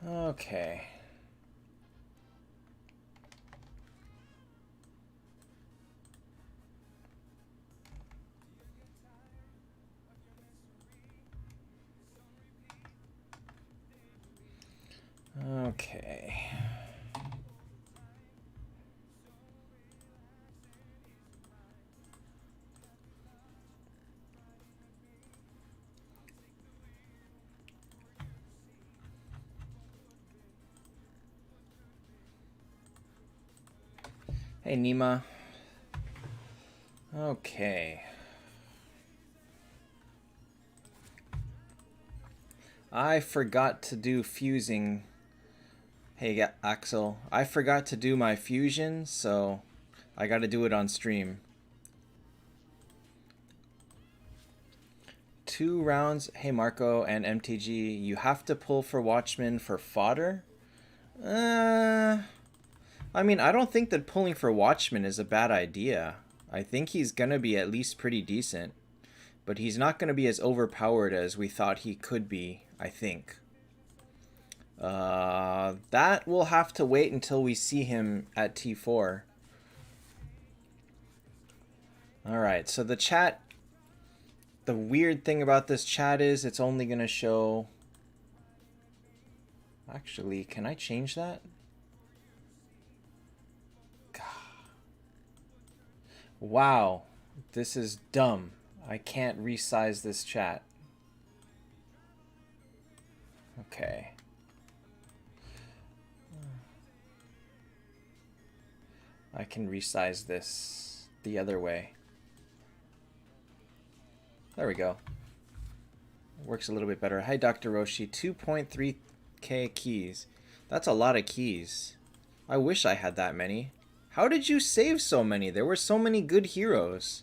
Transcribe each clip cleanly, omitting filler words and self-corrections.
Okay. Okay. Hey, Nima. Okay. I forgot to do fusing. Hey, Axel. I forgot to do my fusion, so I gotta do it on stream. 2 rounds. Hey, Marco and MTG. You have to pull for Watchmen for fodder? Uh, I mean, I don't think that pulling for Watchmen is a bad idea. I think he's gonna be at least pretty decent. But he's not gonna be as overpowered as we thought he could be, I think. That will have to wait until we see him at T4. Alright, so the chat... The weird thing about this chat is it's only going to show... Actually, can I change that? God. Wow, this is dumb. I can't resize this chat. Okay. I can resize this the other way. There we go. Works a little bit better. Hi, Dr. Roshi. 2.3k keys. That's a lot of keys. I wish I had that many. How did you save so many? There were so many good heroes.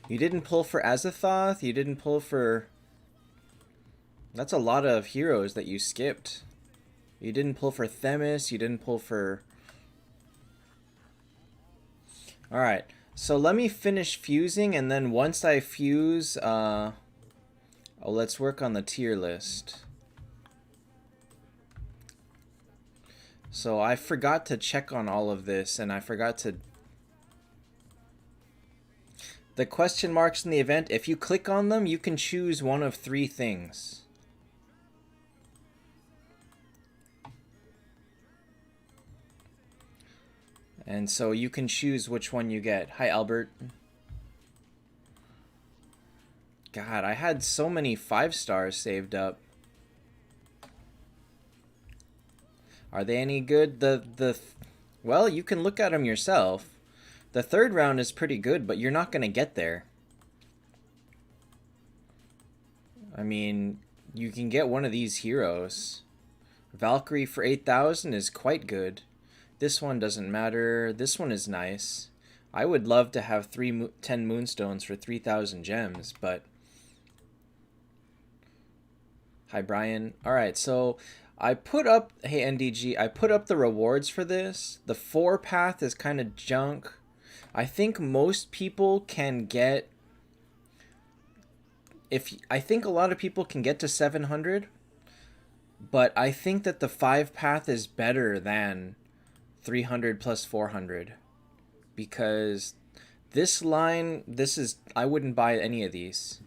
You didn't pull for Azathoth. You didn't pull for... That's a lot of heroes that you skipped. You didn't pull for Themis. You didn't pull for... Alright. So let me finish fusing, and then once I fuse, let's work on the tier list. So I forgot to check on all of this, and I forgot to... The question marks in the event, if you click on them, you can choose one of 3 things. And so you can choose which one you get. Hi, Albert. God, I had so many 5 stars saved up. Are they any good? Well, you can look at them yourself. The 3rd round is pretty good, but you're not going to get there. I mean, you can get one of these heroes. Valkyrie for 8,000 is quite good. This one doesn't matter. This one is nice. I would love to have 10 Moonstones for 3,000 gems, but... Hi, Brian. Alright, so I put up... Hey, NDG. I put up the rewards for this. The 4 path is kind of junk. I think most people can get... I think a lot of people can get to 700, but I think that the 5 path is better than 300 plus 400, because this line, I wouldn't buy any of these.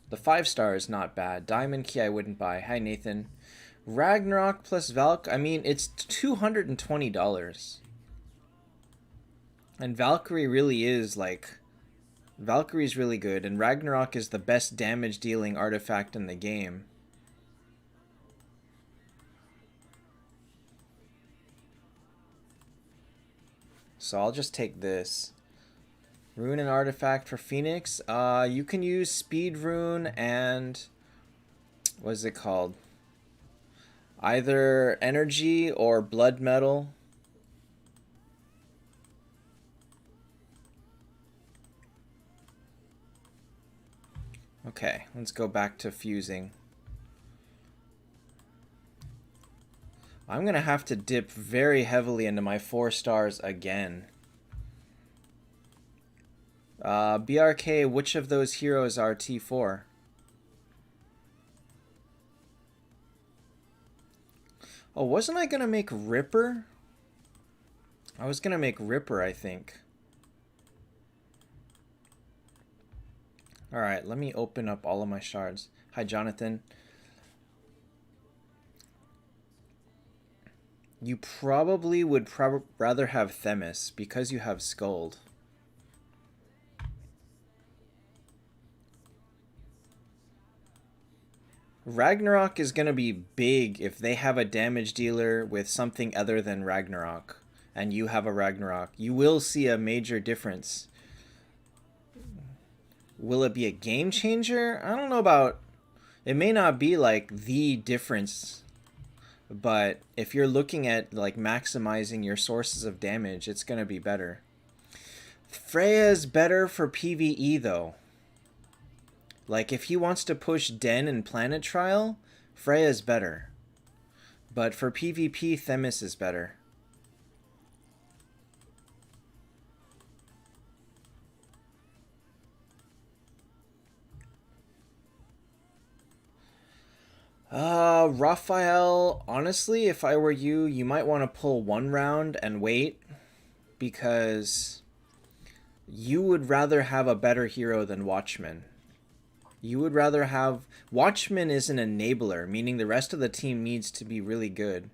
The 5 star is not bad. Diamond key I wouldn't buy. Hi, Nathan. Ragnarok plus Valk, I mean, it's $220. And Valkyrie really is like... Valkyrie's really good, and Ragnarok is the best damage dealing artifact in the game. So I'll just take this. Rune and artifact for Phoenix. You can use Speed Rune and... What is it called? Either Energy or Blood Metal. Okay, let's go back to fusing. I'm going to have to dip very heavily into my 4 stars again. BRK, which of those heroes are T4? Oh, wasn't I gonna make Ripper? I was gonna make Ripper, I think. Alright, let me open up all of my shards. Hi, Jonathan. You probably would rather have Themis because you have Skuld. Ragnarok is going to be big if they have a damage dealer with something other than Ragnarok and you have a Ragnarok. You will see a major difference. Will it be a game changer? I don't know about... It may not be like the difference, but if you're looking at like maximizing your sources of damage, it's going to be better. Freya's better for PvE though. Like if he wants to push Den and Planet Trial, Freya's better. But for PvP, Themis is better. Raphael, honestly, if I were you, you might want to pull one round and wait, because you would rather have a better hero than Watchman. You would rather have... Watchman is an enabler, meaning the rest of the team needs to be really good.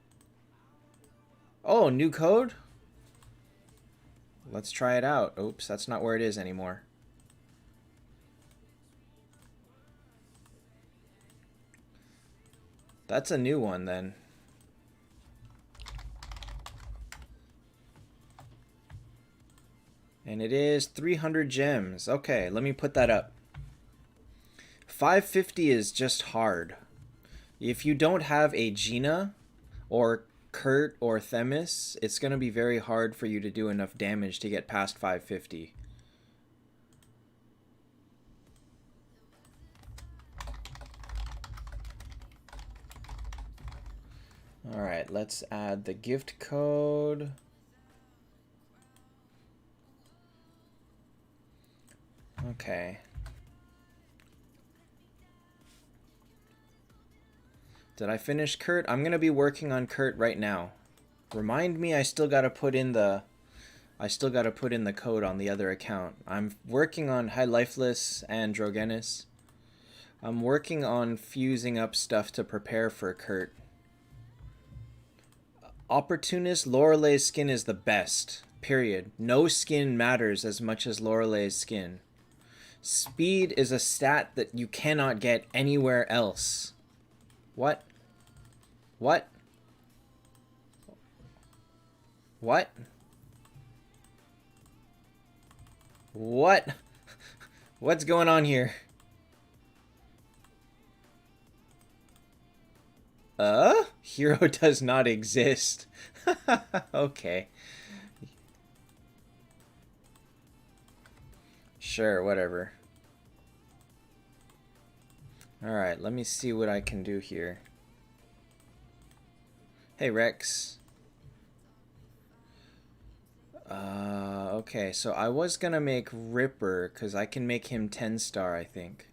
Oh, new code? Let's try it out. Oops, that's not where it is anymore. That's a new one then. And it is 300 gems. Okay, let me put that up. 550 is just hard. If you don't have a Gina or Kurt or Themis, it's going to be very hard for you to do enough damage to get past 550. Alright, let's add the gift code. Okay. Did I finish Kurt? I'm going to be working on Kurt right now. Remind me I still got to put in the code on the other account. I'm working on High Lifeless and Drogenis. I'm working on fusing up stuff to prepare for Kurt. Opportunist, Lorelei's skin is the best. Period. No skin matters as much as Lorelei's skin. Speed is a stat that you cannot get anywhere else. What? What? What? What? What's going on here? Hero does not exist. Okay. Sure, whatever. Alright, let me see what I can do here. Hey, Rex. Okay, so I was gonna make Ripper, because I can make him 10-star, I think.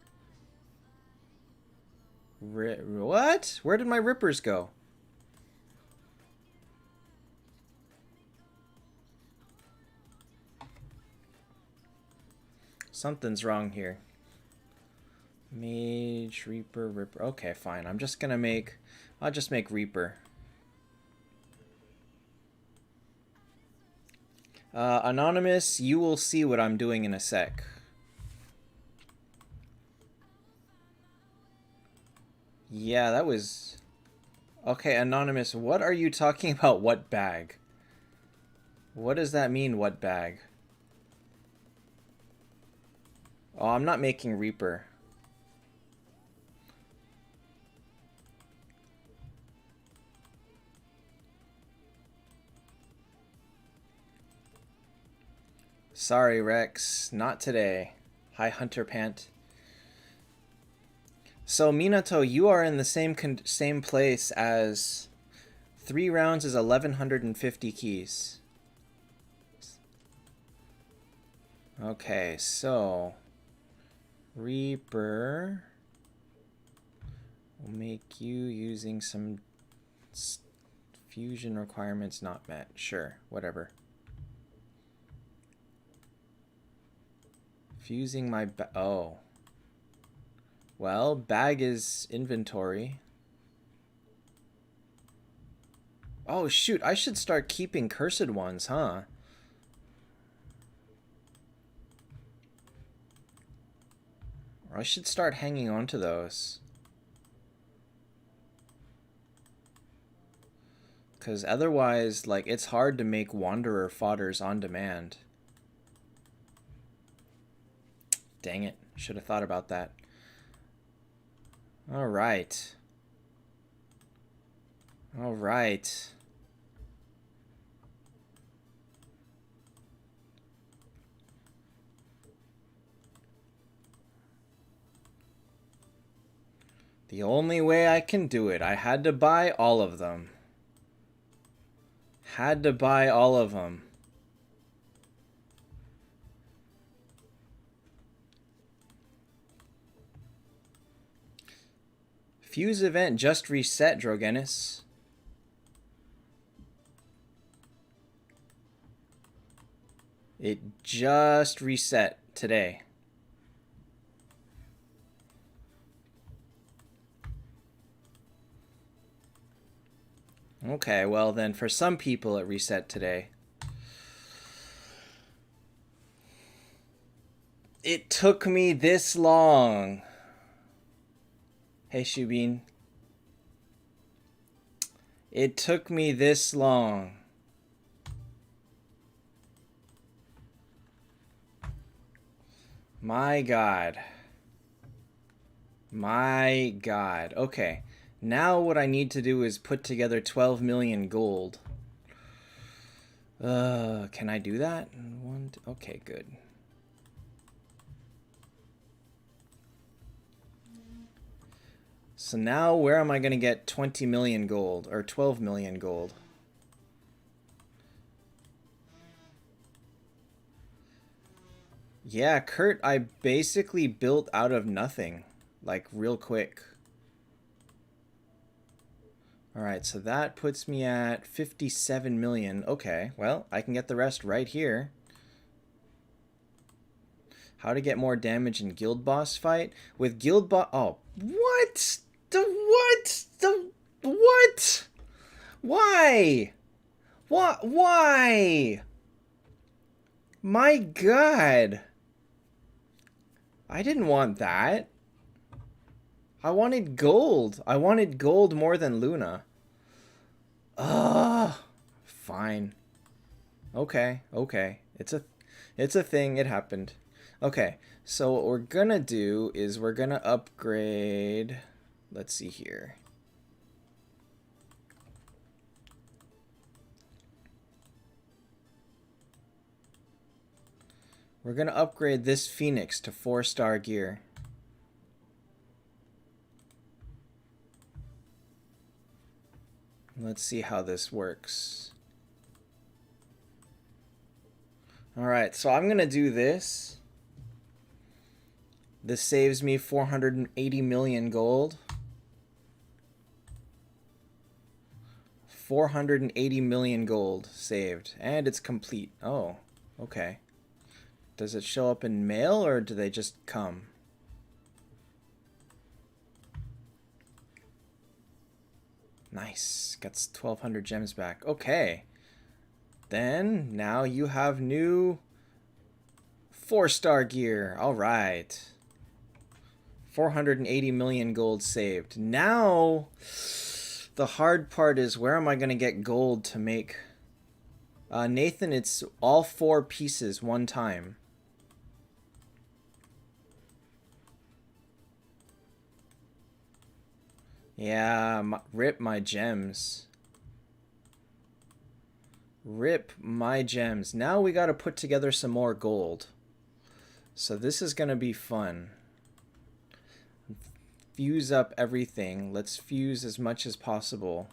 What? Where did my Rippers go? Something's wrong here. Mage, Reaper, Ripper. Okay, fine. I'll just make Reaper. Anonymous, you will see what I'm doing in a sec. Yeah, that was... Okay, Anonymous, what are you talking about, what bag? What does that mean, what bag? Oh, I'm not making Reaper. Sorry, Rex. Not today. Hi, Hunter Pant. So, Minato, you are in the same place as... 3 rounds is 1,150 keys. Okay, so... Reaper... will make you using some... Fusion requirements not met. Sure, whatever. Fusing my oh. Well, bag is inventory. Oh shoot, I should start keeping cursed ones, huh? Or I should start hanging on to those. Because otherwise, like, it's hard to make wanderer fodders on demand. Dang it. Should have thought about that. Alright. Alright. The only way I can do it, I had to buy all of them. Had to buy all of them. Fuse event just reset, Drogenis. It just reset today. Okay, well then for some people it reset today. It took me this long. Hey, Shubin. It took me this long. My God. My God. Okay. Now what I need to do is put together 12 million gold. Can I do that? Okay, good. So now where am I going to get 20 million gold or 12 million gold? Yeah, Kurt, I basically built out of nothing, like real quick. Alright, so that puts me at 57 million. Okay, well, I can get the rest right here. How to get more damage in guild boss fight? With guild boss... Oh, what? What? Why? What? Why? My God. I didn't want that. I wanted gold. I wanted gold more than Luna. Ugh. Fine. Okay. It's a thing. It happened. Okay. So what we're gonna do is we're gonna upgrade. Let's see here. We're gonna upgrade this Phoenix to 4-star gear. Let's see how this works. Alright, so I'm gonna do this. This saves me 480 million gold. 480 million gold saved. And it's complete. Oh, okay. Does it show up in mail or do they just come? Nice. Got 1,200 gems back. Okay. Then, now you have new 4-star gear. Alright. 480 million gold saved. Now, the hard part is where am I going to get gold to make... Nathan, it's all 4 pieces one time. Yeah, rip my gems. Rip my gems. Now we got to put together some more gold. So this is going to be fun. Fuse up everything. Let's fuse as much as possible.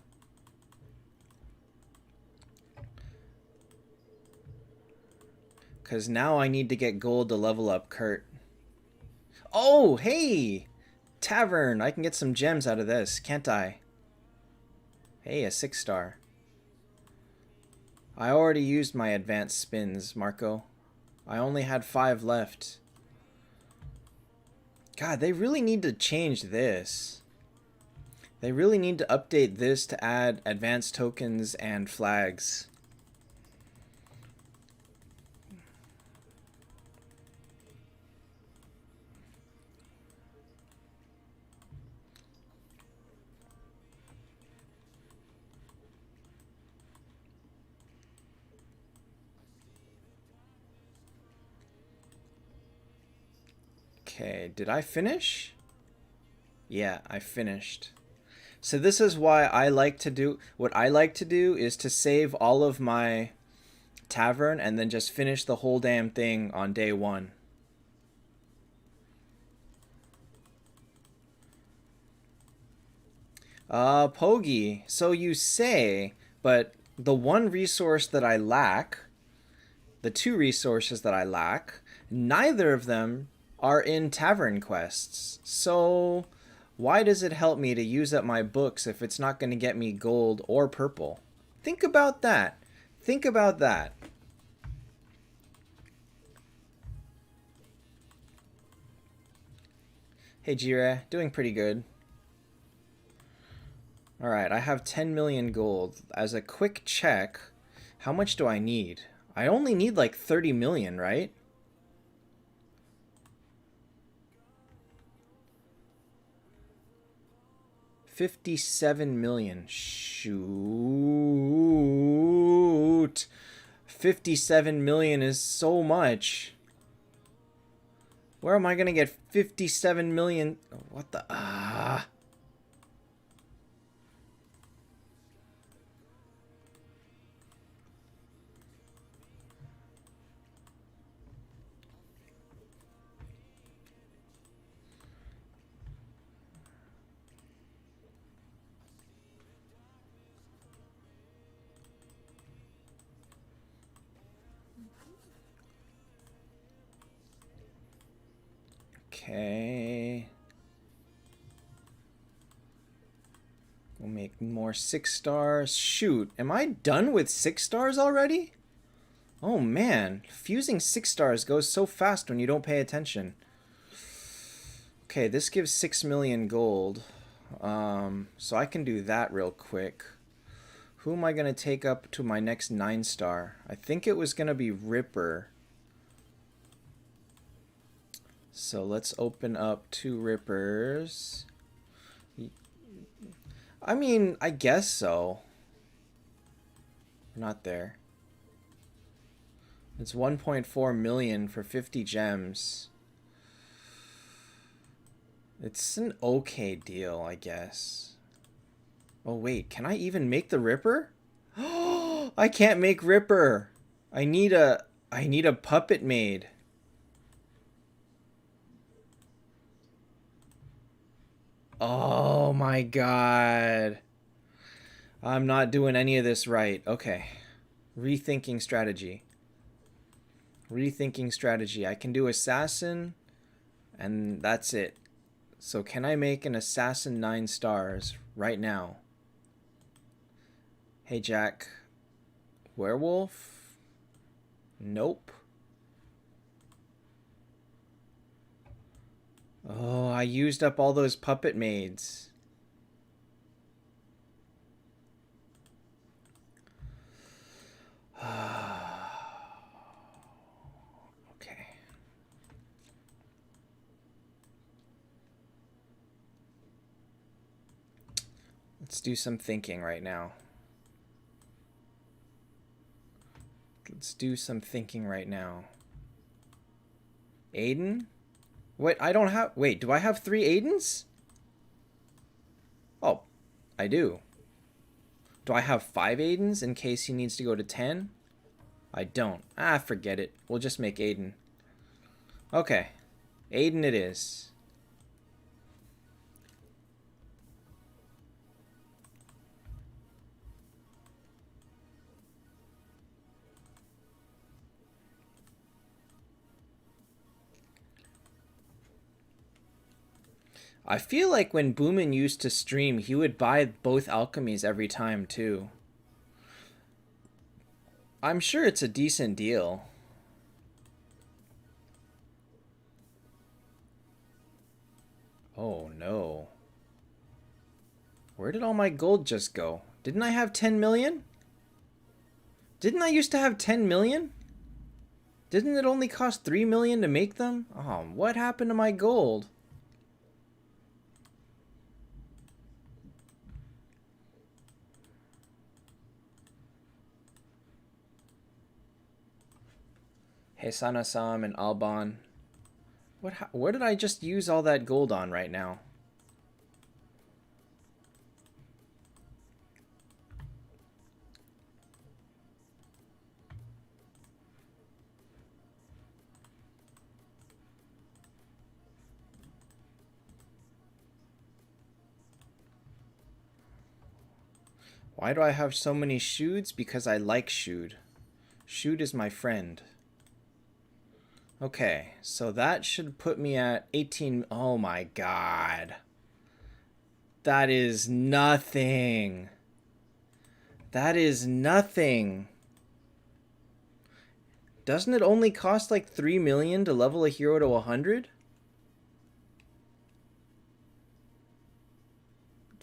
Because now I need to get gold to level up Kurt. Oh, hey! Tavern. I can get some gems out of this, can't I? Hey, a 6-star. I already used my advanced spins, Marco. I only had 5 left. God, they really need to change this. They really need to update this to add advanced tokens and flags. Okay, did I finish? Yeah, I finished. So this is why I like to do, what I like to do is to save all of my tavern and then just finish the whole damn thing on day 1. Pogi, so you say, but the one resource that I lack, the 2 resources that I lack, neither of them are in tavern quests. So why does it help me to use up my books if it's not going to get me gold or purple? Think about that. Think about that. Hey Jira, doing pretty good. Alright, I have 10 million gold. As a quick check, how much do I need? I only need like 30 million, right? $57 million. Shoot. 57 million is so much. Where am I gonna get 57 million? What the? Okay. We'll make more 6 stars. Shoot, am I done with 6 stars already? Oh man, fusing 6 stars goes so fast when you don't pay attention. Okay, this gives 6 million gold. So I can do that real quick. Who am I going to take up to my next 9 star? I think it was going to be Ripper. So let's open up 2 Rippers. I mean, I guess so. Not there. It's 1.4 million for 50 gems. It's an okay deal, I guess. Oh wait, can I even make the Ripper? I can't make Ripper. I need a puppet made. Oh my god. I'm not doing any of this right. Okay. Rethinking strategy. Rethinking strategy. I can do assassin and that's it. So can I make an assassin 9 stars right now? Hey Jack. Werewolf? Nope. Oh, I used up all those puppet maids. Okay. Let's do some thinking right now. Let's do some thinking right now. Aiden? Wait, I don't have... Wait, do I have 3 Aidens? Oh, I do. Do I have 5 Aidens in case he needs to go to 10? I don't. Ah, forget it. We'll just make Aiden. Okay. Aiden it is. I feel like when Boomin used to stream, he would buy both alchemies every time, too. I'm sure it's a decent deal. Oh no. Where did all my gold just go? Didn't I have 10 million? Didn't I used to have 10 million? Didn't it only cost 3 million to make them? Oh, what happened to my gold? Hesana-sam and Alban. What did I just use all that gold on right now? Why do I have so many shoods? Because I like shood. Shood is my friend. Okay, so that should put me at 18. Oh my god. That is nothing. That is nothing. Doesn't it only cost like 3 million to level a hero to 100?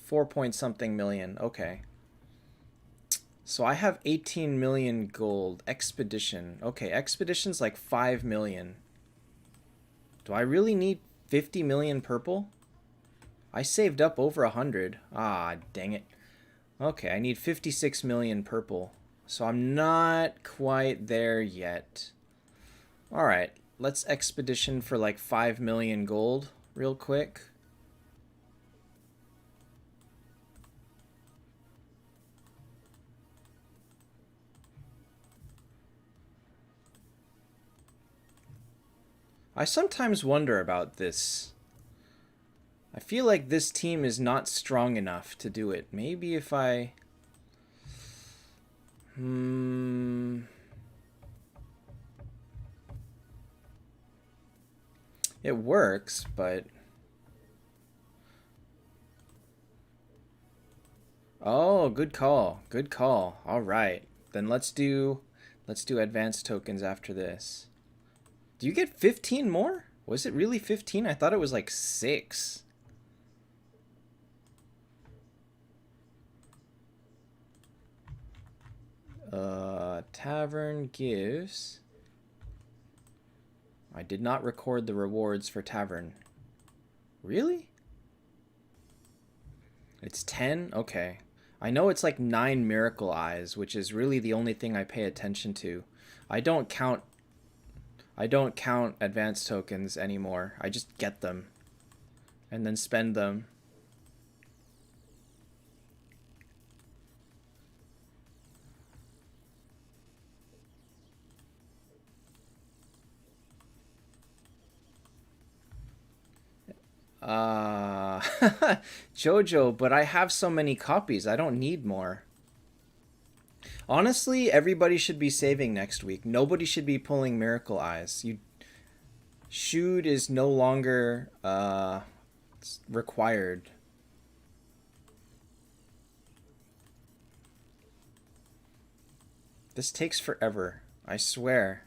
4 point something million. Okay. So I have 18 million gold. Expedition. Okay, expedition's like 5 million. Do I really need 50 million purple? I saved up over 100. Ah, dang it. Okay, I need 56 million purple. So I'm not quite there yet. Alright, let's expedition for like 5 million gold real quick. I sometimes wonder about this. I feel like this team is not strong enough to do it. Maybe if I... It works, but... Oh, good call. Good call. All right. Then let's do advanced tokens after this. Do you get 15 more? Was it really 15? I thought it was like 6. Tavern gives... I did not record the rewards for tavern. Really? It's 10? Okay. I know it's like 9 miracle eyes, which is really the only thing I pay attention to. I don't count advanced tokens anymore. I just get them and then spend them. Jojo, but I have so many copies. I don't need more. Honestly, everybody should be saving next week. Nobody should be pulling Miracle Eyes. Shoot is no longer required. This takes forever. I swear.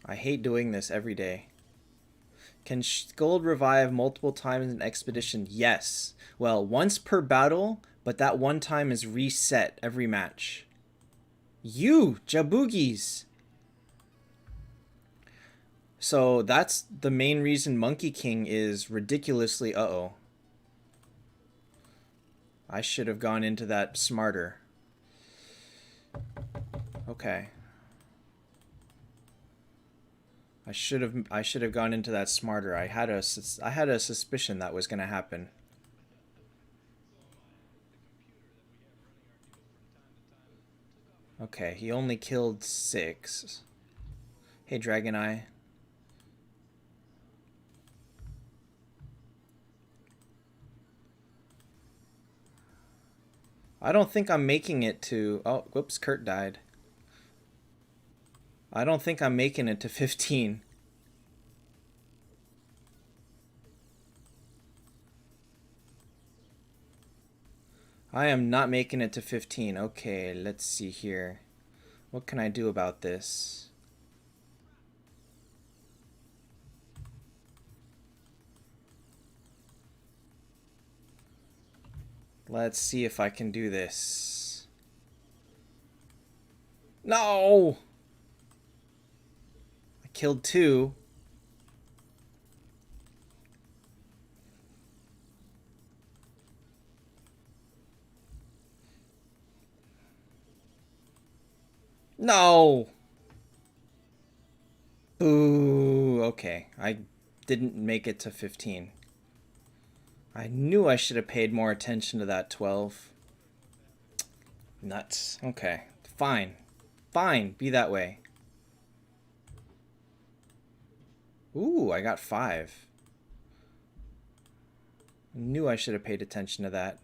I hate doing this every day. Can gold revive multiple times in expedition? Yes. Well, once per battle, but that one time is reset every match. You, Jaboogies! So that's the main reason Monkey King is ridiculously... Uh-oh. I should have gone into that smarter. Okay. I should have gone into that smarter. I had a suspicion that was going to happen. Okay, he only killed 6. Hey, Dragon Eye. I don't think I'm making it to... Oh, whoops, Kurt died. I don't think I'm making it to 15. I am not making it to 15. Okay, let's see here. What can I do about this? Let's see if I can do this. No! I killed 2. No! Boo! Okay, I didn't make it to 15. I knew I should have paid more attention to that 12. Nuts. Okay, fine. Fine, be that way. Ooh, I got 5. I knew I should have paid attention to that.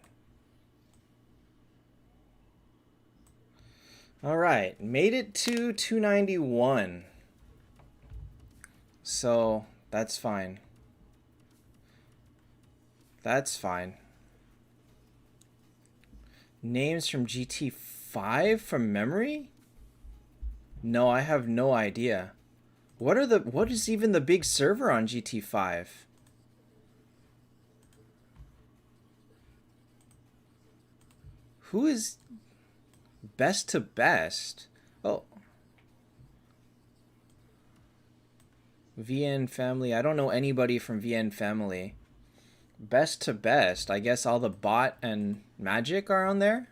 Alright, made it to 291. So, that's fine. That's fine. Names from GT5 from memory? No, I have no idea. What is even the big server on GT5? Who is best to best? Oh. VN family. I don't know anybody from VN family. Best to best. I guess all the bot and magic are on there?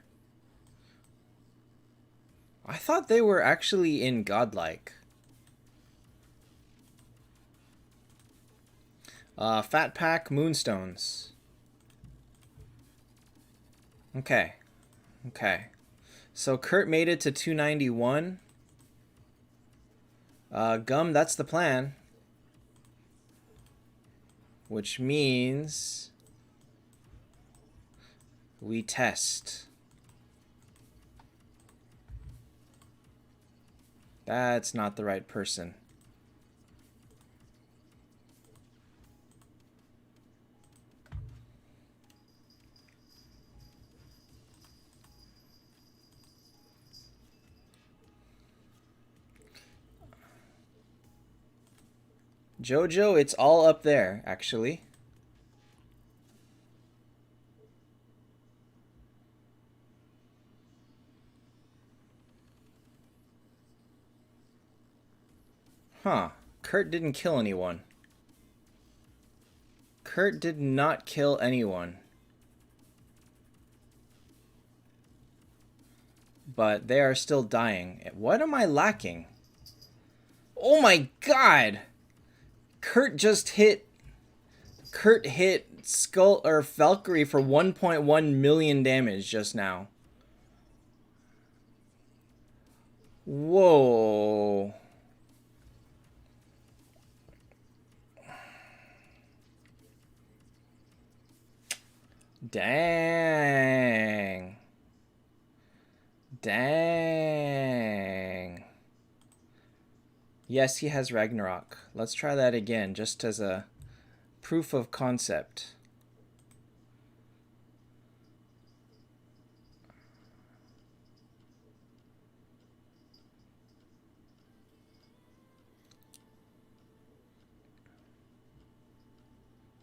I thought they were actually in godlike. Fat Pack Moonstones. Okay. Okay. So Kurt made it to 291. Gum, that's the plan. Which means we test. That's not the right person. Jojo, it's all up there, actually. Huh. Kurt didn't kill anyone. Kurt did not kill anyone. But they are still dying. What am I lacking? Oh my god! Kurt hit Skull or Valkyrie for 1.1 million damage just now. Whoa. Dang. Dang. Yes, he has Ragnarok. Let's try that again, just as a proof of concept.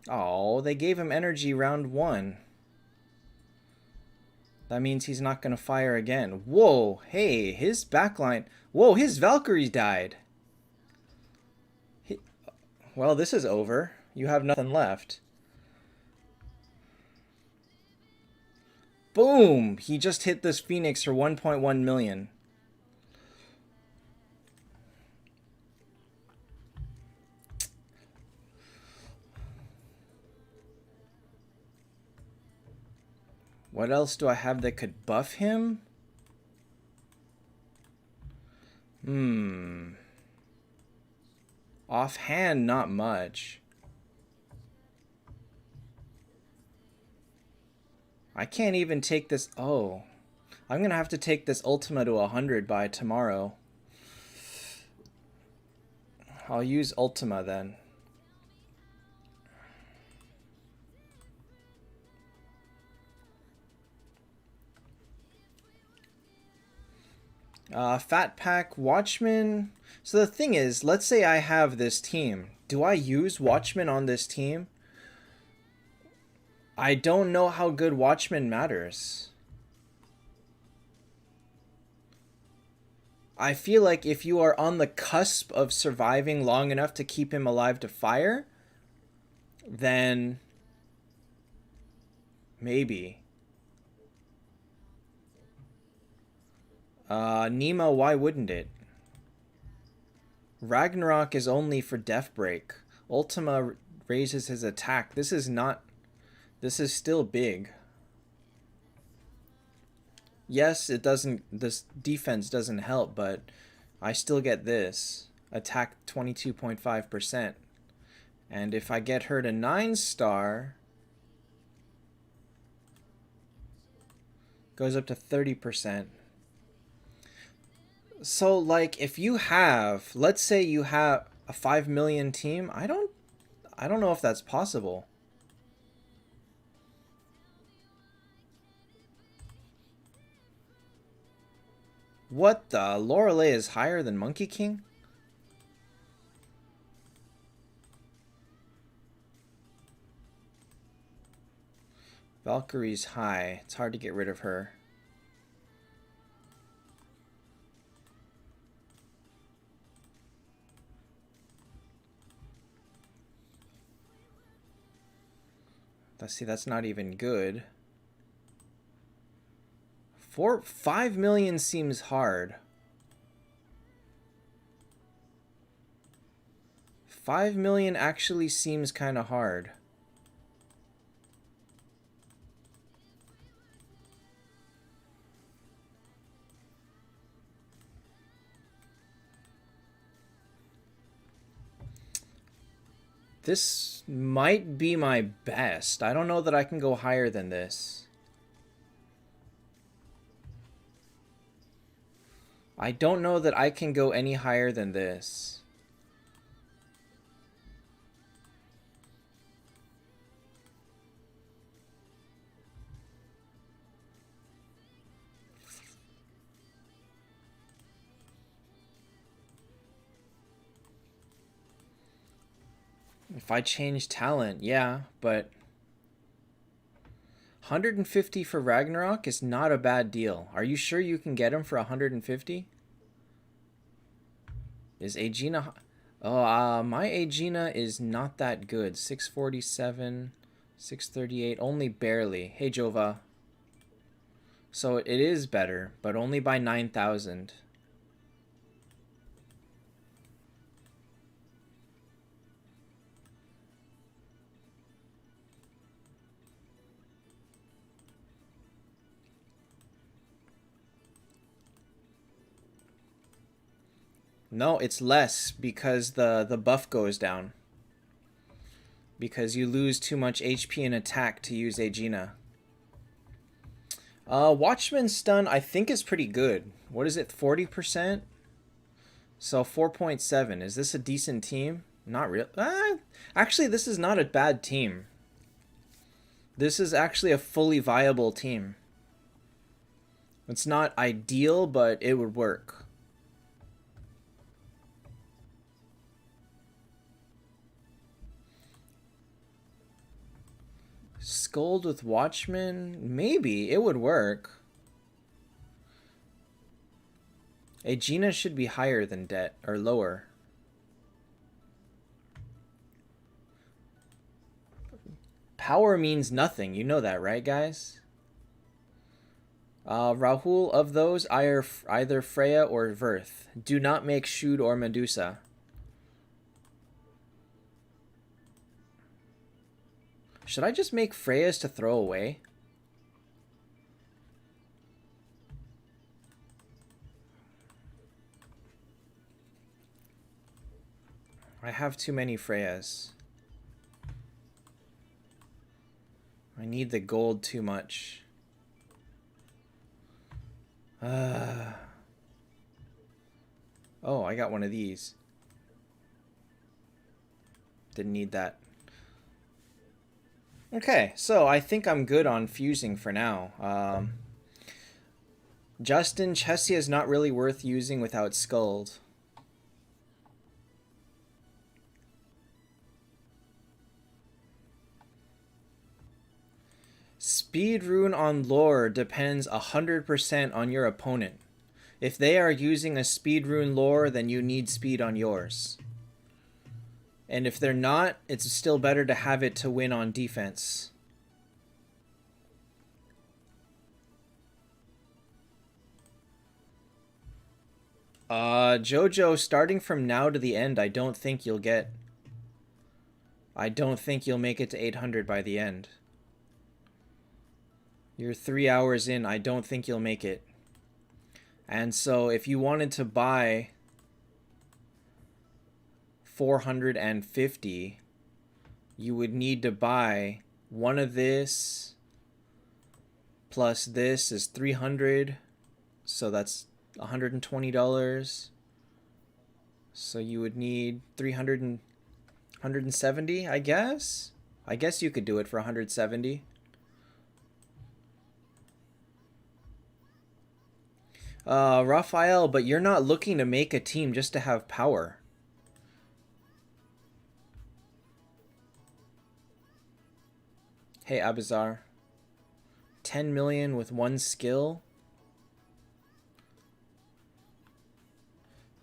Oh, they gave him energy round 1. That means he's not going to fire again. Whoa, hey, his backline. Whoa, his Valkyrie died. Well, this is over. You have nothing left. Boom! He just hit this Phoenix for 1.1 million. What else do I have that could buff him? Offhand, not much. I can't even take this. Oh. I'm going to have to take this Ultima to 100 by tomorrow. I'll use Ultima then. Fat Pack, Watchman. So the thing is, let's say I have this team. Do I use Watchman on this team? I don't know how good Watchman matters. I feel like if you are on the cusp of surviving long enough to keep him alive to fire, then maybe. Nemo, why wouldn't it? Ragnarok is only for Death Break. Ultima raises his attack. This is not... This is still big. Yes, it doesn't... This defense doesn't help, but I still get this. Attack 22.5%. And if I get her to 9-star... Goes up to 30%. So, like, if you have... Let's say you have a 5 million team. I don't know if that's possible. What the? Lorelei is higher than Monkey King? Valkyrie's high. It's hard to get rid of her. See, that's not even good. 5 million seems hard. 5 million actually seems kind of hard. This might be my best. I don't know that I can go higher than this. I don't know that I can go any higher than this. If I change talent, yeah, but 150 for Ragnarok is not a bad deal. Are you sure you can get him for 150? Is Aegina... Oh, my Aegina is not that good. 647, 638, only barely. Hey, Jova. So it is better, but only by 9,000. No, it's less because the buff goes down. Because you lose too much HP and attack to use Aegina. Watchman stun I think is pretty good. What is it, 40%? So 4.7. Is this a decent team? Not real. Actually, this is not a bad team. This is actually a fully viable team. It's not ideal, but it would work. Scold with Watchman? Maybe. It would work. Aegina should be higher than Det, or lower. Power means nothing. You know that, right, guys? Rahul, of those, either Freya or Verth. Do not make Shude or Medusa. Should I just make Freya's to throw away? I have too many Freyas. I need the gold too much. Oh, I got one of these. Didn't need that. Okay, so I think I'm good on fusing for now. Justin, Chesia is not really worth using without Scald. Speed rune on lore depends 100% on your opponent. If they are using a speed rune lore, then you need speed on yours. And if they're not, it's still better to have it to win on defense. Jojo, starting from now to the end, I don't think you'll make it to 800 by the end. You're 3 hours in, I don't think you'll make it. And so if you wanted to buy 450, you would need to buy one of this plus this is 300, so that's $120. So you would need 170, I guess. I guess you could do it for 170. Raphael, but you're not looking to make a team just to have power. Hey, Abazar. 10 million with one skill?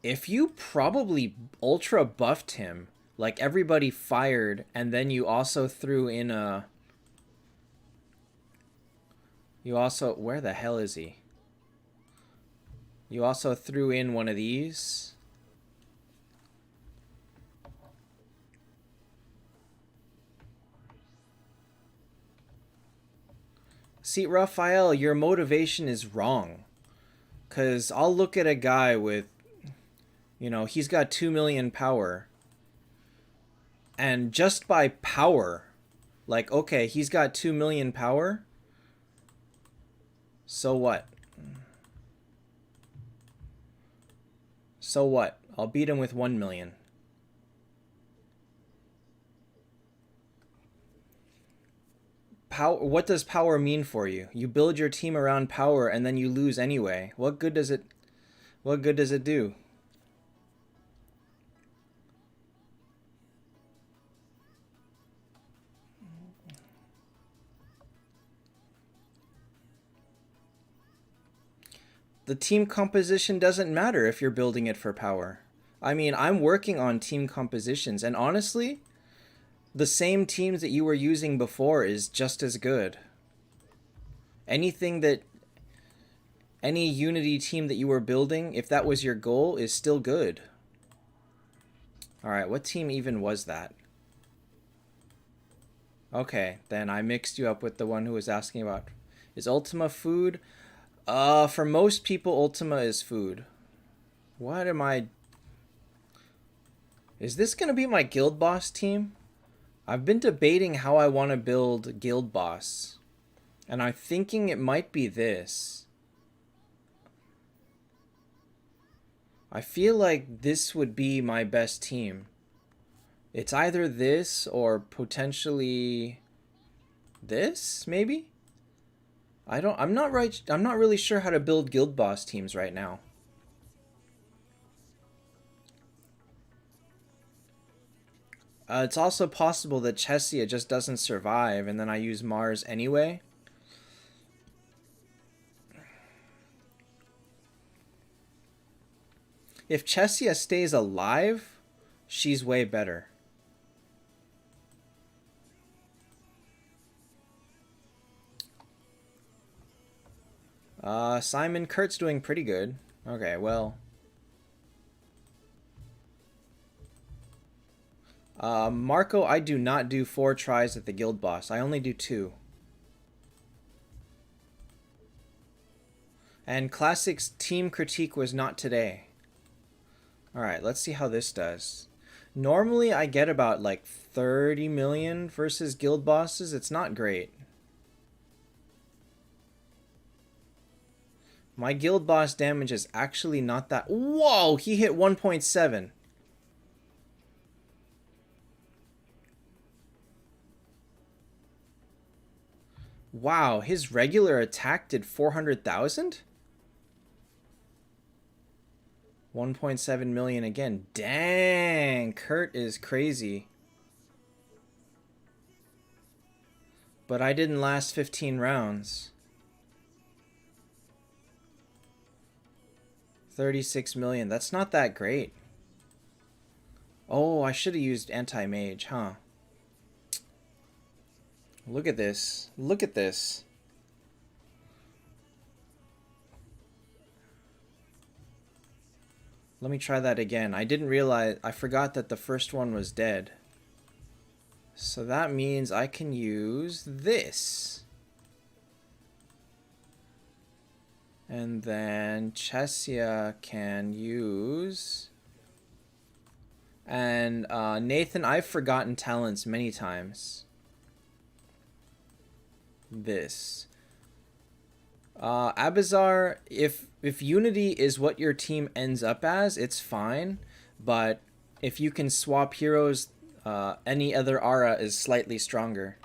If you probably ultra buffed him, like everybody fired, and then you also threw in a... Where the hell is he? You also threw in one of these. See, Raphael, your motivation is wrong. Because I'll look at a guy with, you know, he's got 2 million power. And just by power, like, okay, he's got 2 million power. So what? So what? I'll beat him with 1 million. Power, what does power mean for you? You build your team around power and then you lose anyway. What good does it do? The team composition doesn't matter if you're building it for power. I mean, I'm working on team compositions, and honestly, the same teams that you were using before is just as good. Any Unity team that you were building, if that was your goal, is still good. Alright, what team even was that? Okay, then I mixed you up with the one who was asking about... Is Ultima food? For most people, Ultima is food. What am I... Is this gonna be my guild boss team? I've been debating how I want to build guild boss. And I'm thinking it might be this. I feel like this would be my best team. It's either this or potentially this, maybe? I'm not really sure how to build guild boss teams right now. It's also possible that Chesia just doesn't survive and then I use Mars anyway. If Chesia stays alive, she's way better. Simon Kurt's doing pretty good. Okay, well. Marco, I do not do 4 tries at the guild boss. I only do 2. And Classic's team critique was not today. Alright, let's see how this does. Normally I get about like 30 million versus guild bosses. It's not great. My guild boss damage is actually not that... Whoa! He hit 1.7. Wow, his regular attack did 400,000? 1.7 million again. Dang, Kurt is crazy. But I didn't last 15 rounds. 36 million. That's not that great. Oh, I should have used anti-mage, huh? Look at this. Look at this. Let me try that again. I didn't realize, I forgot that the first one was dead. So that means I can use this. And then Chesia can use... And Nathan, I've forgotten talents many times. This. Abizar, if Unity is what your team ends up as, it's fine. But if you can swap heroes, any other aura is slightly stronger.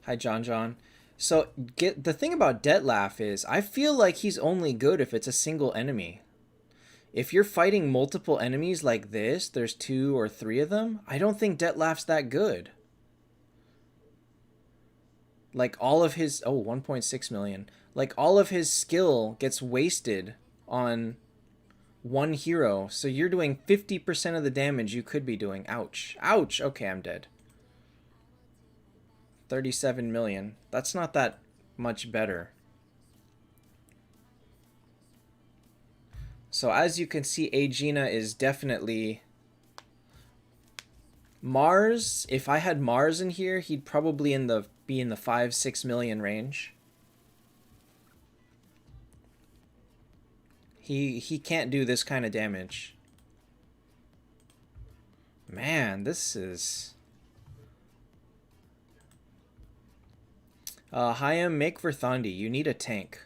Hi, John. So the thing about Detlef is, I feel like he's only good if it's a single enemy. If you're fighting multiple enemies like this, there's 2 or 3 of them, I don't think Detlef's that good. Like all of his... Oh, 1.6 million. Like all of his skill gets wasted on one hero. So you're doing 50% of the damage you could be doing. Ouch. Ouch. Okay, I'm dead. 37 million. That's not that much better. So as you can see, Aegina is definitely... Mars, if I had Mars in here, he'd probably be in the 5-6 million range. He can't do this kind of damage. Man, this is... Hayam, make Verthandi. You need a tank.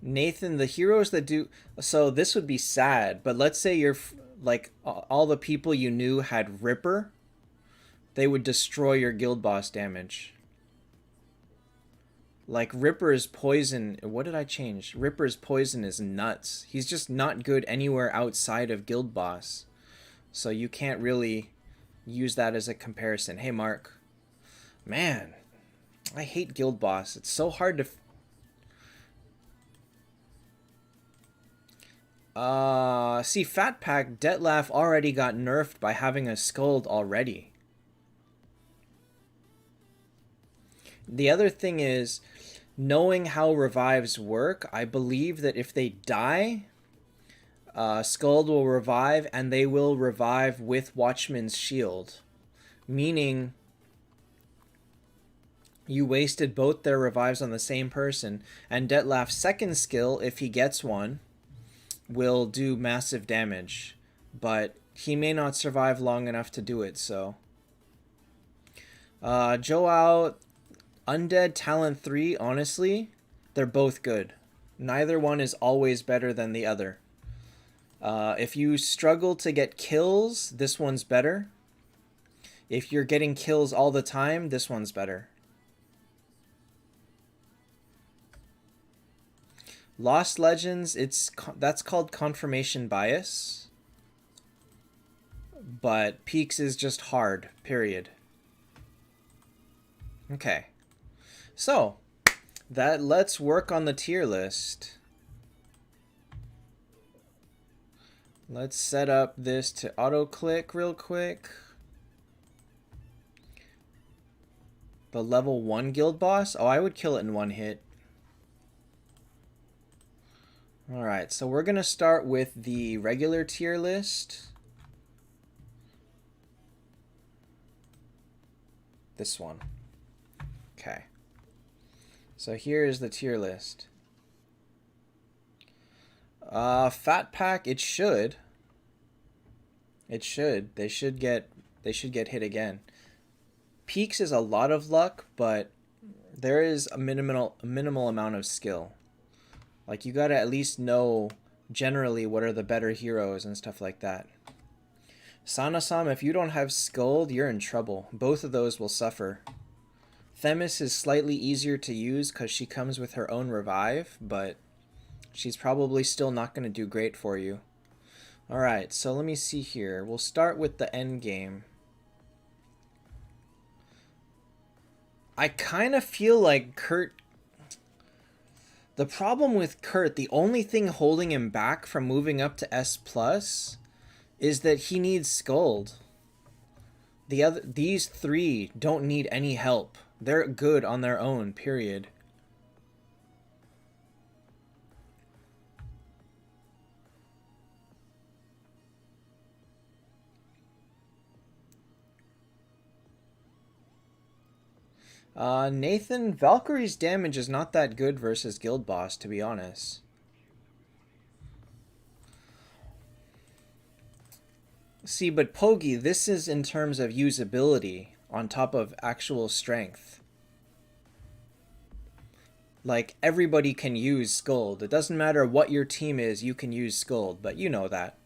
Nathan, the heroes that do... So this would be sad, but let's say you're... Like, all the people you knew had Ripper. They would destroy your guild boss damage. Like, Ripper's poison... What did I change? Ripper's poison is nuts. He's just not good anywhere outside of guild boss. So you can't really use that as a comparison. Hey, Mark. Man, I hate guild boss. It's so hard to... See, Fat Pack, Detlef already got nerfed by having a Skuld already. The other thing is, knowing how revives work, I believe that if they die, Skuld will revive, and they will revive with Watchman's Shield. Meaning, you wasted both their revives on the same person, and Detlef's second skill, if he gets one, will do massive damage, but he may not survive long enough to do it, so. Joao, Undead Talent 3, honestly, they're both good. Neither one is always better than the other. If you struggle to get kills, this one's better. If you're getting kills all the time, this one's better. Lost Legends, that's called confirmation bias. But Peaks is just hard, period. Okay. So, let's work on the tier list. Let's set up this to auto-click real quick. The level 1 guild boss? Oh, I would kill it in one hit. Alright, so we're going to start with the regular tier list. This one. Okay. So here is the tier list. Fat Pack, it should. It should. They should get hit again. Peaks is a lot of luck, but there is a minimal amount of skill. Like, you gotta at least know generally what are the better heroes and stuff like that. Sana-sam, if you don't have Scold, you're in trouble. Both of those will suffer. Themis is slightly easier to use because she comes with her own revive, but she's probably still not going to do great for you. Alright, so let me see here. We'll start with the end game. I kind of feel like Kurt... The problem with Kurt, the only thing holding him back from moving up to S+, is that he needs Scold. These three don't need any help. They're good on their own, period. Nathan, Valkyrie's damage is not that good versus Guild Boss, to be honest. See, but Pogi, this is in terms of usability on top of actual strength. Like, everybody can use Scold. It doesn't matter what your team is, you can use Scold, but you know that.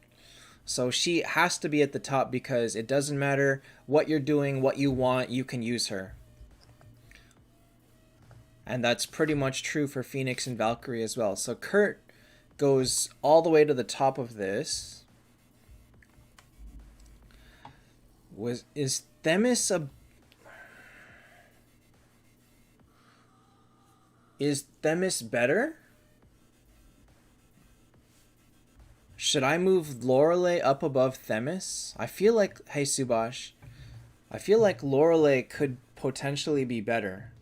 So she has to be at the top because it doesn't matter what you're doing, what you want, you can use her. And that's pretty much true for Phoenix and Valkyrie as well. So Kurt goes all the way to the top of this. Is Themis a... Is Themis better? Should I move Lorelei up above Themis? I feel like... Hey, Subash. I feel like Lorelei could potentially be better.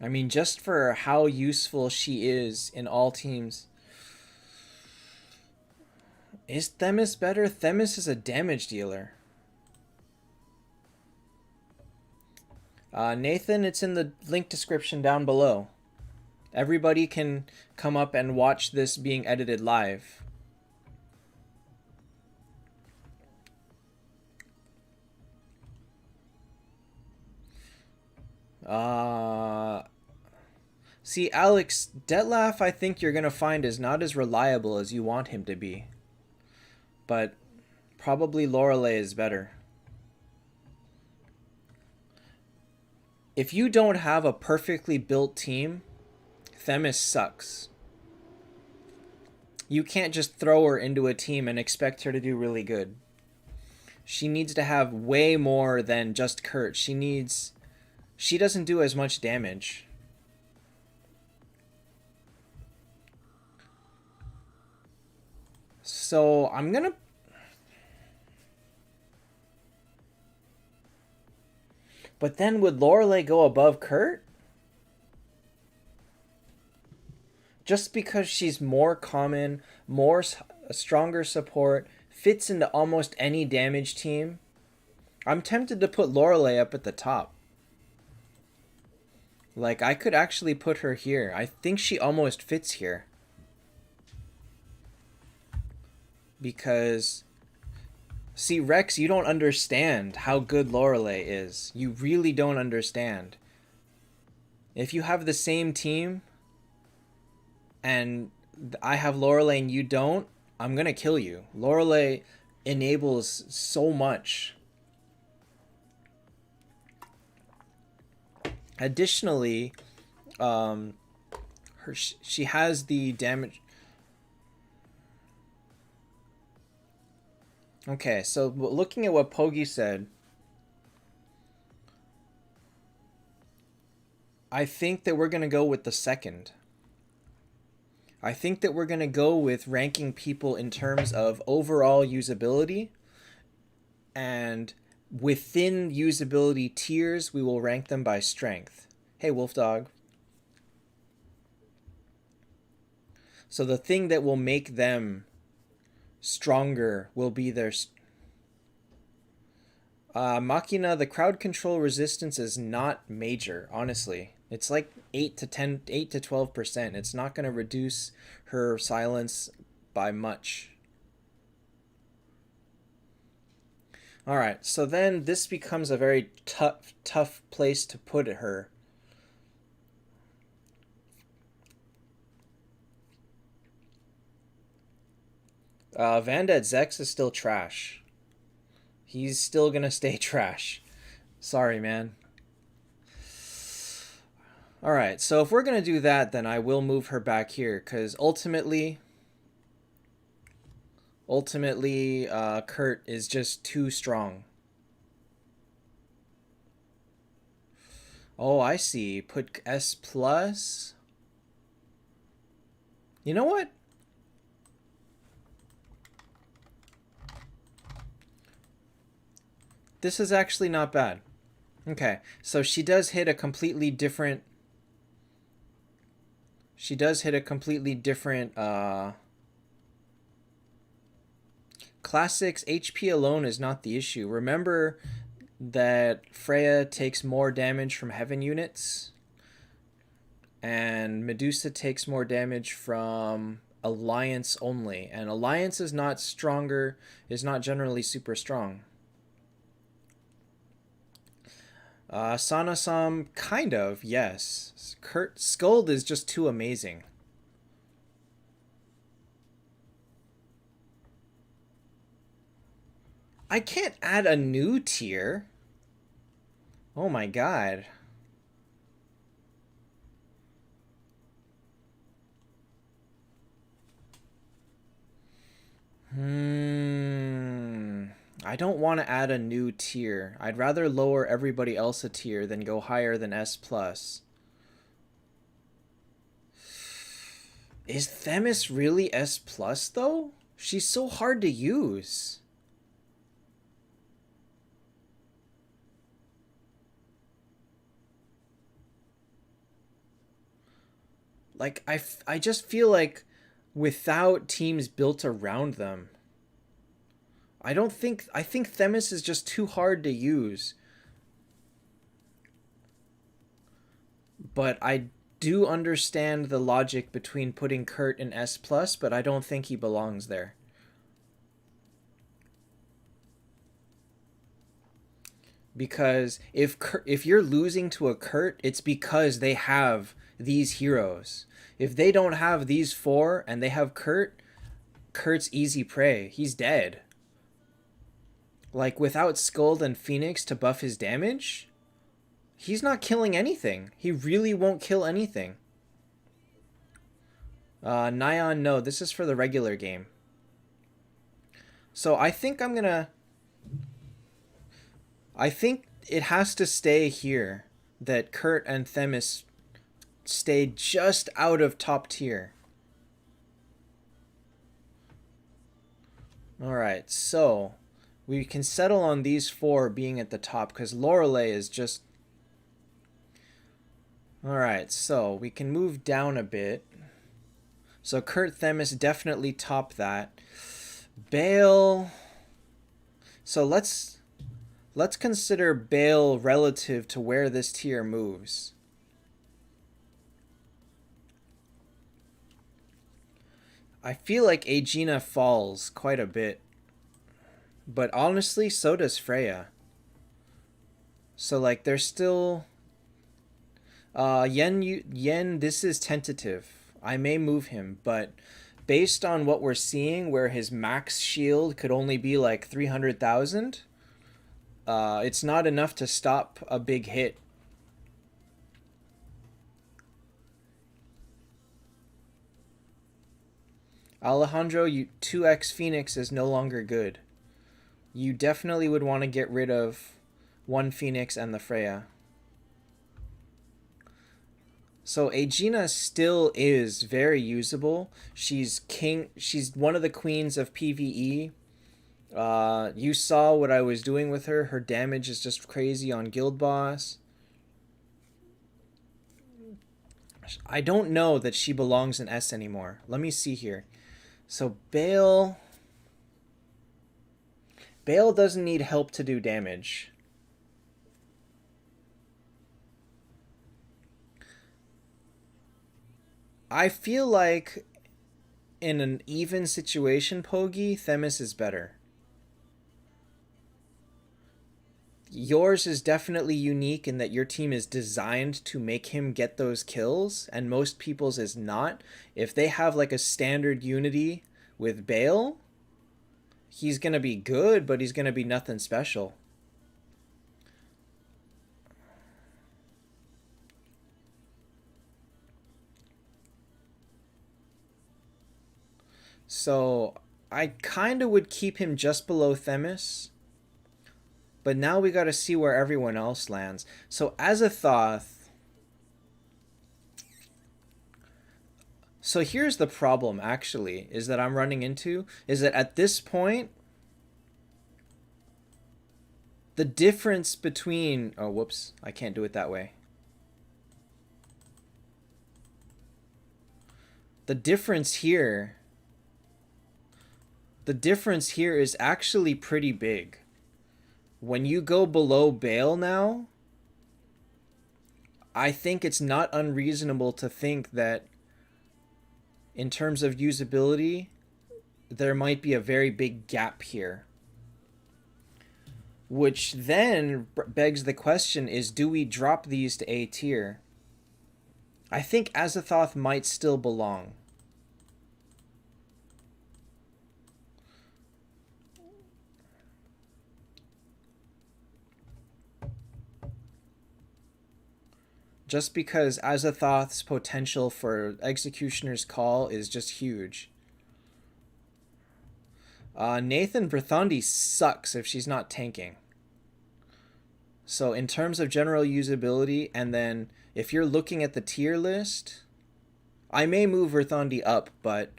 I mean, just for how useful she is in all teams. Is Themis better? Themis is a damage dealer. Nathan, it's in the link description down below. Everybody can come up and watch this being edited live. See, Alex, Detlef, I think you're going to find is not as reliable as you want him to be. But probably Lorelei is better. If you don't have a perfectly built team, Themis sucks. You can't just throw her into a team and expect her to do really good. She needs to have way more than just Kurt. She doesn't do as much damage. So I'm gonna... But then would Lorelei go above Kurt? Just because she's more common, stronger support, fits into almost any damage team. I'm tempted to put Lorelei up at the top. Like, I could actually put her here. I think she almost fits here. Because, see, Rex, you don't understand how good Lorelei is. You really don't understand. If you have the same team, and I have Lorelei and you don't, I'm gonna kill you. Lorelei enables so much. Additionally, she has the damage... Okay, so looking at what Pogi said, I think that we're going to go with the second. I think that we're going to go with ranking people in terms of overall usability, and within usability tiers, we will rank them by strength. Hey, Wolf Dog. So the thing that will make them stronger will be their... Machina, the crowd control resistance is not major, honestly. It's like 8 to 12%. It's not going to reduce her silence by much. Alright, so then this becomes a very tough place to put her. Vanda Zex is still trash. He's still gonna stay trash. Sorry, man. Alright, so if we're gonna do that, then I will move her back here, because ultimately, Kurt is just too strong. Oh, I see. Put S plus. You know what? This is actually not bad. Okay, so she does hit a completely different. She does hit a completely different. Classics HP alone is not the issue. Remember that Freya takes more damage from heaven units, and Medusa takes more damage from alliance only. And alliance is not stronger, is not generally super strong. Sanasam, kind of, yes. Kurt Skuld is just too amazing. I can't add a new tier. Oh my god. I don't want to add a new tier. I'd rather lower everybody else a tier than go higher than S+. Is Themis really S+, though? She's so hard to use. Like, I just feel like without teams built around them, I think Themis is just too hard to use. But I do understand the logic between putting Kurt in S+, but I don't think he belongs there. Because if you're losing to a Kurt, it's because they have these heroes. If they don't have these four and they have Kurt, Kurt's easy prey. He's dead. Like, without Skuld and Phoenix to buff his damage, he's not killing anything. He really won't kill anything. Nyan, no, this is for the regular game. So I think I think it has to stay here that Kurt and Themis stay just out of top tier. Alright, so we can settle on these four being at the top because Lorelei is just... Alright, so we can move down a bit. So Kurt, Themis definitely top that. Bale... So let's consider Bale relative to where this tier moves. I feel like Aegina falls quite a bit. But honestly, so does Freya. So, like, there's still... Yen, this is tentative. I may move him, but based on what we're seeing, where his max shield could only be like 300,000, it's not enough to stop a big hit. Alejandro, 2x Phoenix is no longer good. You definitely would want to get rid of one Phoenix and the Freya. So Aegina still is very usable. She's one of the queens of PvE. You saw what I was doing with her. Her damage is just crazy on Guild Boss. I don't know that she belongs in S anymore. Let me see here. So Bale doesn't need help to do damage. I feel like in an even situation, Pogi, Themis is better. Yours is definitely unique in that your team is designed to make him get those kills, and most people's is not. If they have like a standard unity with Bale, He's gonna be good, but he's gonna be nothing special. So I kind of would keep him just below Themis, but now we got to see where everyone else lands. So Azathoth. So here's the problem, actually, is that I'm running into is that at this point, the difference between whoops, I can't do it that way. The difference here is actually pretty big. When you go below Bale now, I think it's not unreasonable to think that in terms of usability, there might be a very big gap here. Which then begs the question is, do we drop these to A tier? I think Azathoth might still belong. Just because Azathoth's potential for Executioner's Call is just huge. Nathan Verthandi sucks if she's not tanking. So in terms of general usability, and then if you're looking at the tier list, I may move Verthandi up, but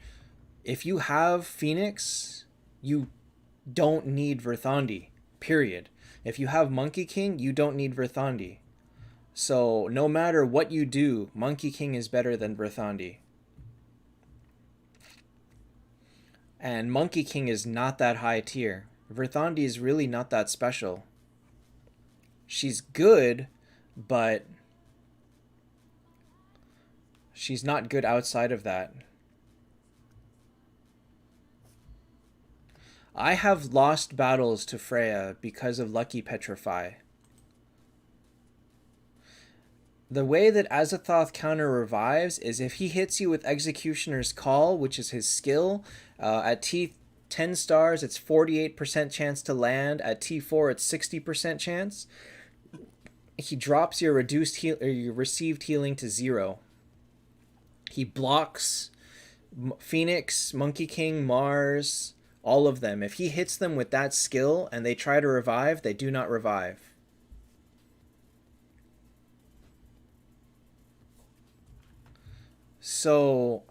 if you have Phoenix, you don't need Verthandi, period. If you have Monkey King, you don't need Verthandi. So no matter what you do, Monkey King is better than Verthandi. And Monkey King is not that high tier. Verthandi is really not that special. She's good, but she's not good outside of that. I have lost battles to Freya because of Lucky Petrify. The way that Azathoth counter revives is if he hits you with Executioner's Call, which is his skill, at T10 stars it's 48% chance to land, at T4 it's 60% chance. He drops your reduced heal or your received healing to 0. He blocks Phoenix, Monkey King, Mars, all of them. If he hits them with that skill and they try to revive, they do not revive. So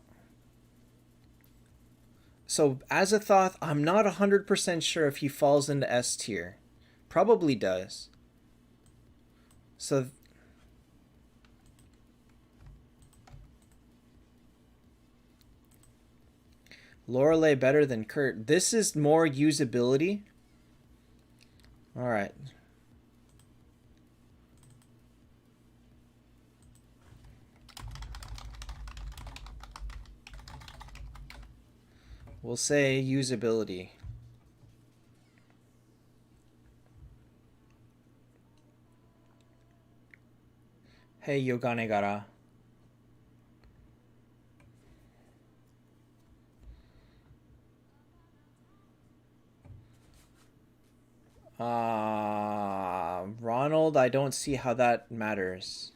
Azathoth, I'm not 100% sure if he falls into S tier. Probably does. So Lorelei better than Kurt. This is more usability. All right. We'll say usability. Hey, Yoganegara. Ronald, I don't see how that matters.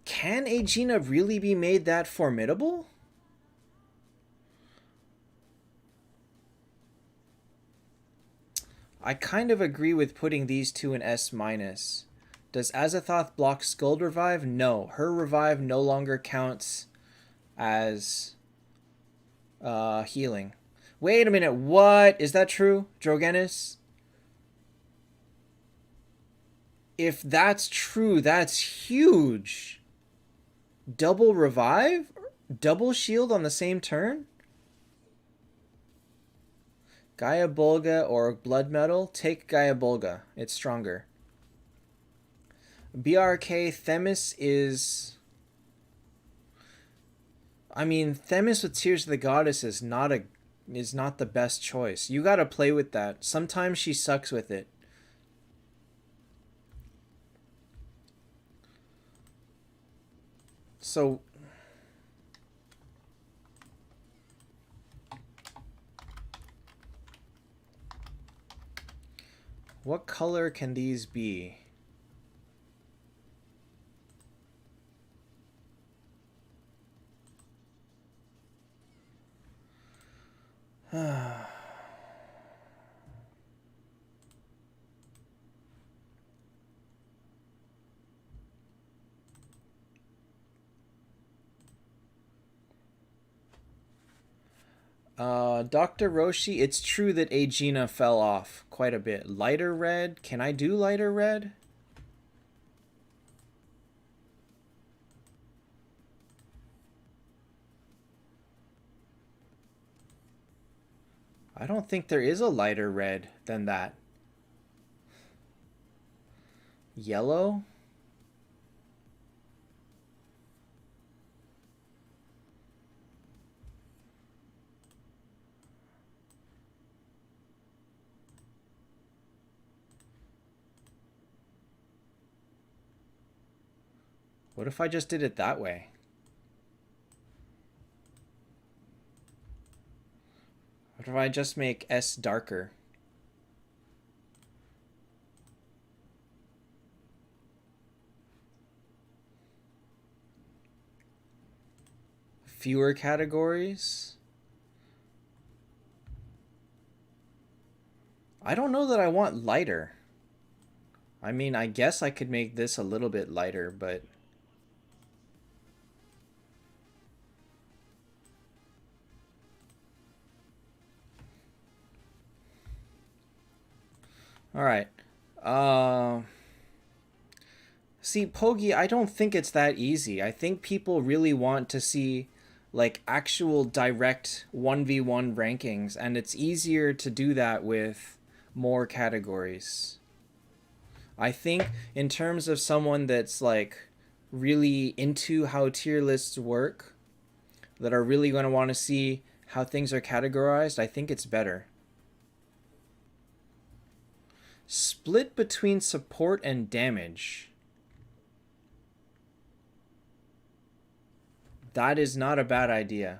Can Aegina really be made that formidable? I kind of agree with putting these two in S-. Does Azathoth block Skuld Revive? No. Her revive no longer counts as healing. Wait a minute, what? Is that true, Drogenis? If that's true, that's huge. Double revive? Double shield on the same turn? Gaia Bolga or Blood Metal? Take Gaia Bolga. It's stronger. BRK Themis is... I mean, Themis with Tears of the Goddess is not the best choice. You gotta play with that. Sometimes she sucks with it. So What color can these be? Dr. Roshi, it's true that Aegina fell off quite a bit. Lighter red? Can I do lighter red? I don't think there is a lighter red than that. Yellow? What if I just did it that way? What if I just make S darker? Fewer categories? I don't know that I want lighter. I mean, I guess I could make this a little bit lighter, but... Alright. See, Pogi, I don't think it's that easy. I think people really want to see like actual direct 1v1 rankings, and it's easier to do that with more categories. I think in terms of someone that's like really into how tier lists work, that are really going to want to see how things are categorized, I think it's better. Split between support and damage. That is not a bad idea.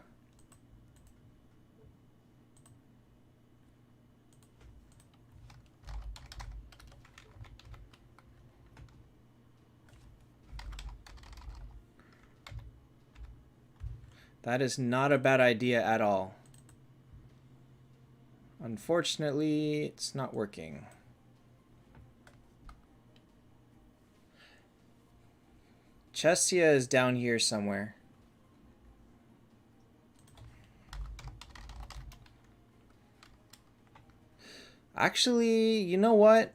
That is not a bad idea at all. Unfortunately, it's not working. Chestia is down here somewhere. Actually, you know what?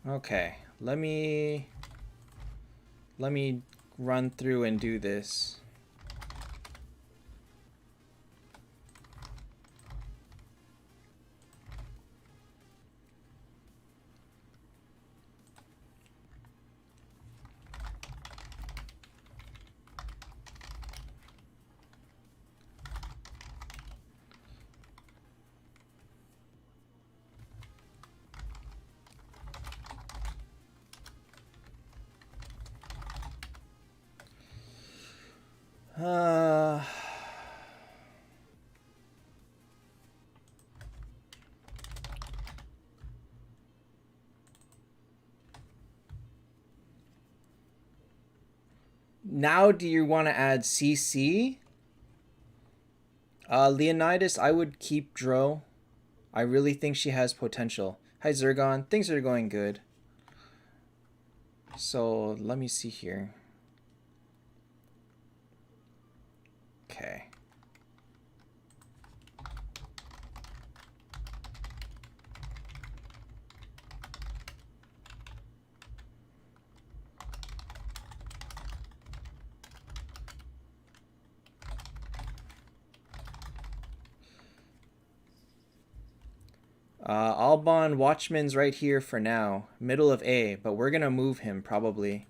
Okay, let me run through and do this. Now do you want to add CC? Leonidas, I would keep Dro. I really think she has potential. Hi Zergon, things are going good. So let me see here. Okay. Alban Watchman's right here for now. Middle of A, but we're going to move him probably.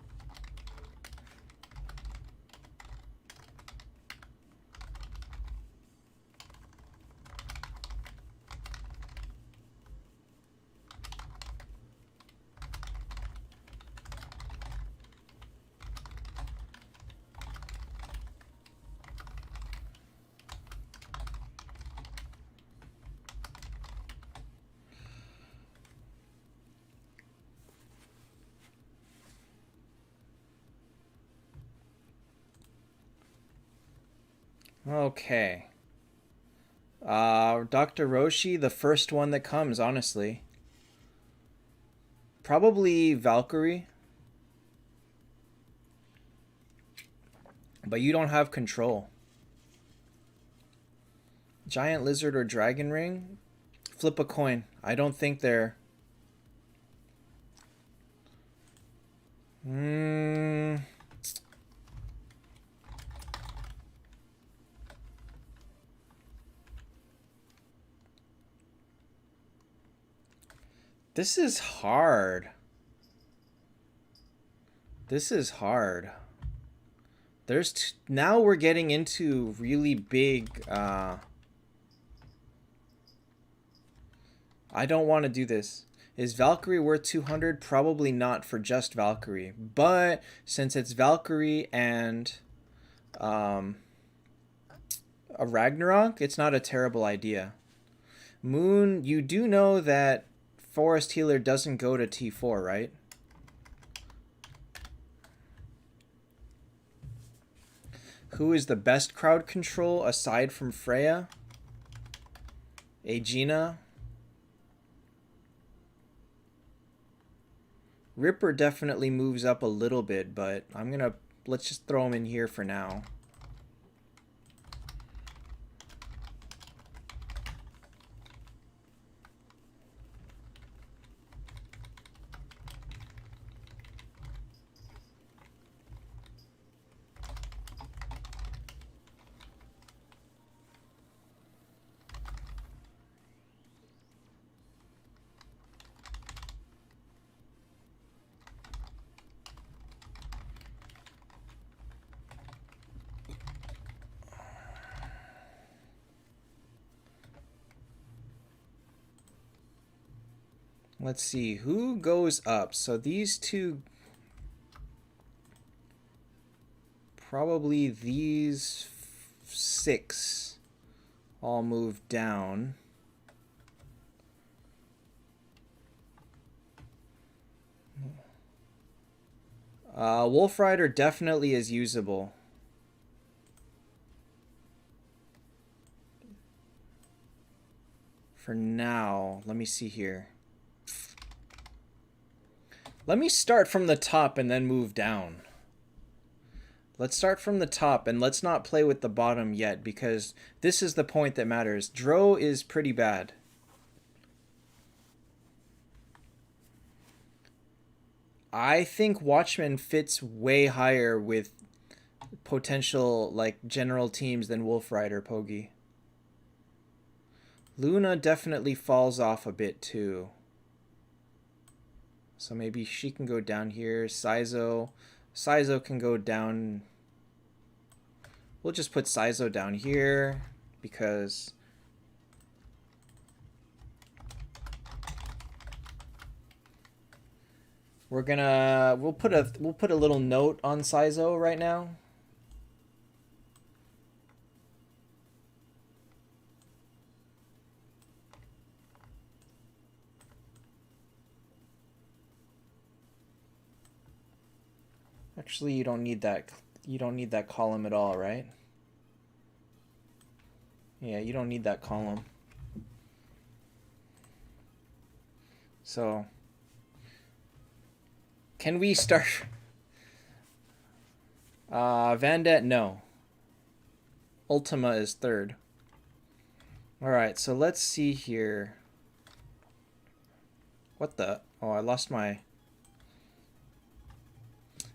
Okay. Dr. Roshi, the first one that comes, honestly. Probably Valkyrie. But you don't have control. Giant Lizard or Dragon Ring? Flip a coin. I don't think they're... This is hard. This is hard. Now we're getting into really big... I don't want to do this. Is Valkyrie worth 200? Probably not for just Valkyrie. But since it's Valkyrie and a Ragnarok, it's not a terrible idea. Moon, you do know that Forest Healer doesn't go to T4, right? Who is the best crowd control aside from Freya? Aegina? Ripper definitely moves up a little bit, but let's just throw him in here for now. Let's see, who goes up? So these two... Probably these 6 all move down. Wolf Rider definitely is usable. For now, let me see here. Let me start from the top and then move down. Let's start from the top and let's not play with the bottom yet because this is the point that matters. Dro is pretty bad. I think Watchman fits way higher with potential like general teams than Wolf Rider Pogi. Luna definitely falls off a bit too. So maybe she can go down here. Saizo can go down. We'll just put Saizo down here because we'll put a little note on Saizo right now. Actually, you don't need that. You don't need that column at all, right? Yeah, you don't need that column. So, can we start? Vandet, no. Ultima is 3rd. All right, so let's see here. What the? Oh, I lost my...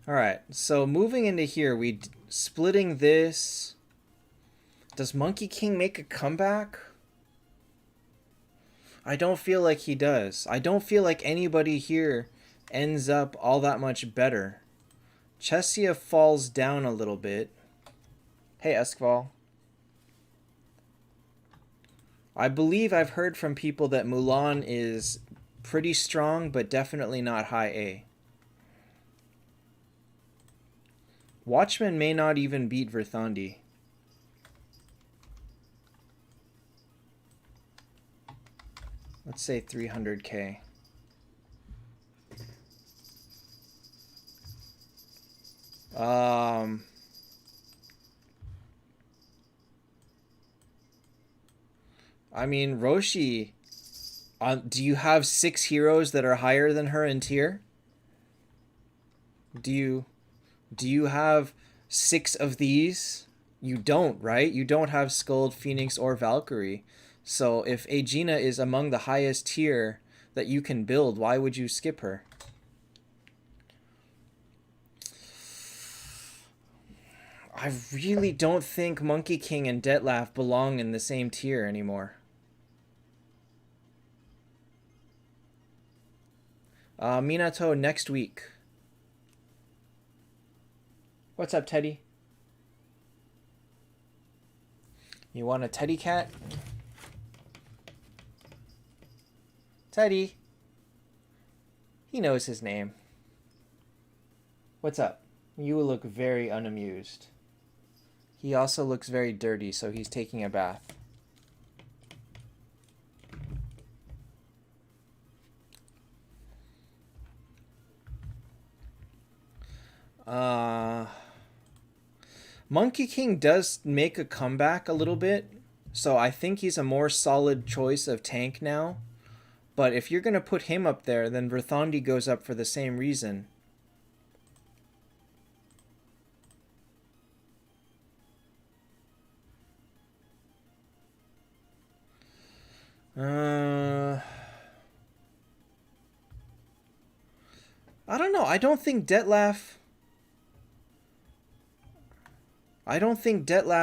Alright, so moving into here, splitting this. Does Monkey King make a comeback? I don't feel like he does. I don't feel like anybody here ends up all that much better. Chesia falls down a little bit. Hey, Eskval. I believe I've heard from people that Mulan is pretty strong, but definitely not high A. Watchmen may not even beat Verthandi. Let's say 300k. I mean, Roshi, do you have 6 heroes that are higher than her in tier? Do you have 6 of these? You don't, right? You don't have Skuld, Phoenix, or Valkyrie. So if Aegina is among the highest tier that you can build, why would you skip her? I really don't think Monkey King and Detlef belong in the same tier anymore. Minato next week. What's up, Teddy? You want a teddy cat? Teddy. He knows his name. What's up? You look very unamused. He also looks very dirty, so he's taking a bath. Monkey King does make a comeback a little bit, so I think he's a more solid choice of tank now. But if you're going to put him up there, then Verthandi goes up for the same reason. I don't know. I don't think Detlef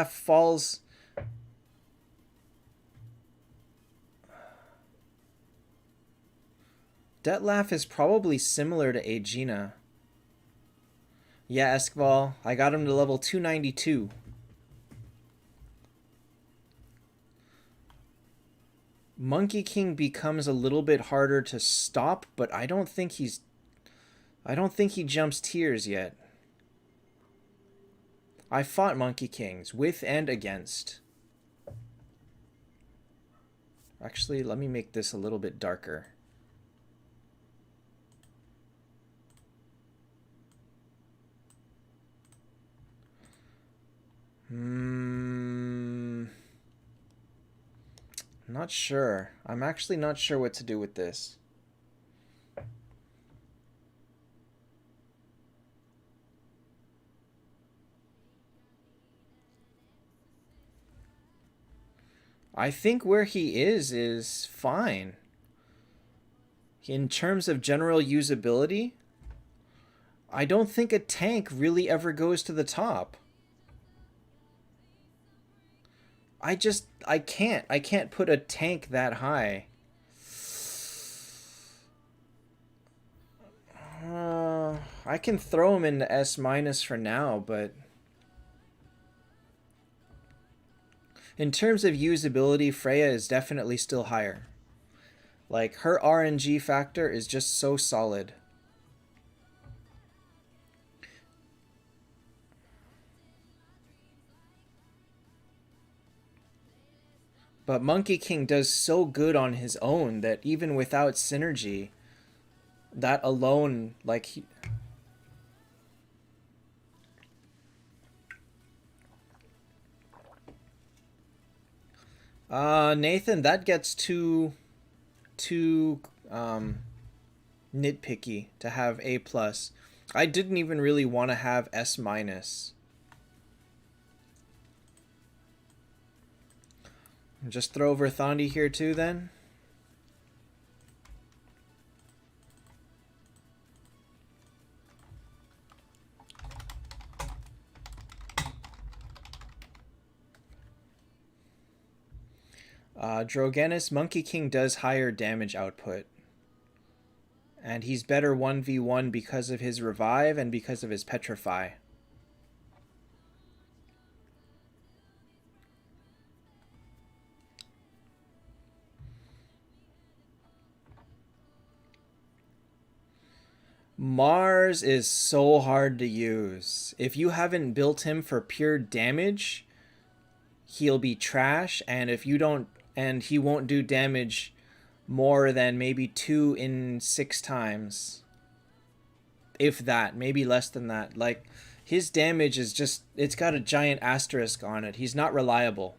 falls. Detlef is probably similar to Aegina. Yeah, Eskval. I got him to level 292. Monkey King becomes a little bit harder to stop, but I don't think he jumps tiers yet. I fought Monkey Kings with and against. Actually, let me make this a little bit darker. Not sure. I'm actually not sure what to do with this. I think where he is fine. In terms of general usability, I don't think a tank really ever goes to the top. I can't put a tank that high. I can throw him into S- for now, but in terms of usability, Freya is definitely still higher. Like, her RNG factor is just so solid. But Monkey King does so good on his own that even without synergy, that alone, like... Nathan, that gets too nitpicky to have A+. I didn't even really want to have S-. Just throw Verthandi here too, then? Drogenus Monkey King does higher damage output. And he's better 1v1 because of his revive and because of his petrify. Mars is so hard to use. If you haven't built him for pure damage, he'll be trash, and if you don't, and he won't do damage more than maybe 2 in 6 times. If that, maybe less than that. Like, his damage is just, it's got a giant asterisk on it. He's not reliable.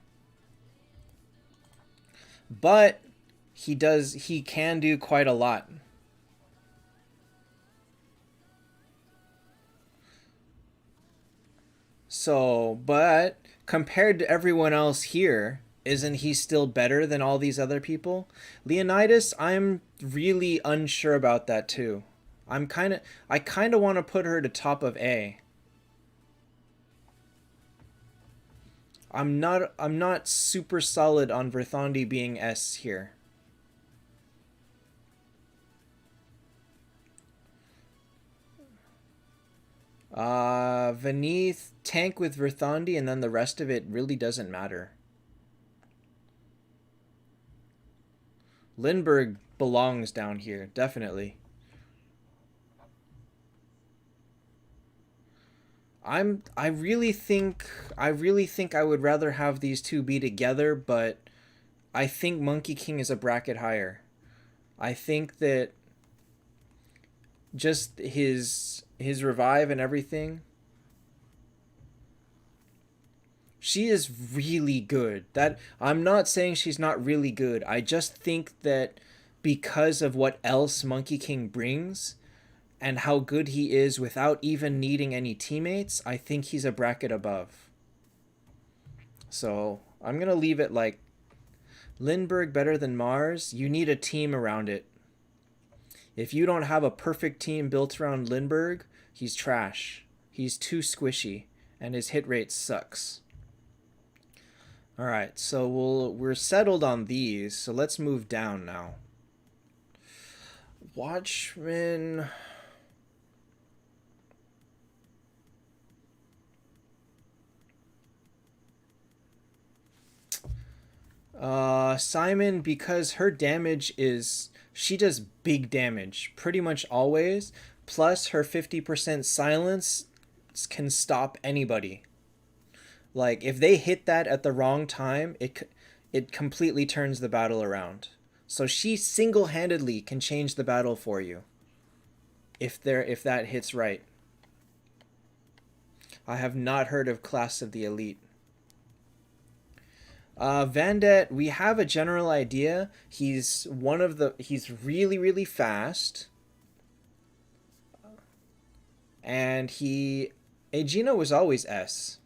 But he can do quite a lot. So, but compared to everyone else here, isn't he still better than all these other people? Leonidas, I'm really unsure about that too. I kind of want to put her to top of A. I'm not super solid on Verthandi being S here. Vaneeth, tank with Verthandi, and then the rest of it really doesn't matter. Lindbergh belongs down here, definitely. I really think I would rather have these two be together, but I think Monkey King is a bracket higher. I think that just his revive and everything. She is really good. That I'm not saying she's not really good. I just think that because of what else Monkey King brings and how good he is without even needing any teammates, I think he's a bracket above. So I'm going to leave it like Lindbergh better than Mars. You need a team around it. If you don't have a perfect team built around Lindbergh, he's trash. He's too squishy, and his hit rate sucks. All right, so we're settled on these, so let's move down now. Watchmen. Simon, because her damage is, she does big damage pretty much always, plus her 50% silence can stop anybody. Like, if they hit that at the wrong time, it completely turns the battle around. So she single-handedly can change the battle for you if that hits right. I have not heard of Class of the Elite. Vandet, we have a general idea. He's really, really fast. And Aegina was always S.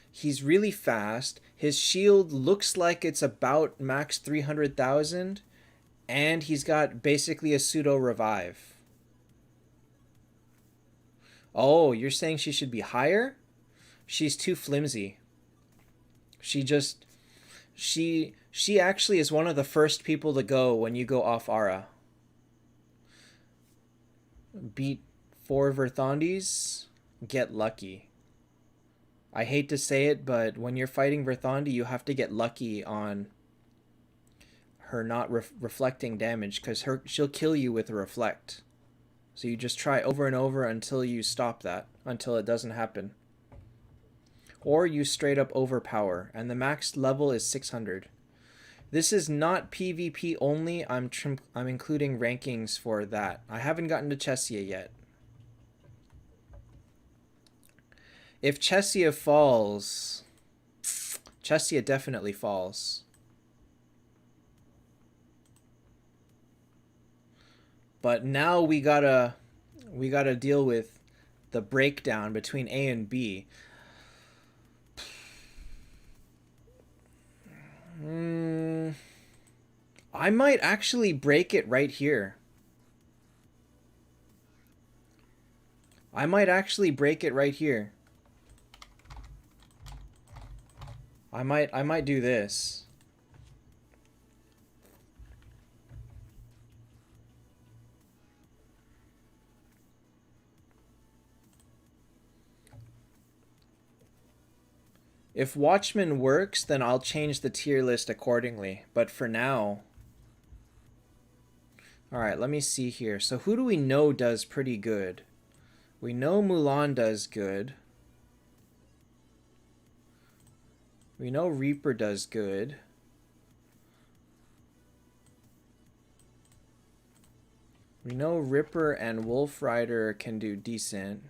He's really fast. His shield looks like it's about max 300,000. And he's got basically a pseudo revive. Oh, you're saying she should be higher? She's too flimsy. She actually is one of the first people to go when you go off Ara. Beat 4 Verthandis, get lucky. I hate to say it, but when you're fighting Verthandi, you have to get lucky on her not reflecting damage, because she'll kill you with a reflect. So you just try over and over until you stop that, until it doesn't happen. Or you straight up overpower, and the max level is 600. This is not PvP only, I'm including rankings for that. I haven't gotten to Chesia yet. If Chesia falls, Chesia definitely falls. But now we gotta deal with the breakdown between A and B. I might actually break it right here. I might actually break it right here. I might do this. If Watchman works, then I'll change the tier list accordingly. But for now... Alright, let me see here. So who do we know does pretty good? We know Mulan does good. We know Reaper does good. We know Ripper and Wolf Rider can do decent.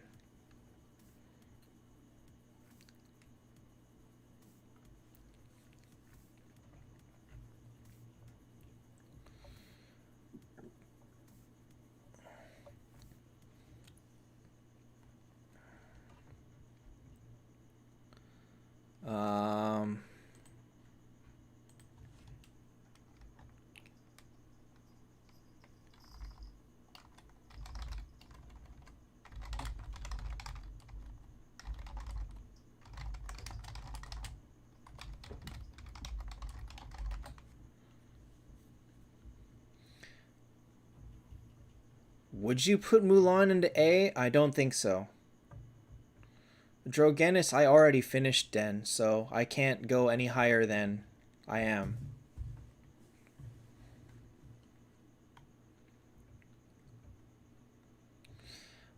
Would you put Mulan into A? I don't think so. Drogenis, I already finished Den, so I can't go any higher than I am.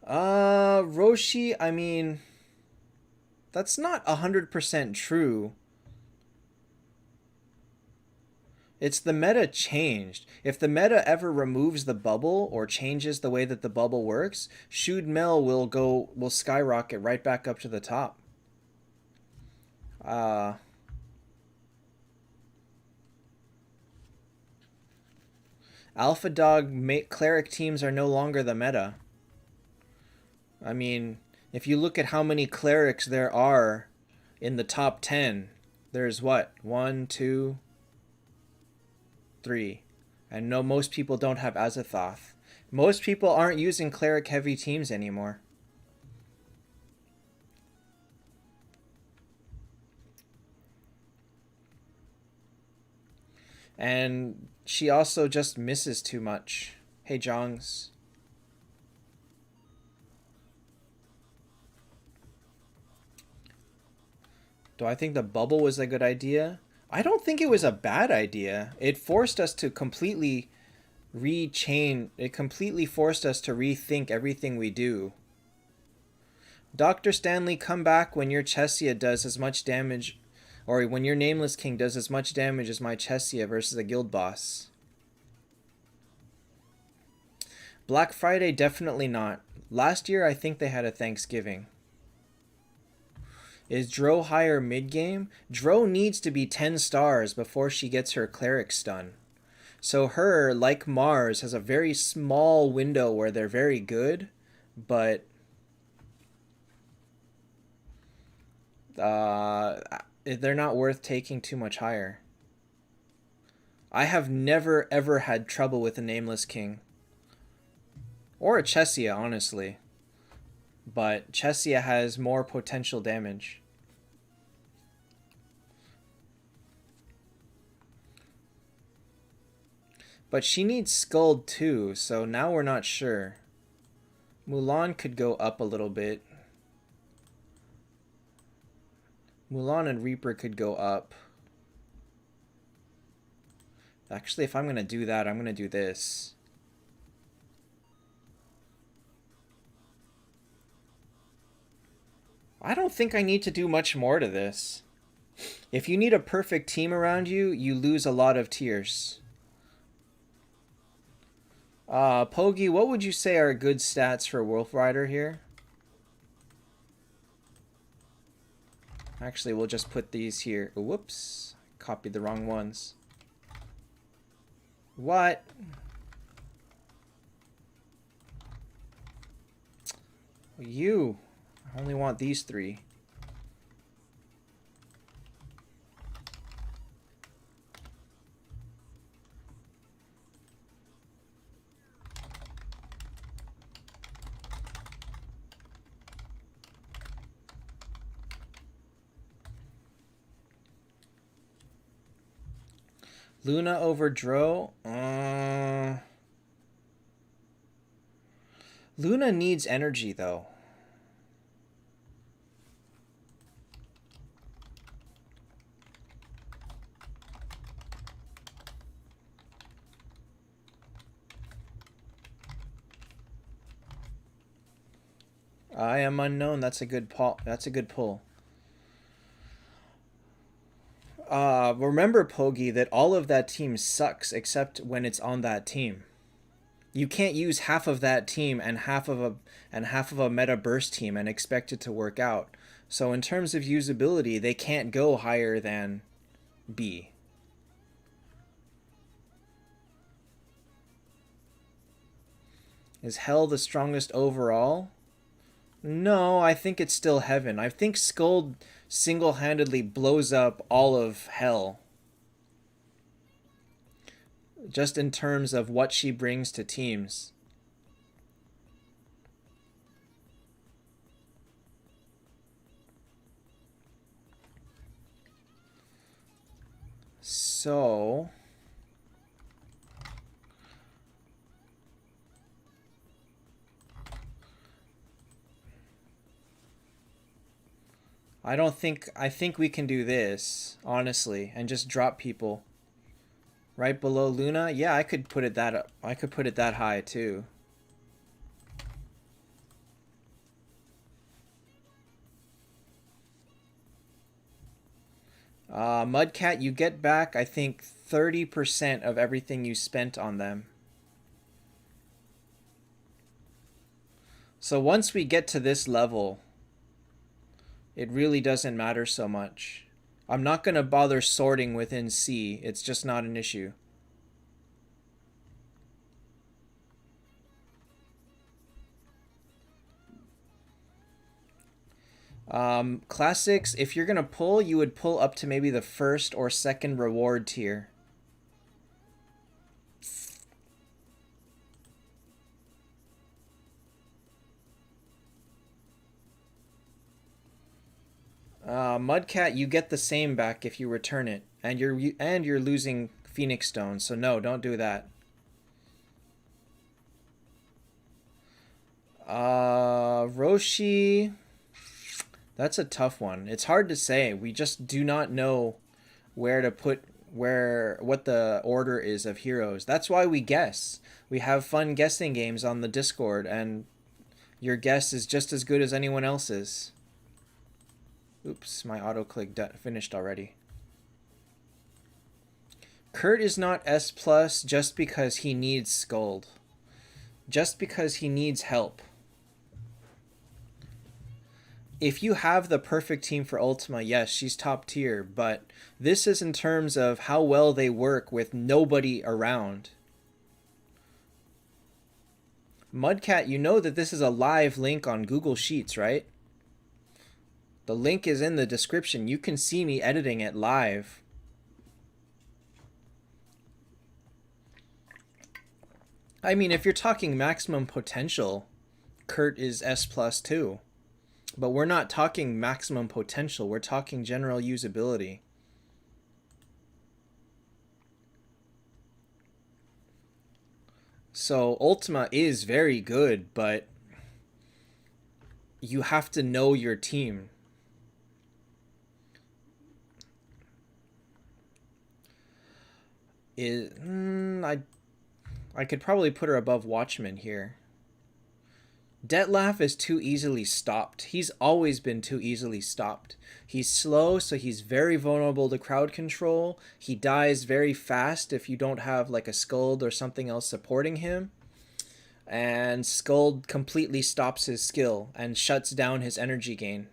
Roshi, I mean, that's not 100% true. It's the meta changed. If the meta ever removes the bubble or changes the way that the bubble works, Shude Mel will skyrocket right back up to the top. Alpha Dog cleric teams are no longer the meta. I mean, if you look at how many clerics there are in the top 10, there's what? 1, 2, 3. And no, most people don't have Azathoth. Most people aren't using cleric heavy teams anymore. And she also just misses too much. Hey, Jongs. Do I think the bubble was a good idea? I don't think it was a bad idea. It forced us to completely it completely forced us to rethink everything we do. Dr. Stanley, come back when your Chesia does as much damage, or when your Nameless King does as much damage as my Chesia versus a guild boss. Black Friday, definitely not. Last year, I think they had a Thanksgiving. Is Dro higher mid-game? Dro needs to be 10 stars before she gets her cleric stun. So her, like Mars, has a very small window where they're very good, but they're not worth taking too much higher. I have never ever had trouble with a Nameless King. Or a Chesia, honestly. But Chesia has more potential damage. But she needs Scald too, so now we're not sure. Mulan could go up a little bit. Mulan and Reaper could go up. Actually, if I'm going to do that, I'm going to do this. I don't think I need to do much more to this. If you need a perfect team around you, you lose a lot of tiers. Pogi, what would you say are good stats for Wolf Rider here? Actually, we'll just put these here. Whoops. Copied the wrong ones. What? You. I only want these 3. Luna over Dro. Luna needs energy though. I am unknown. That's a good pull. That's a good pull. Remember, Pogi, that all of that team sucks except when it's on that team. You can't use half of that team and half of a meta burst team and expect it to work out. So in terms of usability, they can't go higher than B. Is Hell the strongest overall? No, I think it's still Heaven. I think Skuld single-handedly blows up all of Hell. Just in terms of what she brings to teams. So... I think we can do this, honestly, and just drop people right below Luna. Yeah, I could put it that up. I could put it that high too. Mudcat, you get back, I think, 30% of everything you spent on them. So once we get to this level, it really doesn't matter so much. I'm not going to bother sorting within C. It's just not an issue. Classics, if you're going to pull, you would pull up to maybe the first or second reward tier. Mudcat, you get the same back if you return it, and you're losing Phoenix Stones. So no, don't do that. Roshi, that's a tough one. It's hard to say. We just do not know where to put what the order is of heroes. That's why we guess. We have fun guessing games on the Discord, and your guess is just as good as anyone else's. Oops, my autoclick finished already. Kurt is not S plus just because he needs Skuld. Just because he needs help. If you have the perfect team for Ultima, yes, she's top tier, but this is in terms of how well they work with nobody around. Mudcat, you know that this is a live link on Google Sheets, right? The link is in the description. You can see me editing it live. I mean, if you're talking maximum potential, Kurt is S plus too. But we're not talking maximum potential. We're talking general usability. So Ultima is very good, but you have to know your team. I could probably put her above Watchman here. Detlef is too easily stopped. He's always been too easily stopped. He's slow, so he's very vulnerable to crowd control. He dies very fast if you don't have like a Skuld or something else supporting him. And Skuld completely stops his skill and shuts down his energy gain.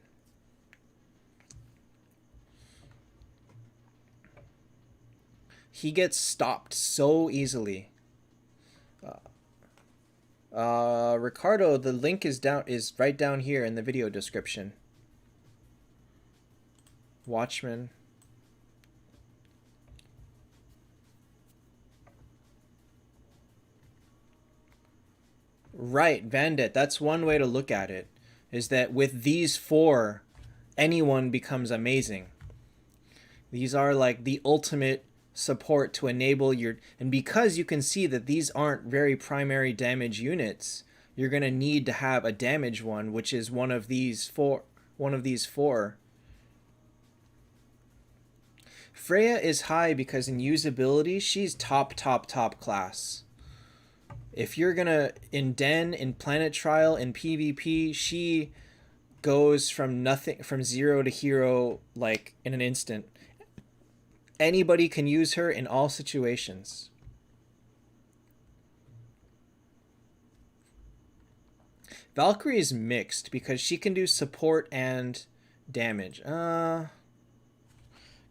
He gets stopped so easily. Ricardo, the link is right down here in the video description. Watchman. Right, Bandit. That's one way to look at it. Is that with these four, anyone becomes amazing. These are like the ultimate support to enable your, and because you can see that these aren't very primary damage units, you're going to need to have a damage one, which is one of these four. Freya is high because in usability she's top class. If you're gonna, in Den, in Planet Trial, in PvP, she goes from nothing, from 0 to hero like in an instant. Anybody can use her in all situations. Valkyrie is mixed because she can do support and damage. Can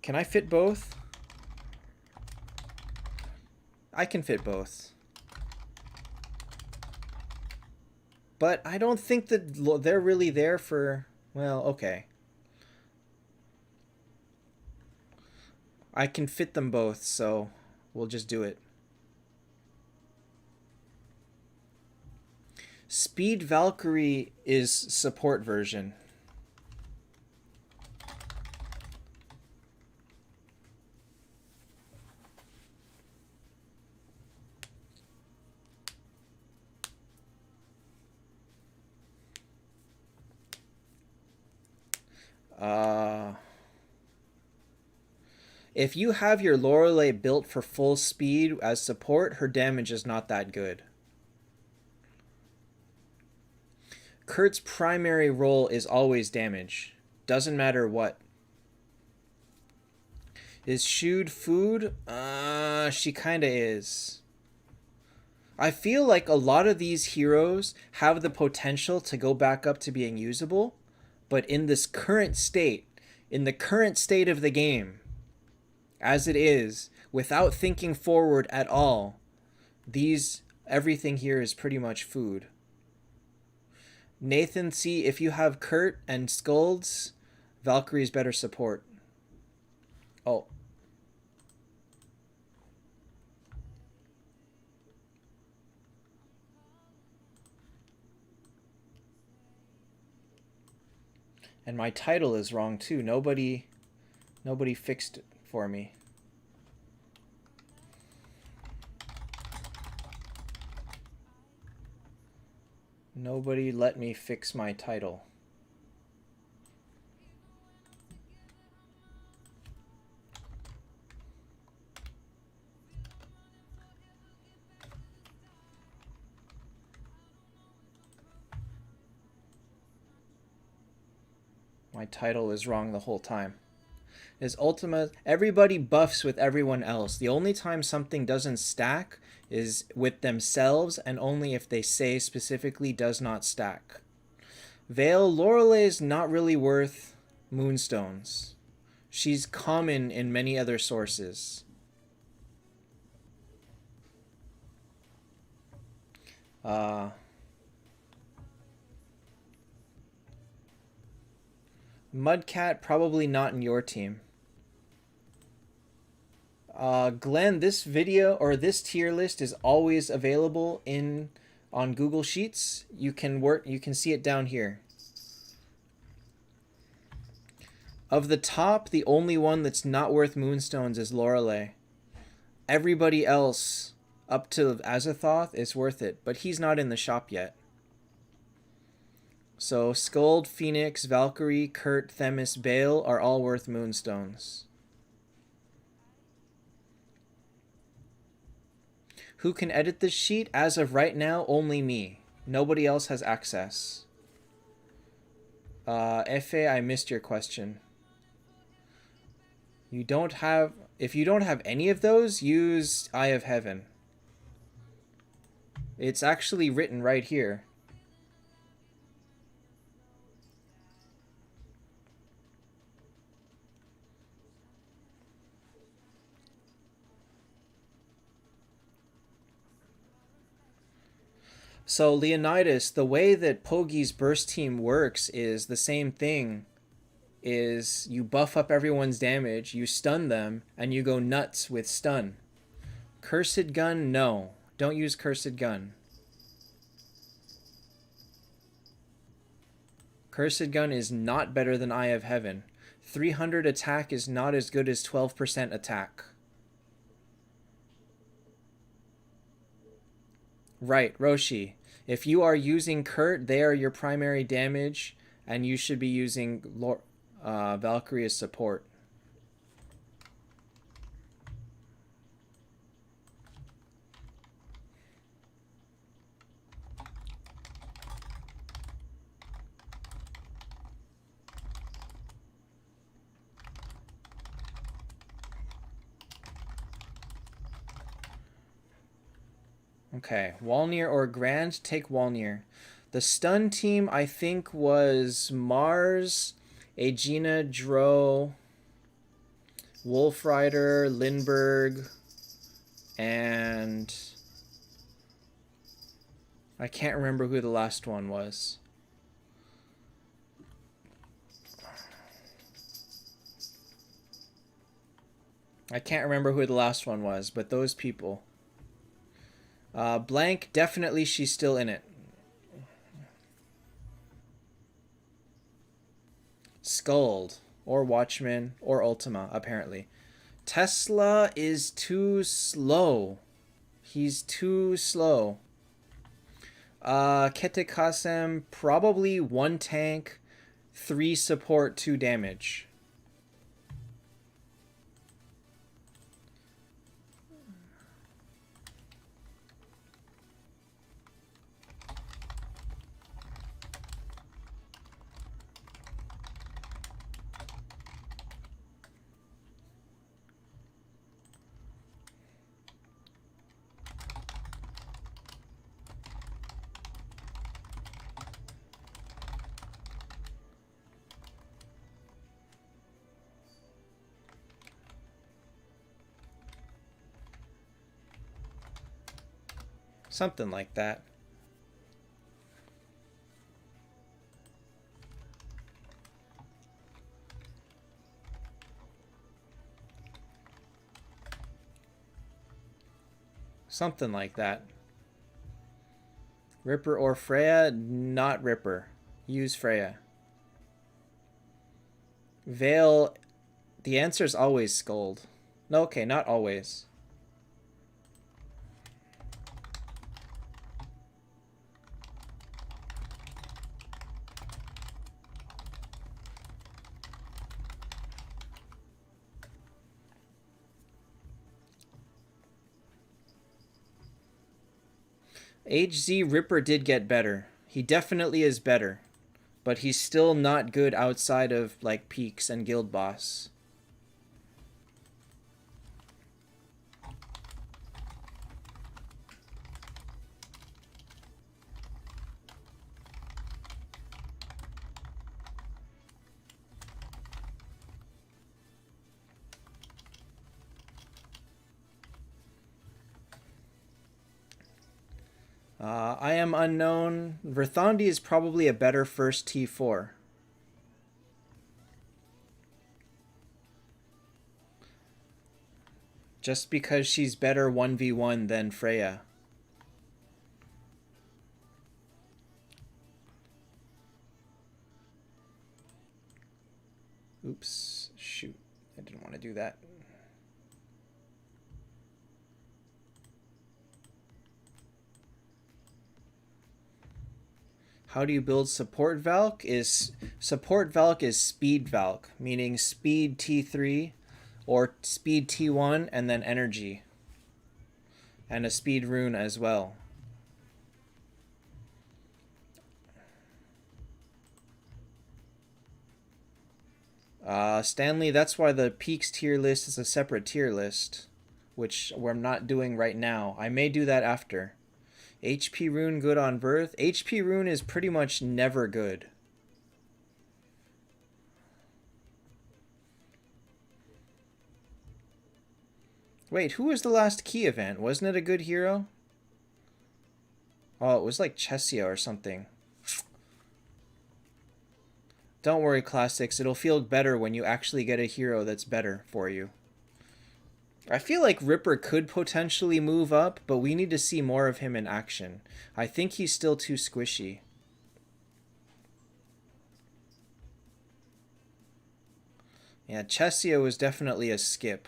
I fit both? I can fit both. But I don't think that they're really there for... Well, okay. I can fit them both, so we'll just do it. Speed Valkyrie is support version. If you have your Lorelei built for full speed as support, her damage is not that good. Kurt's primary role is always damage. Doesn't matter what. Is Shude food? She kinda is. I feel like a lot of these heroes have the potential to go back up to being usable, but in this current state, in the current state of the game, as it is, without thinking forward at all, everything here is pretty much food. Nathan, see, if you have Kurt and Skulls, Valkyrie's better support. Oh. And my title is wrong too. Nobody fixed it for me. Nobody let me fix my title. My title is wrong the whole time. Is Ultima... Everybody buffs with everyone else. The only time something doesn't stack is with themselves, and only if they say specifically does not stack. Vale, Lorelei is not really worth moonstones. She's common in many other sources. Mudcat, probably not in your team. Glenn, this video or this tier list is always available on Google Sheets. You can see it down here. Of the top, the only one that's not worth moonstones is Lorelei. Everybody else up to Azathoth is worth it, but he's not in the shop yet. So Skuld, Phoenix, Valkyrie, Kurt, Themis, Bale are all worth moonstones. Who can edit this sheet? As of right now, only me. Nobody else has access. Efe, I missed your question. If you don't have any of those, use Eye of Heaven. It's actually written right here. So Leonidas, the way that Pogi's burst team works is the same thing. Is you buff up everyone's damage, you stun them, and you go nuts with stun. Cursed Gun, no. Don't use Cursed Gun. Cursed Gun is not better than Eye of Heaven. 300 attack is not as good as 12% attack. Right, Roshi. If you are using Kurt, they are your primary damage, and you should be using Valkyrie as support. Okay, Walnir or Grand? Take Walnir. The stun team, I think, was Mars, Aegina, Dro, Wolf Rider, Lindbergh, and I can't remember who the last one was. I can't remember who the last one was, but those people. Blank, definitely she's still in it. Skuld, or Watchman, or Ultima, apparently. Tesla is too slow. He's too slow. Ketekasem, probably 1 tank, 3 support, 2 damage. Something like that. Something like that. Ripper or Freya? Not Ripper. Use Freya. Veil. The answer is always Skuld. No, okay, not always. HZ Ripper did get better. He definitely is better. But he's still not good outside of, like, peaks and guild boss. I am unknown. Verthandi is probably a better first T4. Just because she's better 1v1 than Freya. Oops. Shoot. I didn't want to do that. How do you build support Valk? Support Valk is speed Valk, meaning speed T3 or speed T1 and then energy. And a speed rune as well. Stanley, that's why the peaks tier list is a separate tier list, which we're not doing right now. I may do that after. HP rune good on birth. HP rune is pretty much never good. Wait, who was the last key event? Wasn't it a good hero? Oh, it was like Chesia or something. Don't worry, Classics. It'll feel better when you actually get a hero that's better for you. I feel like Ripper could potentially move up, but we need to see more of him in action. I think he's still too squishy. Yeah, Chesia was definitely a skip.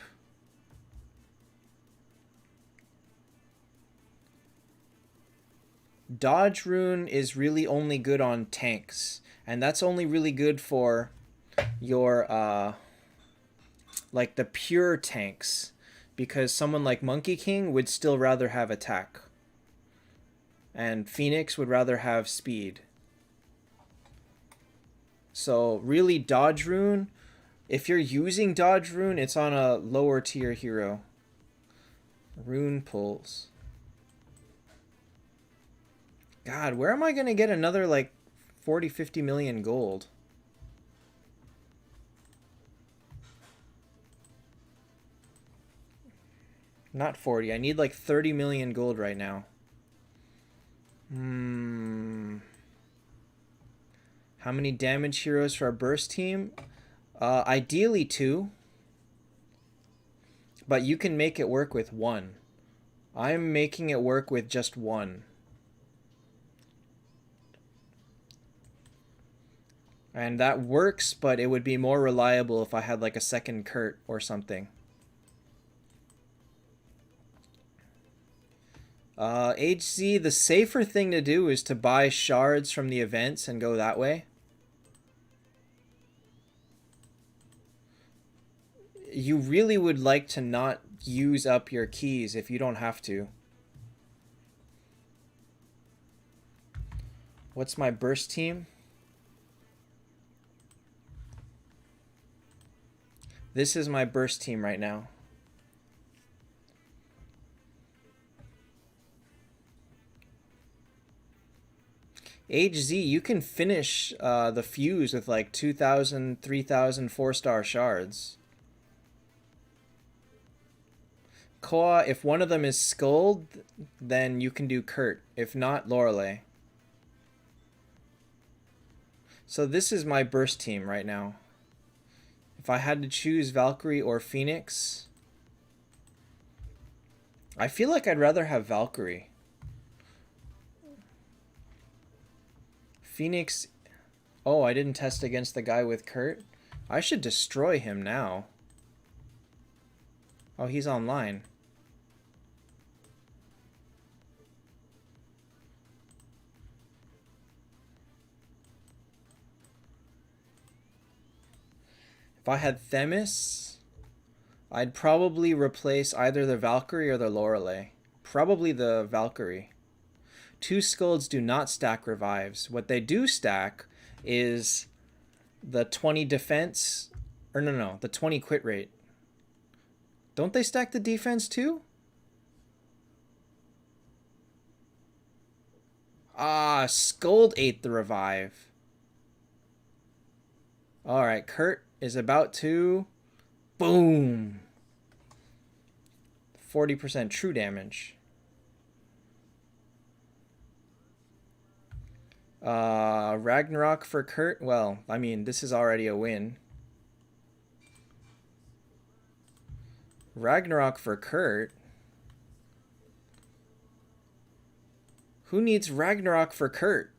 Dodge rune is really only good on tanks, and that's only really good for your like the pure tanks, because someone like Monkey King would still rather have attack, and Phoenix would rather have speed. So really, dodge rune, if you're using dodge rune, it's on a lower tier hero. Rune pulls. God, where am I going to get another like 40, 50 million gold? Not 40. I need like 30 million gold right now. How many damage heroes for our burst team? Ideally 2. But you can make it work with 1. I'm making it work with just 1. And that works, but it would be more reliable if I had like a second Kurt or something. HZ, the safer thing to do is to buy shards from the events and go that way. You really would like to not use up your keys if you don't have to. What's my burst team? This is my burst team right now. HZ, you can finish the fuse with like 2,000, 3,000 4-star shards. Koa, if one of them is Skulled, then you can do Kurt. If not, Lorelei. So this is my burst team right now. If I had to choose Valkyrie or Phoenix, I feel like I'd rather have Valkyrie. Phoenix... Oh, I didn't test against the guy with Kurt. I should destroy him now. Oh, he's online. If I had Themis, I'd probably replace either the Valkyrie or the Lorelei. Probably the Valkyrie. 2 Skulls do not stack revives. What they do stack is the 20 defense... Or no, the 20 quit rate. Don't they stack the defense too? Ah, Scold ate the revive. Alright, Kurt is about to... Boom! 40% true damage. Ragnarok for Kurt. Well, I mean, this is already a win. Ragnarok for Kurt? Who needs Ragnarok for Kurt?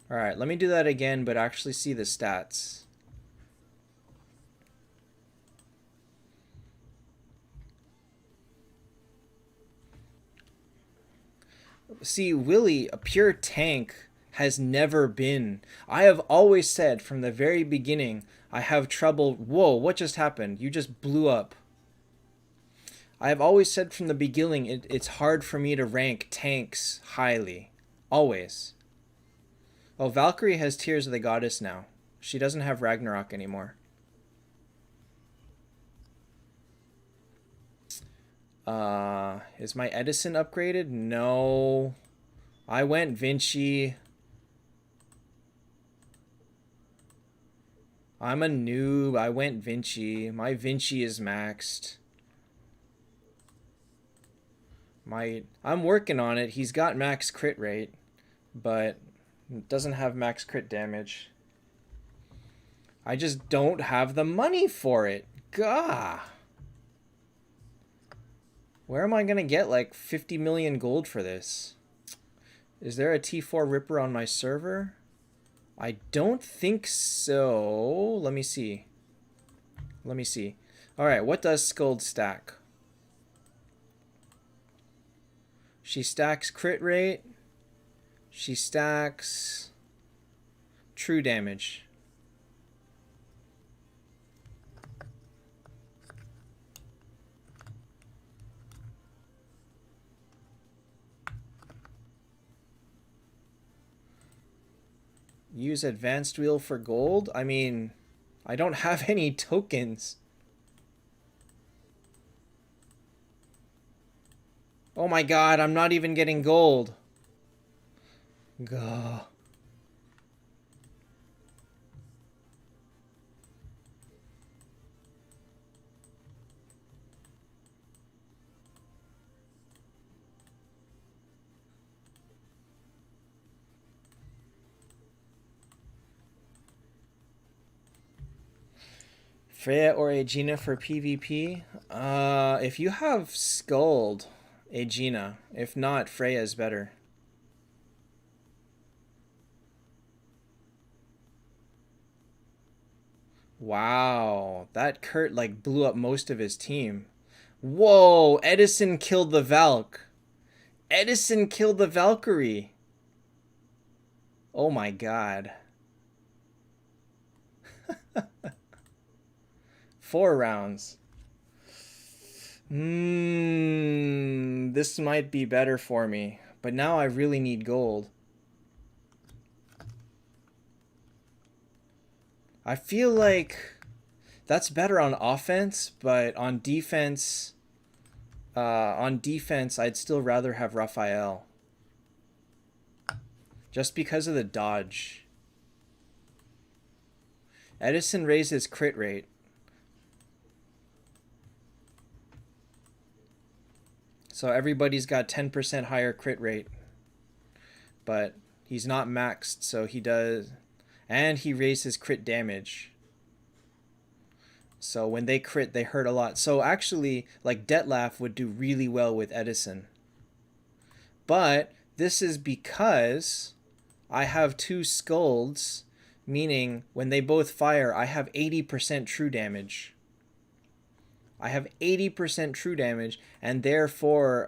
Alright, let me do that again, but actually see the stats. See, Willie, a pure tank, has never been. I have always said from the very beginning, I have trouble... Whoa, what just happened? You just blew up. I have always said from the beginning, it's hard for me to rank tanks highly. Always. Oh, Valkyrie has Tears of the Goddess now. She doesn't have Ragnarok anymore. Is my Edison upgraded? No. I went Vinci. I'm a noob. I went Vinci. My Vinci is maxed. I'm working on it. He's got max crit rate, but doesn't have max crit damage. I just don't have the money for it. Gah. Where am I going to get like 50 million gold for this? Is there a T4 Ripper on my server? I don't think so. Let me see. Let me see. Alright, what does Skuld stack? She stacks crit rate. She stacks true damage. Use advanced wheel for gold? I mean, I don't have any tokens. Oh my god, I'm not even getting gold. Gah. Freya or Aegina for PvP? If you have Skuld, Aegina. If not, Freya's better. Wow, that Kurt like blew up most of his team. Whoa, Edison killed the Valk. Edison killed the Valkyrie. Oh my god. 4 rounds. This might be better for me. But now I really need gold. I feel like that's better on offense, but on defense, I'd still rather have Raphael. Just because of the dodge. Edison raises crit rate. So everybody's got 10% higher crit rate. But he's not maxed, so he does... And he raises crit damage. So when they crit, they hurt a lot. So actually, like Detlef would do really well with Edison. But this is because I have 2 Skulds, meaning when they both fire, I have 80% true damage. I have 80% true damage, and therefore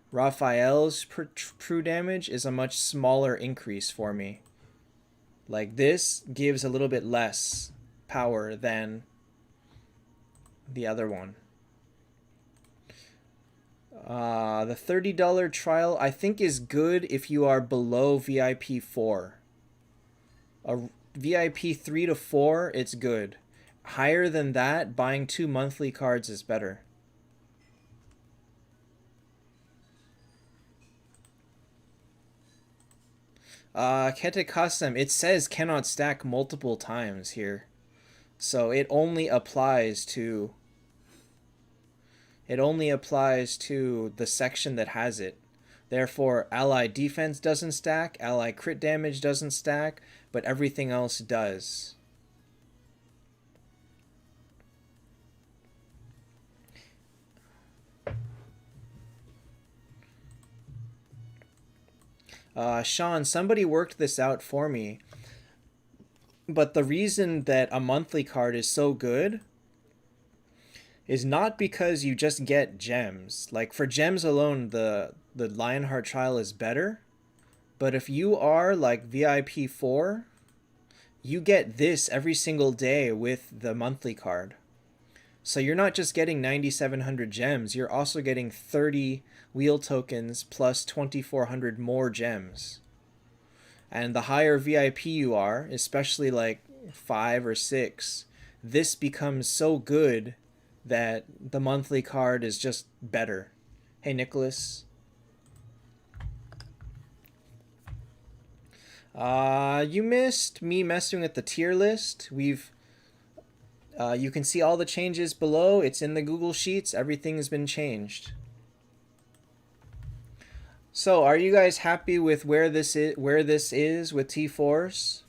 Raphael's true damage is a much smaller increase for me. Like this gives a little bit less power than the other one. The $30 trial I think is good if you are below VIP 4. A VIP 3 to 4, it's good. Higher than that, buying 2 monthly cards is better. Ketekasem, it says cannot stack multiple times here. So it only applies to the section that has it. Therefore, ally defense doesn't stack, ally crit damage doesn't stack, but everything else does. Sean, somebody worked this out for me. But the reason that a monthly card is so good is not because you just get gems. Like for gems alone, the Lionheart trial is better. But if you are like VIP 4, you get this every single day with the monthly card. So you're not just getting 9,700 gems, you're also getting 30 wheel tokens plus 2,400 more gems. And the higher VIP you are, especially like 5 or 6, this becomes so good that the monthly card is just better. Hey, Nicholas. You missed me messing with the tier list. You can see all the changes below. It's in the Google Sheets. Everything's been changed. So, are you guys happy with where this is with T4s?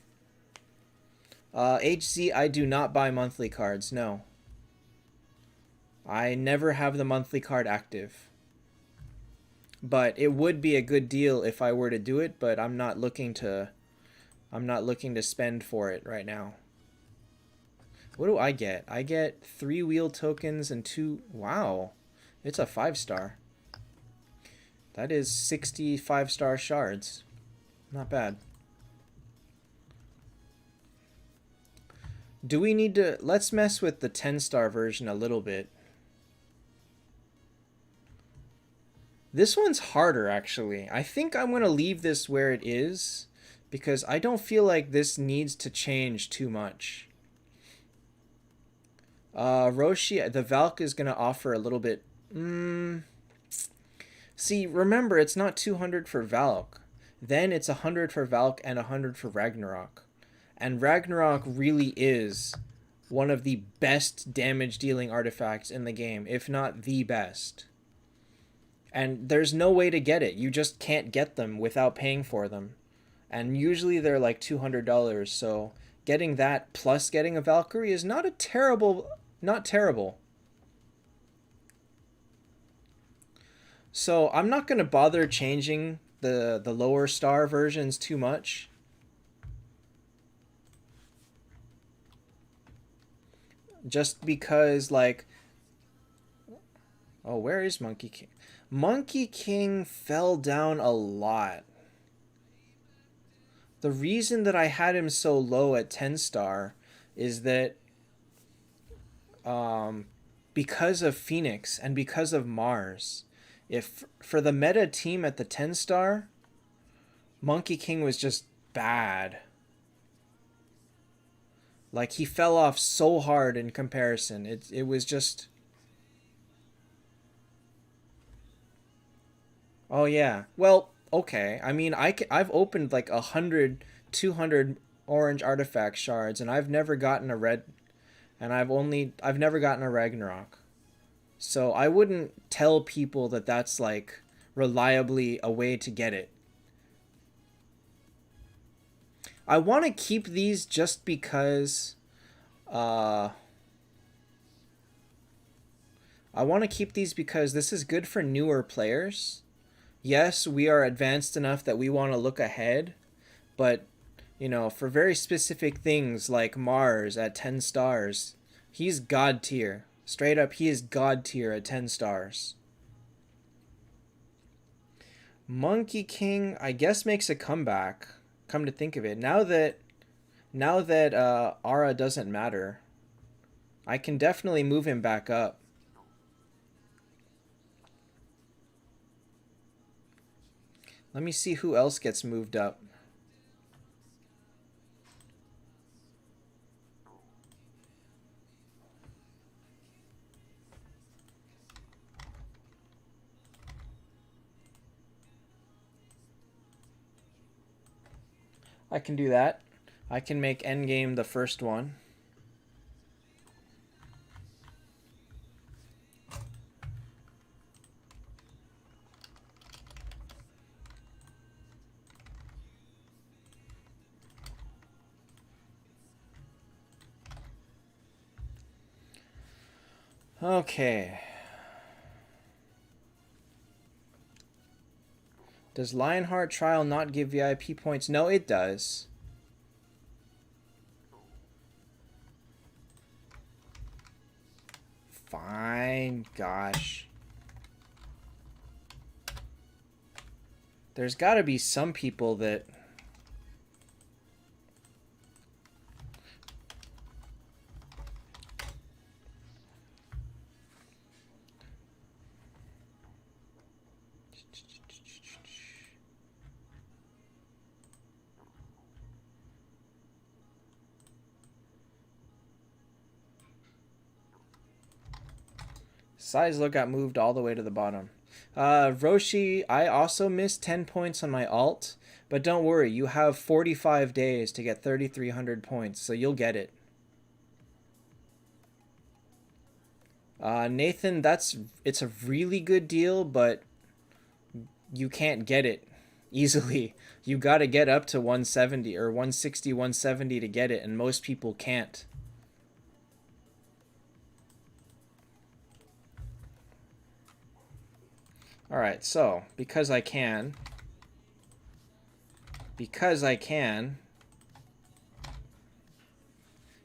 HZ, I do not buy monthly cards. No. I never have the monthly card active. But it would be a good deal if I were to do it, but I'm not looking to spend for it right now. What do I get? I get 3 wheel tokens and 2... Wow. It's a 5-star. That is 65-star shards. Not bad. Do we need to... Let's mess with the 10-star version a little bit. This one's harder, actually. I think I'm going to leave this where it is, because I don't feel like this needs to change too much. Roshi, the Valk is going to offer a little bit... See, remember, it's not 200 for Valk. Then it's 100 for Valk and 100 for Ragnarok. And Ragnarok really is one of the best damage-dealing artifacts in the game, if not the best. And there's no way to get it. You just can't get them without paying for them. And usually they're like $200, so getting that plus getting a Valkyrie is not terrible. So I'm not going to bother changing the lower star versions too much. Just because, like... Oh, where is Monkey King? Monkey King fell down a lot. The reason that I had him so low at 10-star is that because of Phoenix and because of Mars. If for the meta team at the 10-star, Monkey King was just bad. Like, he fell off so hard in comparison. It was just... Oh, yeah. Well, okay. I mean, I've opened like 100, 200 orange artifact shards, and I've never gotten a red... And I've never gotten a Ragnarok. So I wouldn't tell people that that's like reliably a way to get it. I want to keep these just because I want to keep these because this is good for newer players. Yes, we are advanced enough that we want to look ahead, but you know, for very specific things like Mars at 10 stars, he's god tier. Straight up, he is god tier at 10 stars. Monkey King, I guess, makes a comeback. Come to think of it, now that Aura doesn't matter, I can definitely move him back up. Let me see who else gets moved up. I can do that. I can make endgame the first one. Okay. Does Lionheart Trial not give VIP points? No, it does. Fine, gosh. There's got to be some people that... Sizelo got moved all the way to the bottom. Roshi, I also missed 10 points on my alt, but don't worry, you have 45 days to get 3,300 points, so you'll get it. Nathan, it's a really good deal, but you can't get it easily. You gotta get up to 170 or 160, 170 to get it, and most people can't. Alright, so, because I can,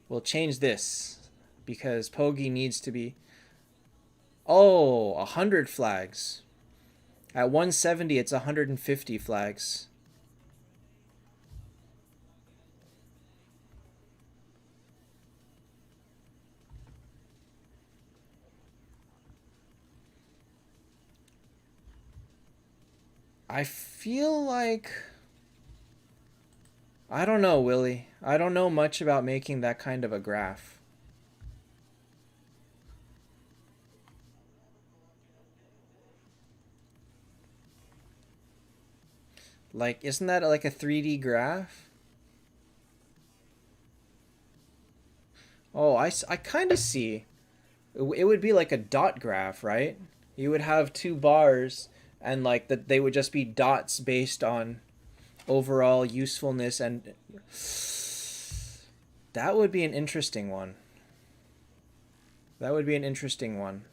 we'll change this, because Pogi needs to be... Oh, 100 flags. At 170, it's 150 flags. I feel like... I don't know, Willie. I don't know much about making that kind of a graph. Like, isn't that like a 3D graph? Oh, I kind of see. It would be like a dot graph, right? You would have two bars, and like that they would just be dots based on overall usefulness, and that would be an interesting one. That would be an interesting one.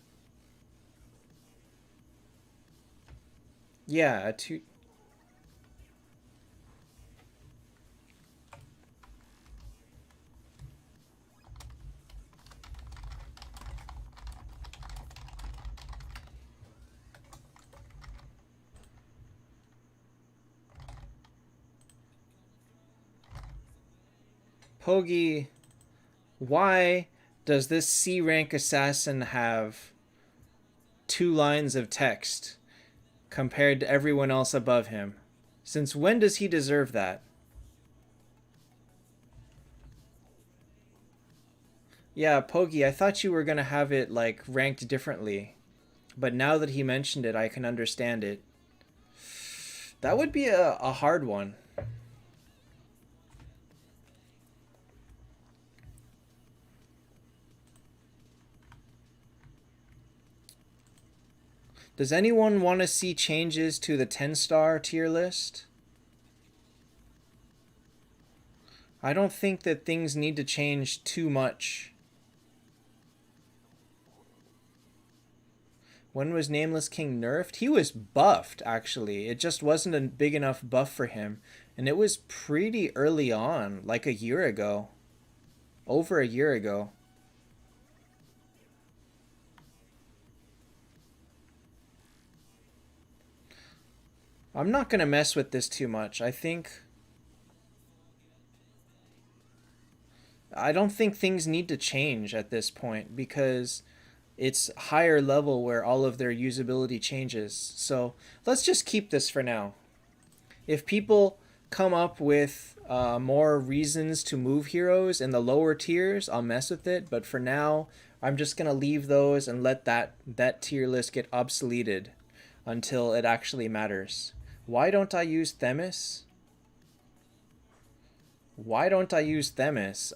Yeah, a two. Pogi, why does this C rank assassin have 2 lines of text compared to everyone else above him? Since when does he deserve that? Yeah, Pogi, I thought you were gonna have it like ranked differently, but now that he mentioned it, I can understand it. That would be a hard one. Does anyone want to see changes to the 10-star tier list? I don't think that things need to change too much. When was Nameless King nerfed? He was buffed, actually. It just wasn't a big enough buff for him. And it was pretty early on, like a year ago. Over a year ago. I'm not going to mess with this too much. I don't think things need to change at this point because it's higher level where all of their usability changes. So let's just keep this for now. If people come up with more reasons to move heroes in the lower tiers, I'll mess with it. But for now, I'm just gonna leave those and let that tier list get obsoleted until it actually matters. Why don't I use Themis? Why don't I use Themis?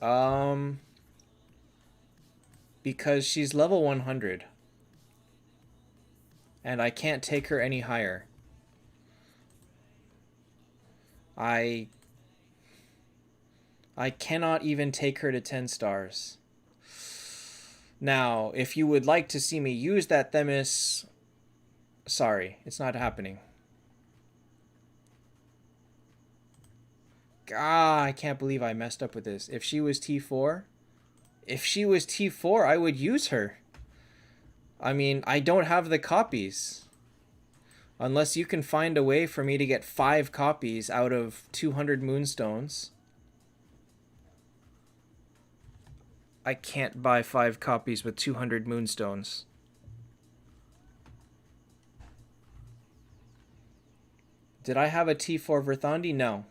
Because she's level 100. And I can't take her any higher. I cannot even take her to 10 stars. Now, if you would like to see me use that Themis, sorry, it's not happening. Ah, I can't believe I messed up with this. If she was T4, I would use her. I mean, I don't have the copies. Unless you can find a way for me to get 5 copies out of 200 moonstones. I can't buy 5 copies with 200 moonstones. Did I have a T4 Verthandi? No.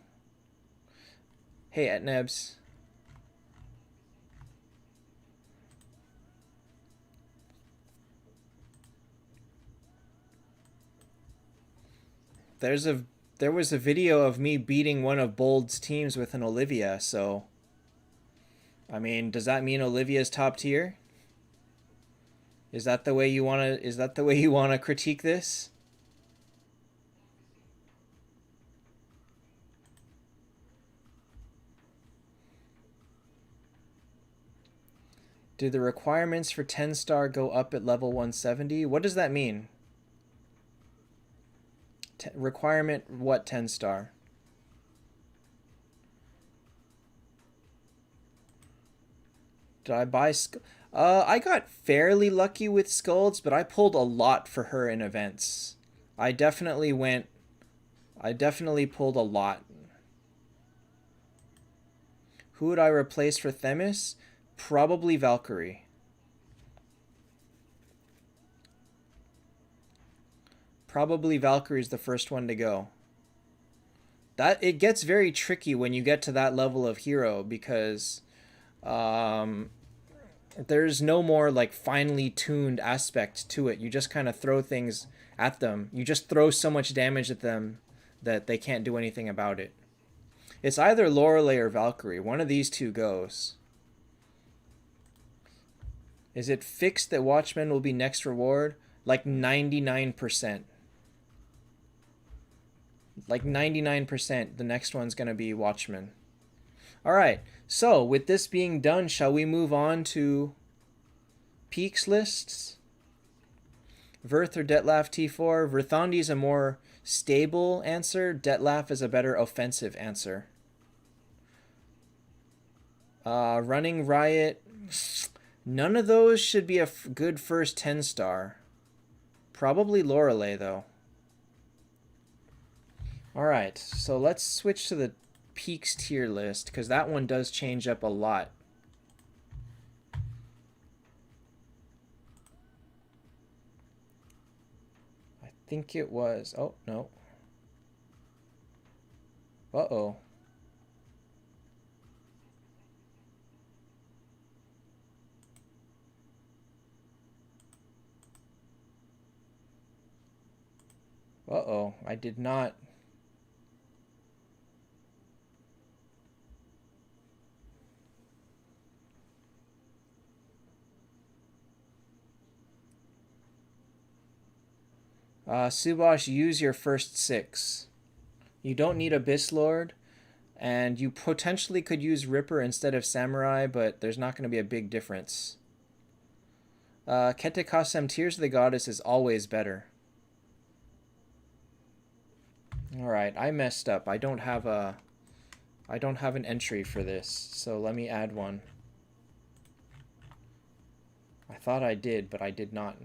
Hey, Etnebs. There was a video of me beating one of Bold's teams with an Olivia, so I mean, does that mean Olivia's top tier? Is that the way you want to critique this? Do the requirements for 10-star go up at level 170? What does that mean? Requirement what 10-star? Did I buy I got fairly lucky with skulls, but I pulled a lot for her in events. I definitely went... I definitely pulled a lot. Who would I replace for Themis? Probably Valkyrie. Probably Valkyrie's the first one to go. That it gets very tricky when you get to that level of hero because there's no more like finely tuned aspect to it. You just kind of throw things at them. You just throw so much damage at them that they can't do anything about it. It's either Lorelei or Valkyrie. One of these two goes. Is it fixed that Watchmen will be next reward? Like 99%. Like 99%, the next one's going to be Watchmen. Alright, so with this being done, shall we move on to peaks lists? Verth or Detlaf T4? Verthandi is a more stable answer. Detlaf is a better offensive answer. Running Riot. None of those should be a good first 10-star. Probably Lorelei, though. Alright, so let's switch to the peaks tier list, because that one does change up a lot. I think it was... Oh, no. Uh-oh. Uh-oh, I did not... Subash, use your first 6. You don't need Abyss Lord, and you potentially could use Ripper instead of Samurai, but there's not going to be a big difference. Ketekasem, Tears of the Goddess is always better. Alright, I messed up. I don't have an entry for this, so let me add one. I thought I did, but I did not.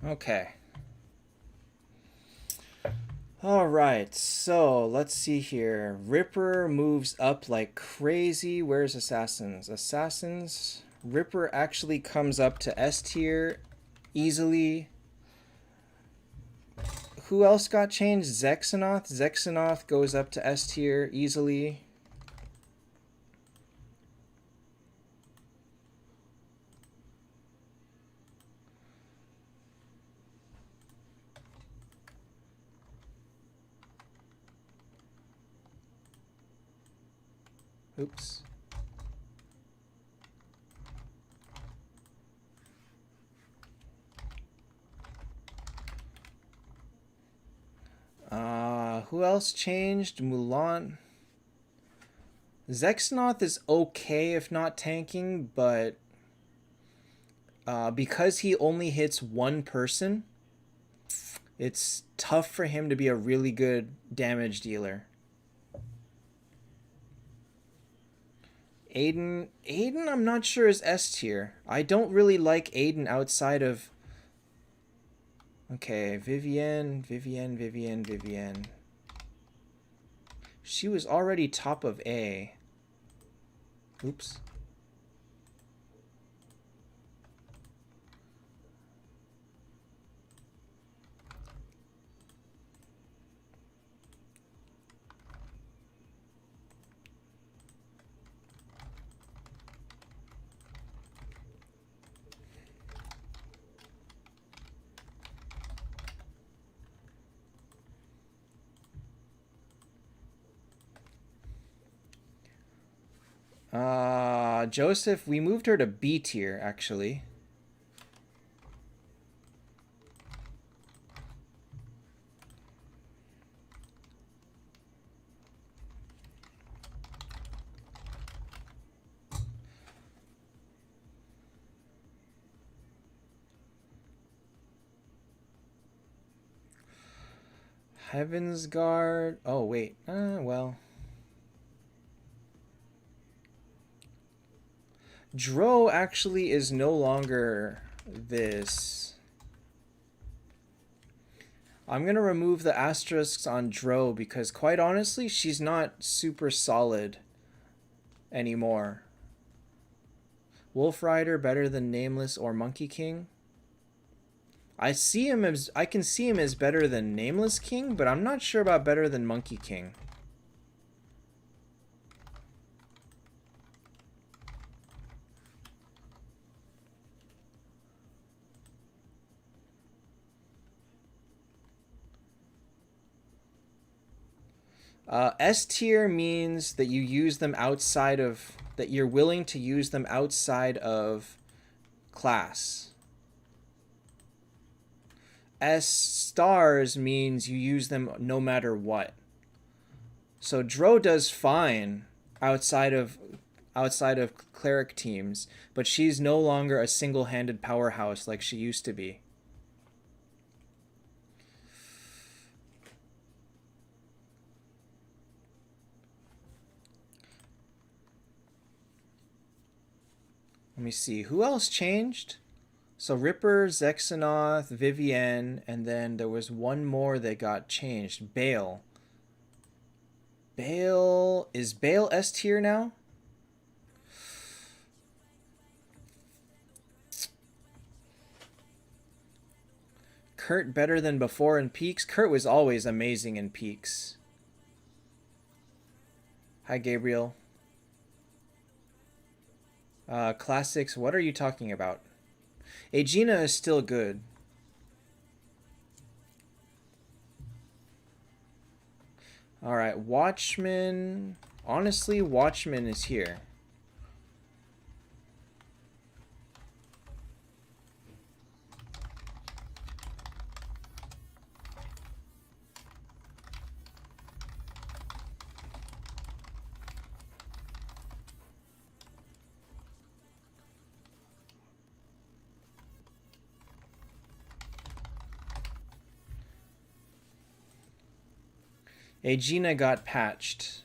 Okay. Alright, so let's see here. Ripper moves up like crazy. Where's Assassins? Assassins. Ripper actually comes up to S tier easily. Who else got changed? Zexanoth. Zexanoth goes up to S tier easily. Oops. Who else changed? Mulan. Zexanoth is okay if not tanking, but because he only hits one person, it's tough for him to be a really good damage dealer. Aiden, I'm not sure is S tier. I don't really like Aiden outside of... Okay, Vivienne. She was already top of A. Oops. Joseph, we moved her to B tier, actually. Heaven's Guard. Oh, wait. Well. Dro actually is no longer this. I'm going to remove the asterisks on Dro because, quite honestly, she's not super solid anymore. Wolf Rider better than Nameless or Monkey King? I can see him as better than Nameless King, but I'm not sure about better than Monkey King. S tier means that you use them outside of that you're willing to use them outside of class. S stars means you use them no matter what. So Dro does fine outside of cleric teams, but she's no longer a single-handed powerhouse like she used to be. Let me see. Who else changed? So Ripper, Zexanoth, Vivienne, and then there was one more that got changed. Bale. Is Bale S tier now? Kurt better than before in Peaks? Kurt was always amazing in Peaks. Hi, Gabriel. Classics, what are you talking about? Aegina is still good. Alright, Watchman. Honestly, Watchman is here. Aegina got patched.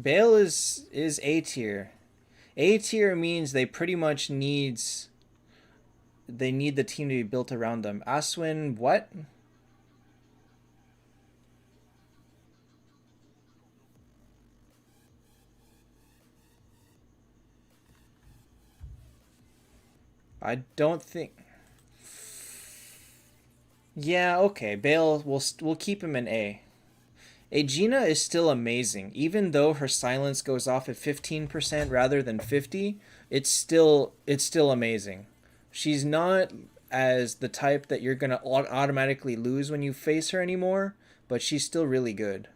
Bale is A tier. A tier means they pretty much need the team to be built around them. Aswin, what? I don't think. Yeah, okay. Bale, we'll keep him in A. Aegina is still amazing, even though her silence goes off at 15% rather than 50. It's still amazing. She's not as the type that you're gonna automatically lose when you face her anymore, but she's still really good.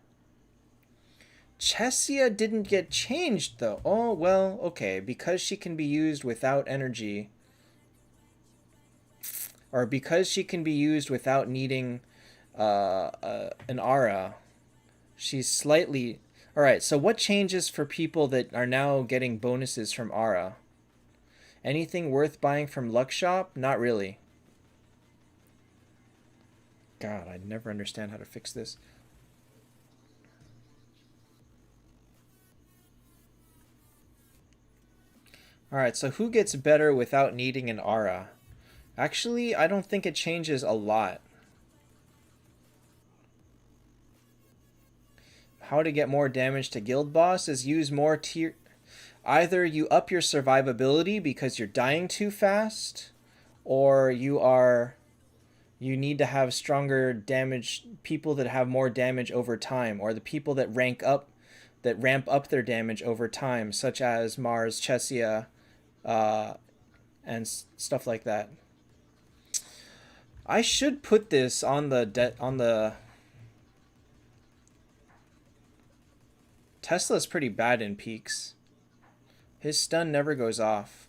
Chessia didn't get changed though. Oh well, okay, because she can be used without energy, or because she can be used without needing an aura. She's slightly... Alright, so what changes for people that are now getting bonuses from Aura? Anything worth buying from Luck Shop? Not really. God, I never understand how to fix this. Alright, so who gets better without needing an Aura? Actually, I don't think it changes a lot. How to get more damage to guild boss is use more tier... Either you up your survivability because you're dying too fast, or you need to have stronger damage, people that have more damage over time, or the people that ramp up their damage over time, such as Mars, Chessia, and stuff like that. I should put this on the Tesla's pretty bad in peaks. His stun never goes off.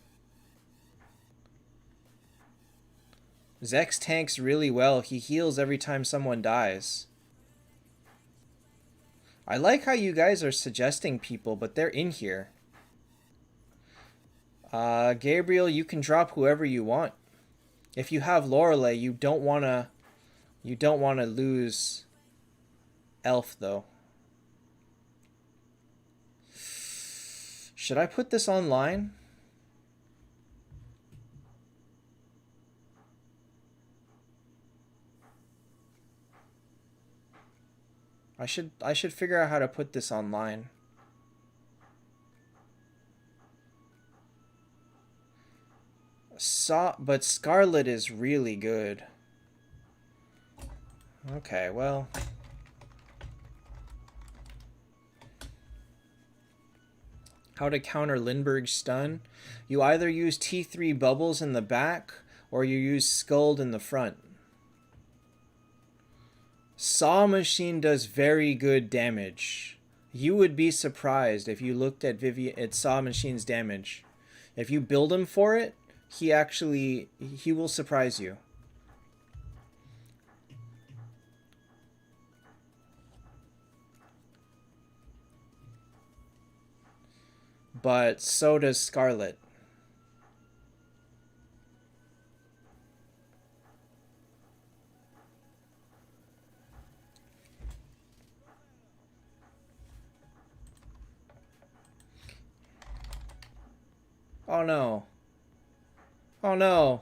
Zex tanks really well. He heals every time someone dies. I like how you guys are suggesting people, but they're in here. Gabriel, you can drop whoever you want. If you have Lorelei, you don't wanna lose Elf though. Should I put this online? I should figure out how to put this online. But Scarlet is really good. Okay, well. How to counter Lindbergh's stun? You either use T3 bubbles in the back or you use Scald in the front. Saw Machine does very good damage. You would be surprised if you looked at Saw Machine's damage. If you build him for it, he will surprise you. But so does Scarlet. Oh no. Oh no.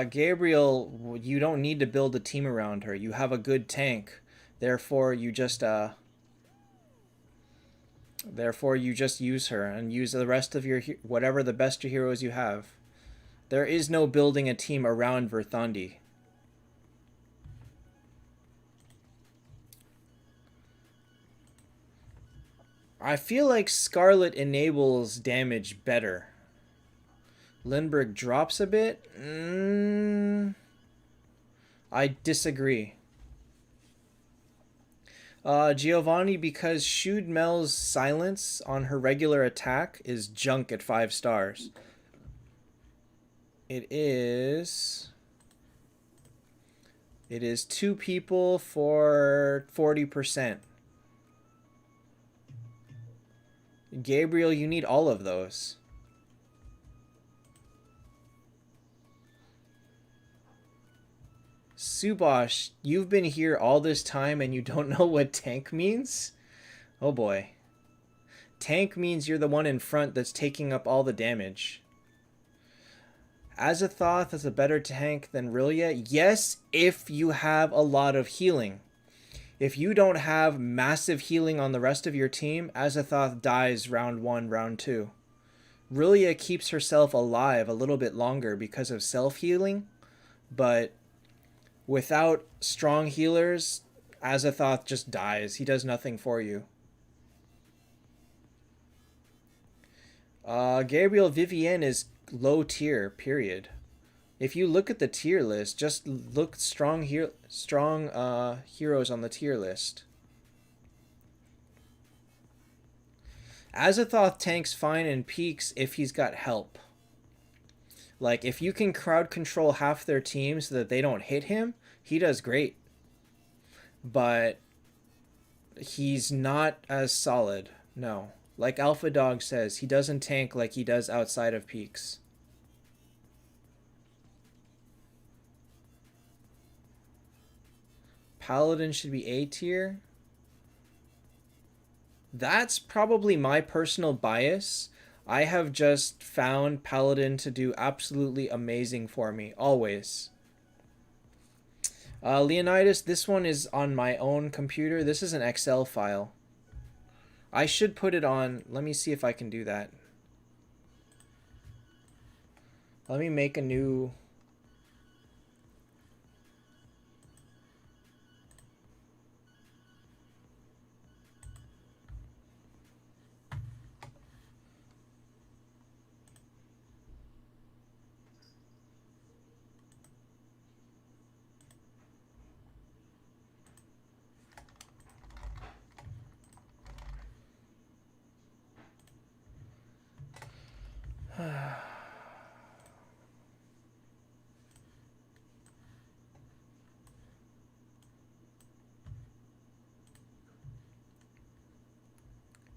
Gabriel, you don't need to build a team around her. You have a good tank. Therefore, you just use her and use the rest of your whatever the best heroes you have. There is no building a team around Verthandi. I feel like Scarlet enables damage better. Lindbergh drops a bit? I disagree. Giovanni, because Shude Mel's silence on her regular attack is junk at 5 stars. It is 2 people for 40%. Gabriel, you need all of those. Subosh, you've been here all this time and you don't know what tank means? Oh boy. Tank means you're the one in front that's taking up all the damage. Azathoth is a better tank than Rillia? Yes, if you have a lot of healing. If you don't have massive healing on the rest of your team, Azathoth dies round 1, round 2. Rillia keeps herself alive a little bit longer because of self-healing, but without strong healers, Azathoth just dies. He does nothing for you. Gabriel Vivienne is low tier, period. If you look at the tier list, just look strong heroes on the tier list. Azathoth tanks fine in peaks if he's got help. Like, if you can crowd control half their team so that they don't hit him, he does great. But he's not as solid, no. Like Alpha Dog says, he doesn't tank like he does outside of peaks. Paladin should be A tier. That's probably my personal bias. I have just found Paladin to do absolutely amazing for me, always. Leonidas, this one is on my own computer. This is an Excel file. I should put it on. Let me see if I can do that. Let me make a new...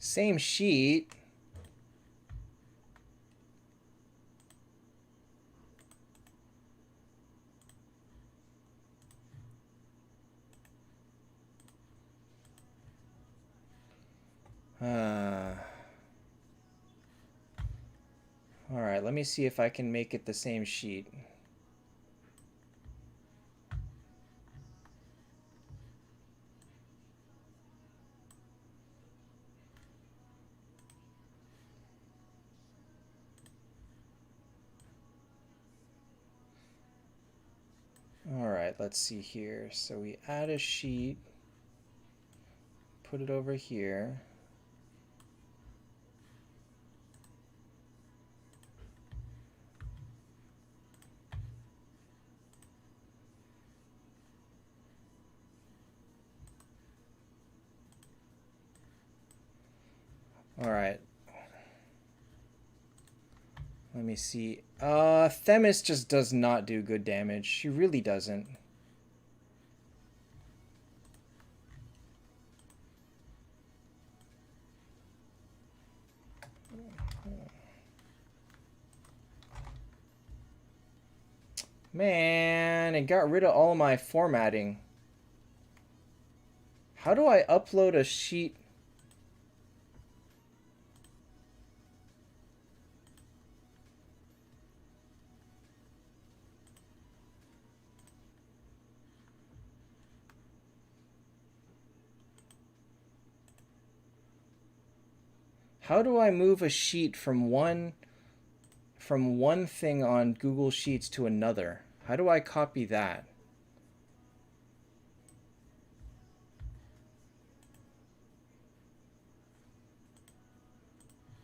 Same sheet. All right, let me see if I can make it the same sheet. All right, let's see here. So we add a sheet, put it over here. All right. Let me see. Themis just does not do good damage. She really doesn't. Man, it got rid of all of my formatting. How do I upload a sheet? How do I move a sheet from one thing on Google Sheets to another? How do I copy that?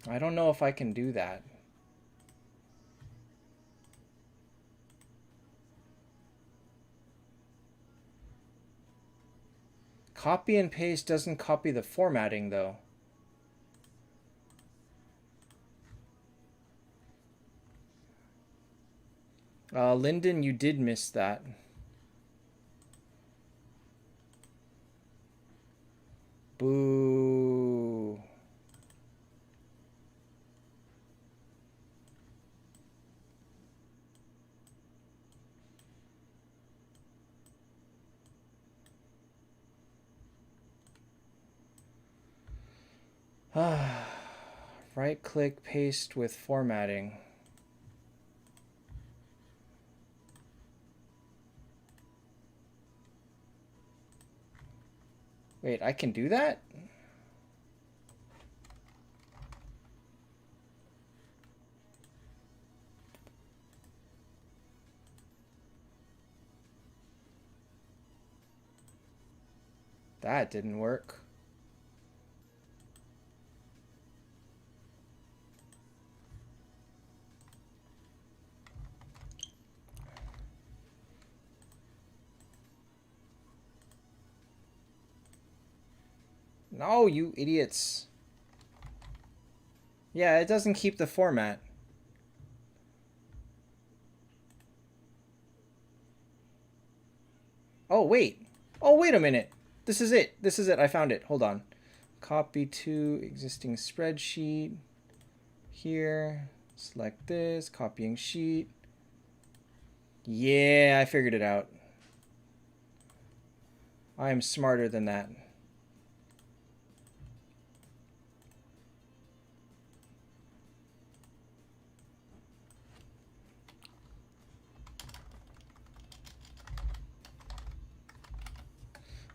I don't know if I can do that. Copy and paste doesn't copy the formatting though. Lyndon, you did miss that. Boo. Right click, paste with formatting. Wait, I can do that? That didn't work. No, you idiots. Yeah, it doesn't keep the format. Oh, wait. Oh, wait a minute. This is it. This is it. I found it. Hold on. Copy to existing spreadsheet. Here. Select this. Copying sheet. Yeah, I figured it out. I am smarter than that.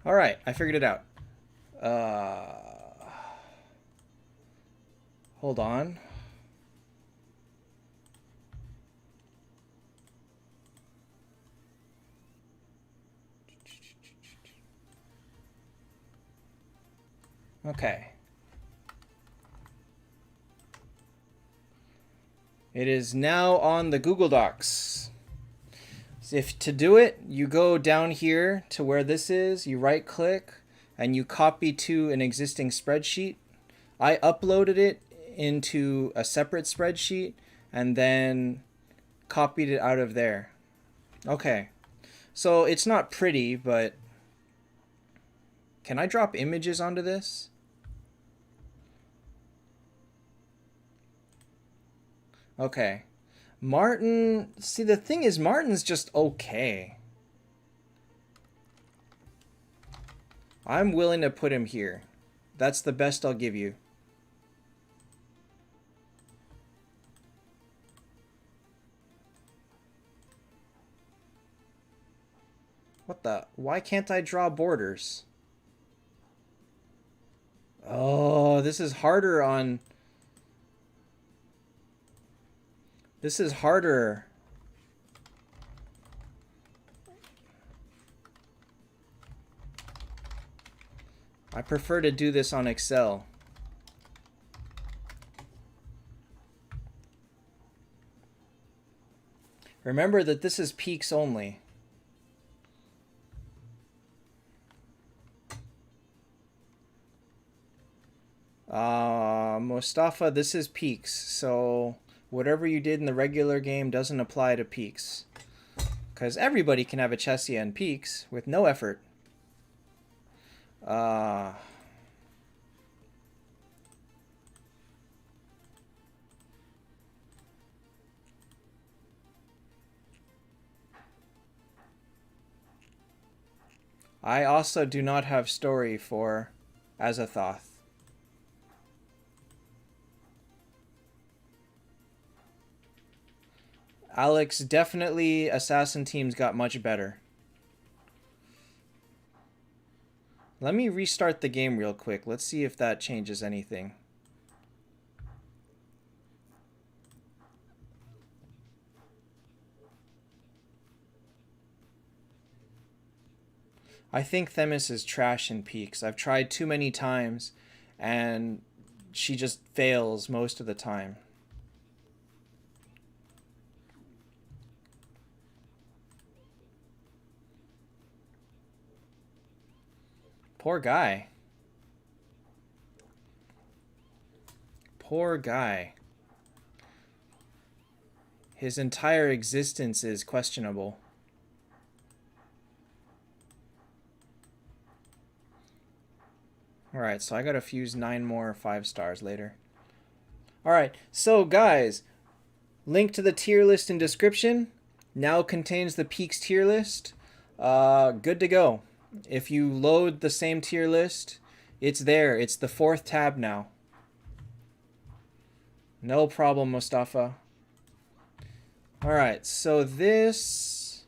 All right, I figured it out. Hold on. Okay. It is now on the Google Docs. If to do it, you go down here to where this is, you right click, and you copy to an existing spreadsheet. I uploaded it into a separate spreadsheet, and then copied it out of there. Okay. So it's not pretty, but can I drop images onto this? Okay. Martin, see the thing is Martin's just okay. I'm willing to put him here. That's the best I'll give you. What the? Why can't I draw borders? Oh, this is harder on... This is harder. I prefer to do this on Excel. Remember that this is peaks only. Mustafa, this is peaks, so whatever you did in the regular game doesn't apply to peaks. Because everybody can have a Chessia and peaks with no effort. I also do not have story for Azathoth. Alex, definitely assassin teams got much better. Let me restart the game real quick. Let's see if that changes anything. I think Themis is trash in peaks. I've tried too many times, and she just fails most of the time. Poor guy. Poor guy. His entire existence is questionable. Alright, so I gotta fuse 9 more 5 stars later. Alright, so guys, link to the tier list in description. Now contains the peaks tier list. Good to go. If you load the same tier list, it's there. It's the 4th tab now. No problem, Mustafa. Alright, so this...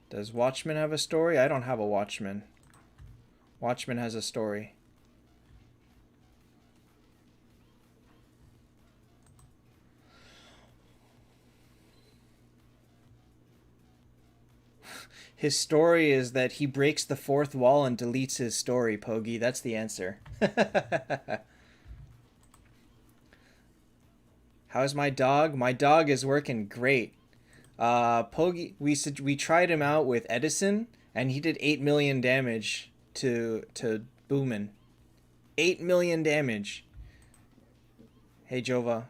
Does Watchman have a story? I don't have a Watchman. Watchman has a story. His story is that he breaks the 4th wall and deletes his story, Pogi. That's the answer. How's my dog? My dog is working great. Pogi, we tried him out with Edison, and he did 8 million damage to Boomin. 8 million damage. Hey, Jova.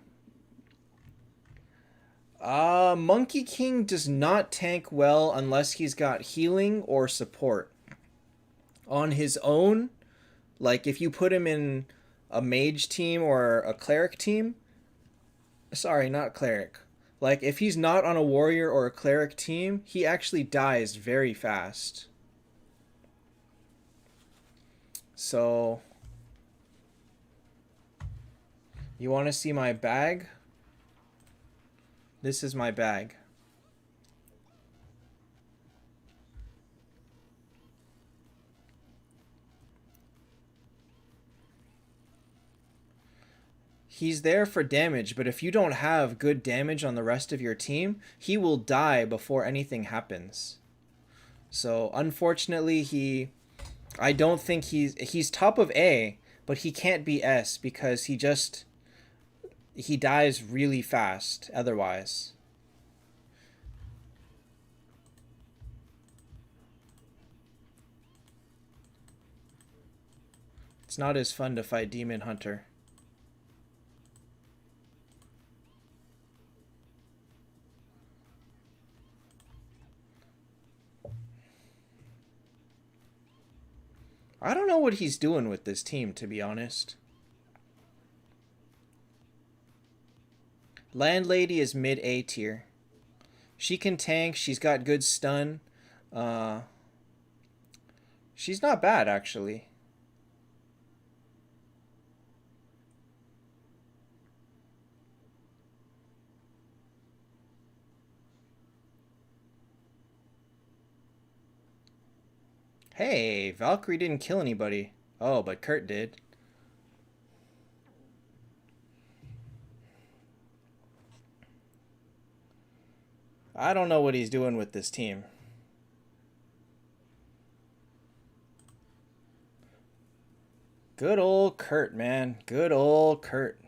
Monkey King does not tank well unless he's got healing or support. On his own, like if you put him in a mage team or a cleric team, sorry, not cleric. Like if he's not on a warrior or a cleric team, he actually dies very fast. So, you want to see my bag? This is my bag. He's there for damage, but if you don't have good damage on the rest of your team, he will die before anything happens. So, unfortunately, I don't think he's top of A, but he can't be S because he dies really fast otherwise. It's not as fun to fight Demon Hunter. what he's doing with this team, to be honest. Landlady is mid A tier. She can tank. She's got good stun. Uh, she's not bad, actually. Hey, Valkyrie didn't kill anybody. Oh, but Kurt did. I don't know what he's doing with this team. Good old Kurt, man. Good old Kurt.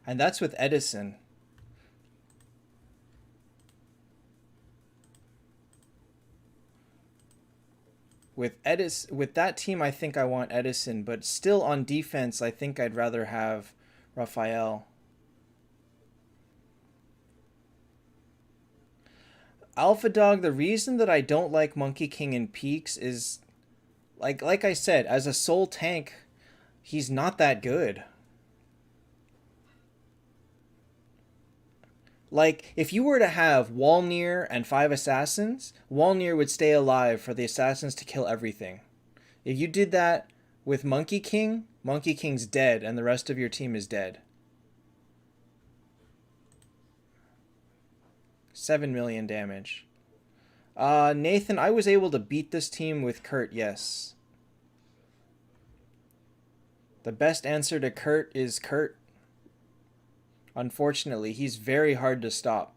And that's with Edison. With that team, I think I want Edison, but still on defense, I think I'd rather have Raphael. Alpha Dog, the reason that I don't like Monkey King in Peaks is like I said, as a soul tank, he's not that good. Like, if you were to have Walnir and 5 assassins, Walnir would stay alive for the assassins to kill everything. If you did that with Monkey King, Monkey King's dead and the rest of your team is dead. 7 million damage. Nathan, I was able to beat this team with Kurt, yes. The best answer to Kurt is Kurt. Unfortunately, he's very hard to stop.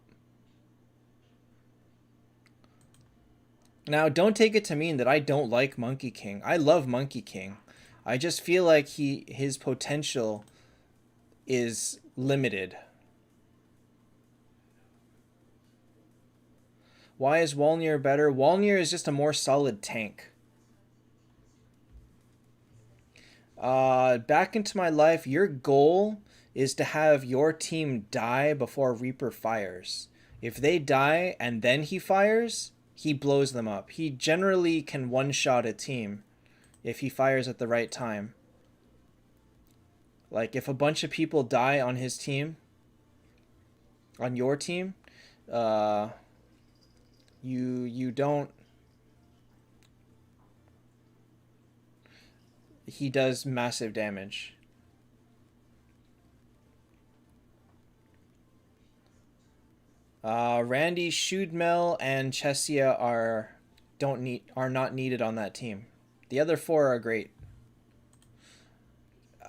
Now, don't take it to mean that I don't like Monkey King. I love Monkey King. I just feel like his potential is limited. Why is Walnir better? Walnir is just a more solid tank. Back into my life, your goal is to have your team die before Reaper fires. If they die and then he fires, he blows them up. He generally can one-shot a team if he fires at the right time. Like, if a bunch of people die on his team, on your team, you don't... He does massive damage. Randy, Shudmel, and Chesia are not needed on that team. The other 4 are great.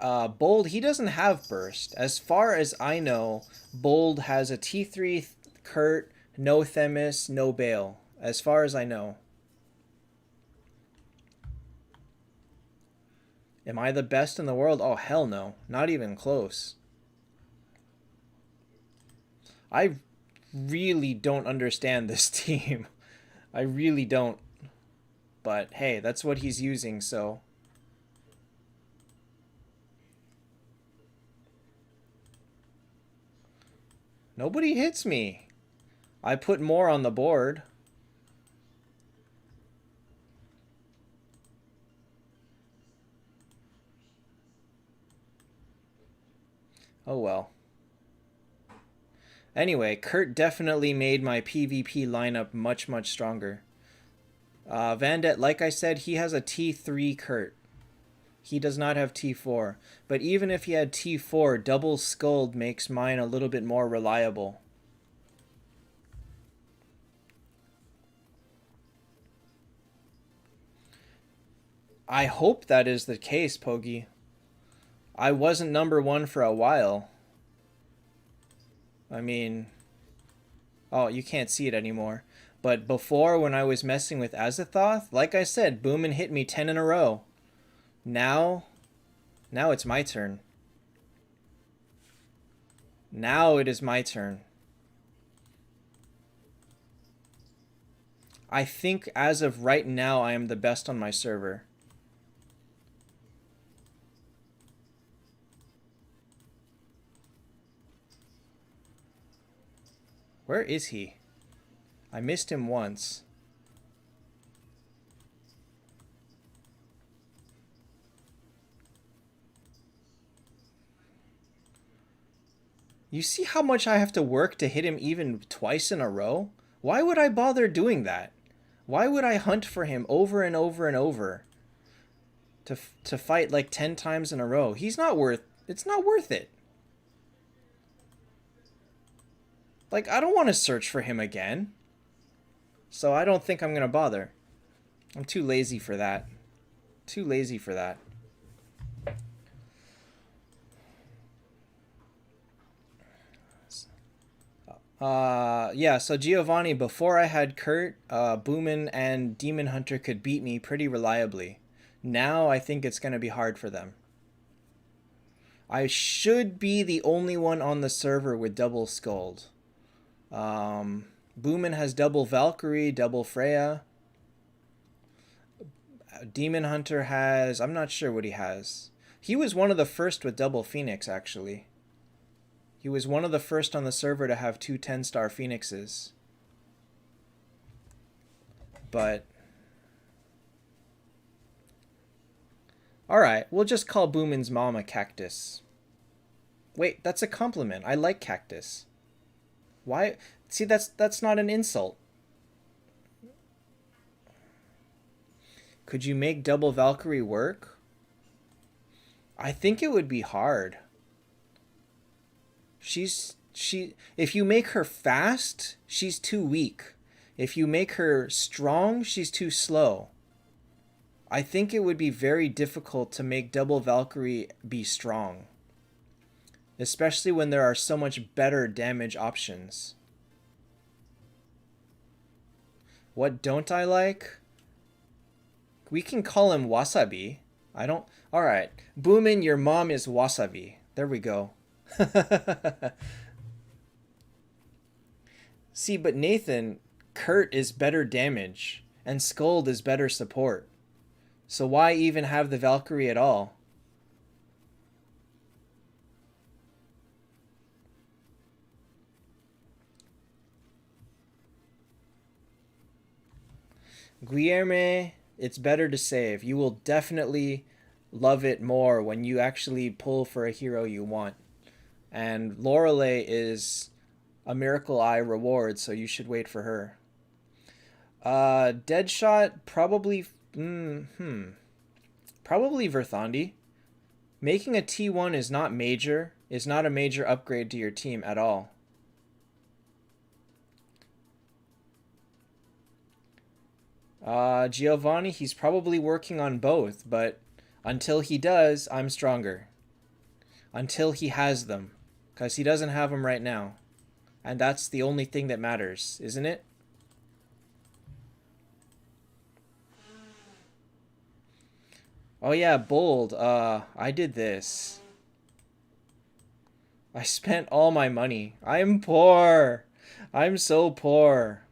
Bold, he doesn't have burst. As far as I know, Bold has a T3 Kurt, no Themis, no Bale. As far as I know. Am I the best in the world? Oh, hell no. Not even close. I really don't understand this team. I really don't. But hey, that's what he's using, so... Nobody hits me. I put more on the board. Oh well. Anyway, Kurt definitely made my PvP lineup much, much stronger. Vandet, like I said, he has a T3 Kurt. He does not have T4. But even if he had T4, double Skulled makes mine a little bit more reliable. I hope that is the case, Pogi. I wasn't number 1 for a while. I mean... Oh, you can't see it anymore. But before, when I was messing with Azathoth, like I said, Boomin hit me 10 in a row. Now it's my turn. Now it is my turn. I think as of right now, I am the best on my server. Where is he? I missed him once. You see how much I have to work to hit him even twice in a row? Why would I bother doing that? Why would I hunt for him over and over and over to fight like 10 times in a row? He's not worth... It's not worth it. Like, I don't want to search for him again. So I don't think I'm going to bother. I'm too lazy for that. Too lazy for that. Yeah, so Giovanni, before I had Kurt, Boomin and Demon Hunter could beat me pretty reliably. Now I think it's going to be hard for them. I should be the only one on the server with double Skuld. Boomin has double Valkyrie, double Freya. Demon Hunter has... I'm not sure what he has. He was one of the first with double Phoenix, actually. He was one of the first on the server to have two 10-star Phoenixes. But... Alright, we'll just call Boomin's mom a cactus. Wait, that's a compliment. I like cactus. Why? See, that's not an insult. Could you make double Valkyrie work? I think it would be hard. If you make her fast, she's too weak. If you make her strong, she's too slow. I think it would be very difficult to make double Valkyrie be strong. Especially when there are so much better damage options. What don't I like? We can call him Wasabi. I don't... Alright. Boomin, your mom is Wasabi. There we go. See, but Nathan, Kurt is better damage, and Skuld is better support. So why even have the Valkyrie at all? Guilherme, it's better to save. You will definitely love it more when you actually pull for a hero you want. And Lorelei is a Miracle Eye reward, so you should wait for her. Deadshot, probably... Probably Verthandi. Making a T1 is not a major upgrade to your team at all. Giovanni, he's probably working on both, but until he does, I'm stronger. Until he has them. Because he doesn't have them right now. And that's the only thing that matters, isn't it? Oh yeah, bold. I did this. I spent all my money. I'm poor. I'm so poor.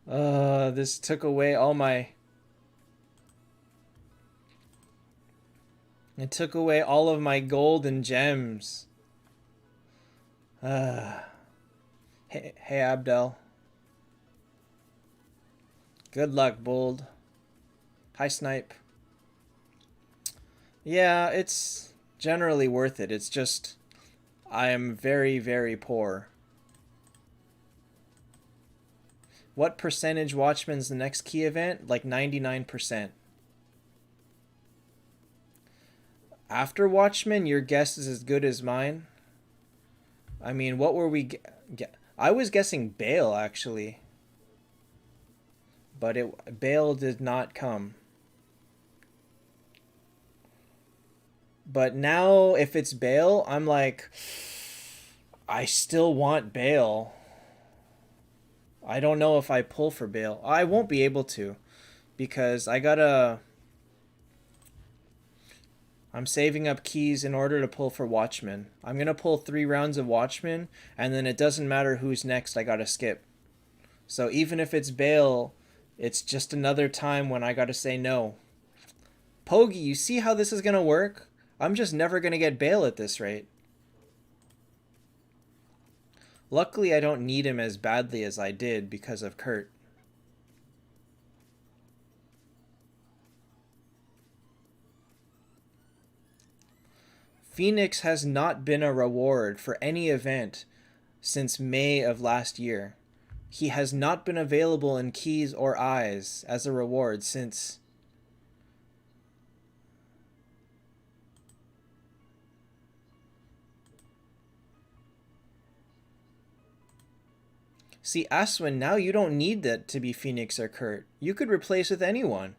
This took away all my... It took away all of my gold and gems. Hey, Abdel. Good luck, Bold. Hi, Snipe. Yeah, it's generally worth it. It's just... I am very, very poor. What percentage Watchman's the next key event? Like 99%. After Watchman, your guess is as good as mine. I mean, what were we... I was guessing Bale, actually. But Bale did not come. But now, if it's Bale, I'm like... I still want Bale. I don't know if I pull for Bale. I won't be able to. Because I gotta... I'm saving up keys in order to pull for Watchmen. I'm going to pull 3 rounds of Watchmen, and then it doesn't matter who's next, I got to skip. So even if it's Bale, it's just another time when I got to say no. Pogi, you see how this is going to work? I'm just never going to get Bale at this rate. Luckily, I don't need him as badly as I did because of Kurt. Phoenix has not been a reward for any event since May of last year. He has not been available in keys or eyes as a reward since... See, Aswin, now you don't need that to be Phoenix or Kurt. You could replace with anyone.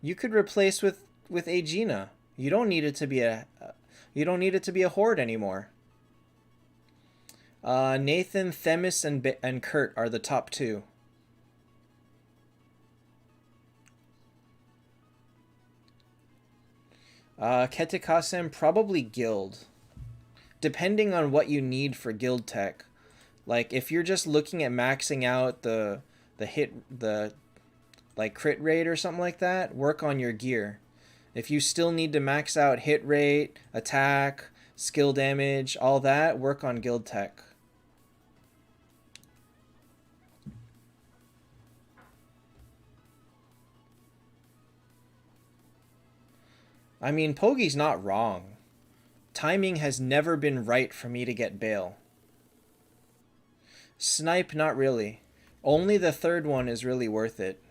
You could replace with Aegina. You don't need it to be a horde anymore. Nathan, Themis, and Kurt are the top two. Ketikasem, probably guild. Depending on what you need for guild tech. Like, if you're just looking at maxing out the like crit rate or something like that, work on your gear. If you still need to max out hit rate, attack, skill damage, all that, work on guild tech. I mean, Pogi's not wrong. Timing has never been right for me to get Bale. Snipe, not really. Only the third one is really worth it.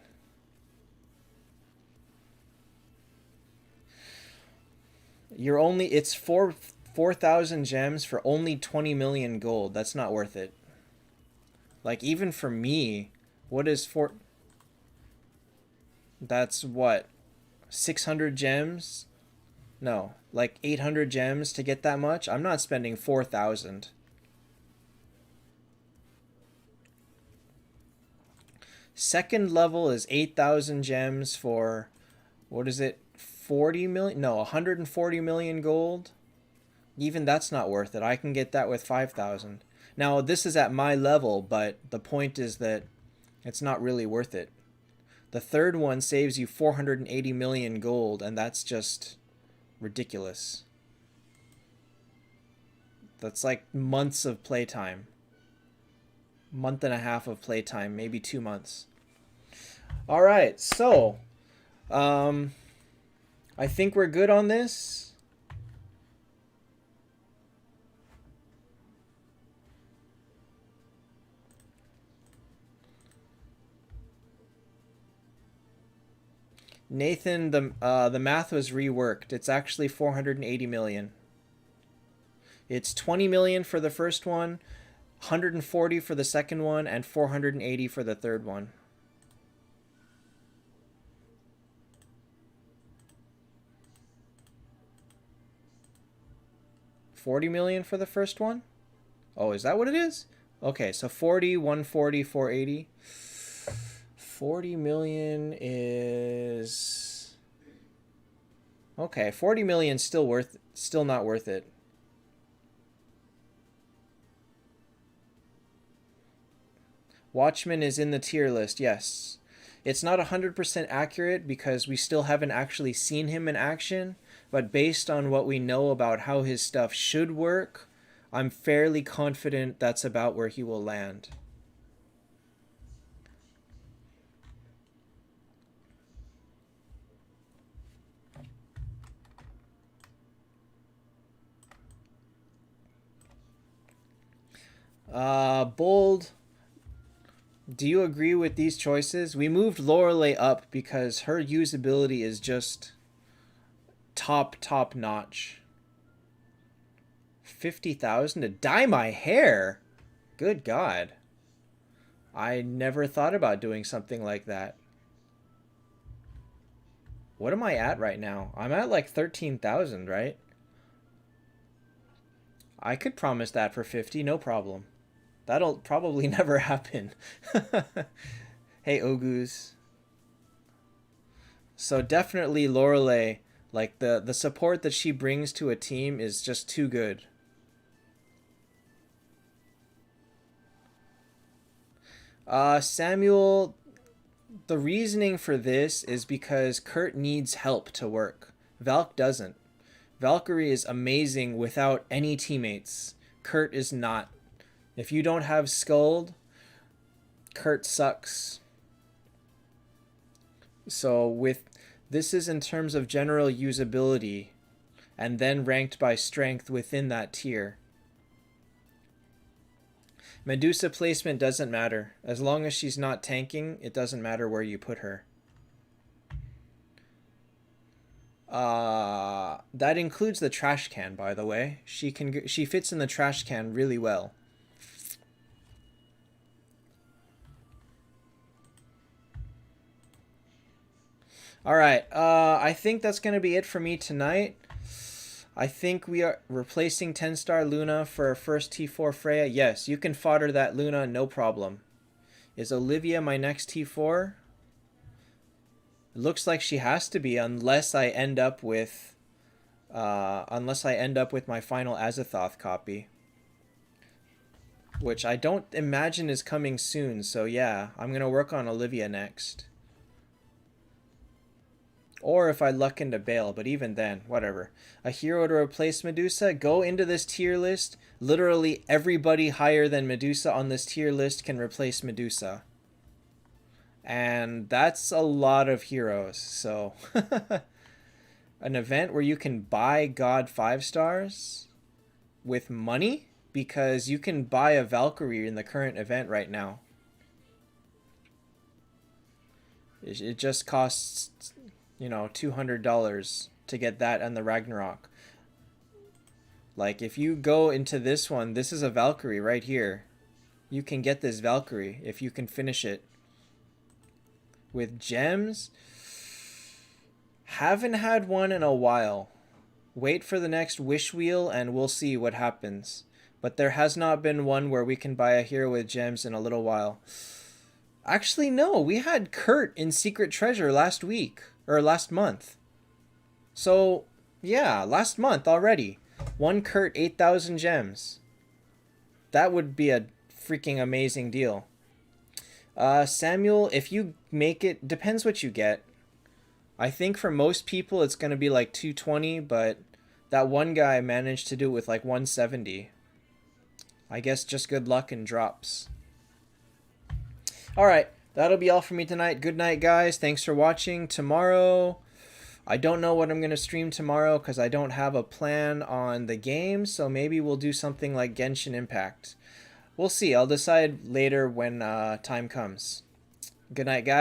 It's 4,000 gems for only 20 million gold. That's not worth it. Like, even for me, what is that's what? 600 gems? No, like 800 gems to get that much? I'm not spending 4,000. Second level is 8,000 gems for, what is it, 40 million? No, 140 million gold. Even that's not worth it. I can get that with 5,000. Now, this is at my level, but the point is that it's not really worth it. The third one saves you 480 million gold, and that's just ridiculous. That's like months of playtime. Month and a half of playtime, maybe 2 months. All right, so I think we're good on this. Nathan, the math was reworked. It's actually 480 million. It's 20 million for the first one, 140 for the second one, and 480 for the third one. $40 million for the first one? Oh, is that what it is? Okay, so 40, 140, 480. 40 million is... Okay, 40 million still not worth it. Watchman is in the tier list, yes. It's not 100% accurate because we still haven't actually seen him in action, but based on what we know about how his stuff should work, I'm fairly confident that's about where he will land. Bold. Do you agree with these choices? We moved Lorelei up because her usability is just top notch. 50,000 to dye my hair? Good God. I never thought about doing something like that. What am I at right now? I'm at like 13,000, right? I could promise that for 50, no problem. That'll probably never happen. Hey, Ogus. So definitely Lorelei, like the support that she brings to a team is just too good. Samuel, the reasoning for this is because Kurt needs help to work. Valk doesn't. Valkyrie is amazing without any teammates. Kurt is not. If you don't have Skuld, Kurt sucks. So this is in terms of general usability. and then ranked by strength within that tier. Medusa placement doesn't matter. As long as she's not tanking, it doesn't matter where you put her. That includes the trash can, by the way. She fits in the trash can really well. Alright, I think that's going to be it for me tonight. I think we are replacing 10-star Luna for our first T4 Freya. Yes, you can fodder that Luna, no problem. Is Olivia my next T4? It looks like she has to be, unless I end up with my final Azathoth copy, which I don't imagine is coming soon. So yeah, I'm gonna work on Olivia next, or if I luck into Bale, but even then, whatever. A hero to replace Medusa. Go into this tier list. Literally everybody higher than Medusa on this tier list can replace Medusa. And that's a lot of heroes. So an event where you can buy God 5 stars with money, because you can buy a Valkyrie in the current event right now. It just costs, you know, $200 to get that and the Ragnarok. Like, if you go into this one, this is a Valkyrie right here. You can get this Valkyrie if you can finish it. With gems, haven't had one in a while. Wait for the next wish wheel and we'll see what happens. But there has not been one where we can buy a hero with gems in a little while. Actually, no, we had Kurt in Secret Treasure last week, or last month. So, yeah, last month already. One Kurt, 8,000 gems. That would be a freaking amazing deal. Samuel, if you make it, depends what you get. I think for most people it's going to be like 220, but that one guy managed to do it with like 170. I guess just good luck and drops. Alright, that'll be all for me tonight. Good night, guys. Thanks for watching. Tomorrow, I don't know what I'm going to stream tomorrow because I don't have a plan on the game, so maybe we'll do something like Genshin Impact. We'll see. I'll decide later when time comes. Good night, guys.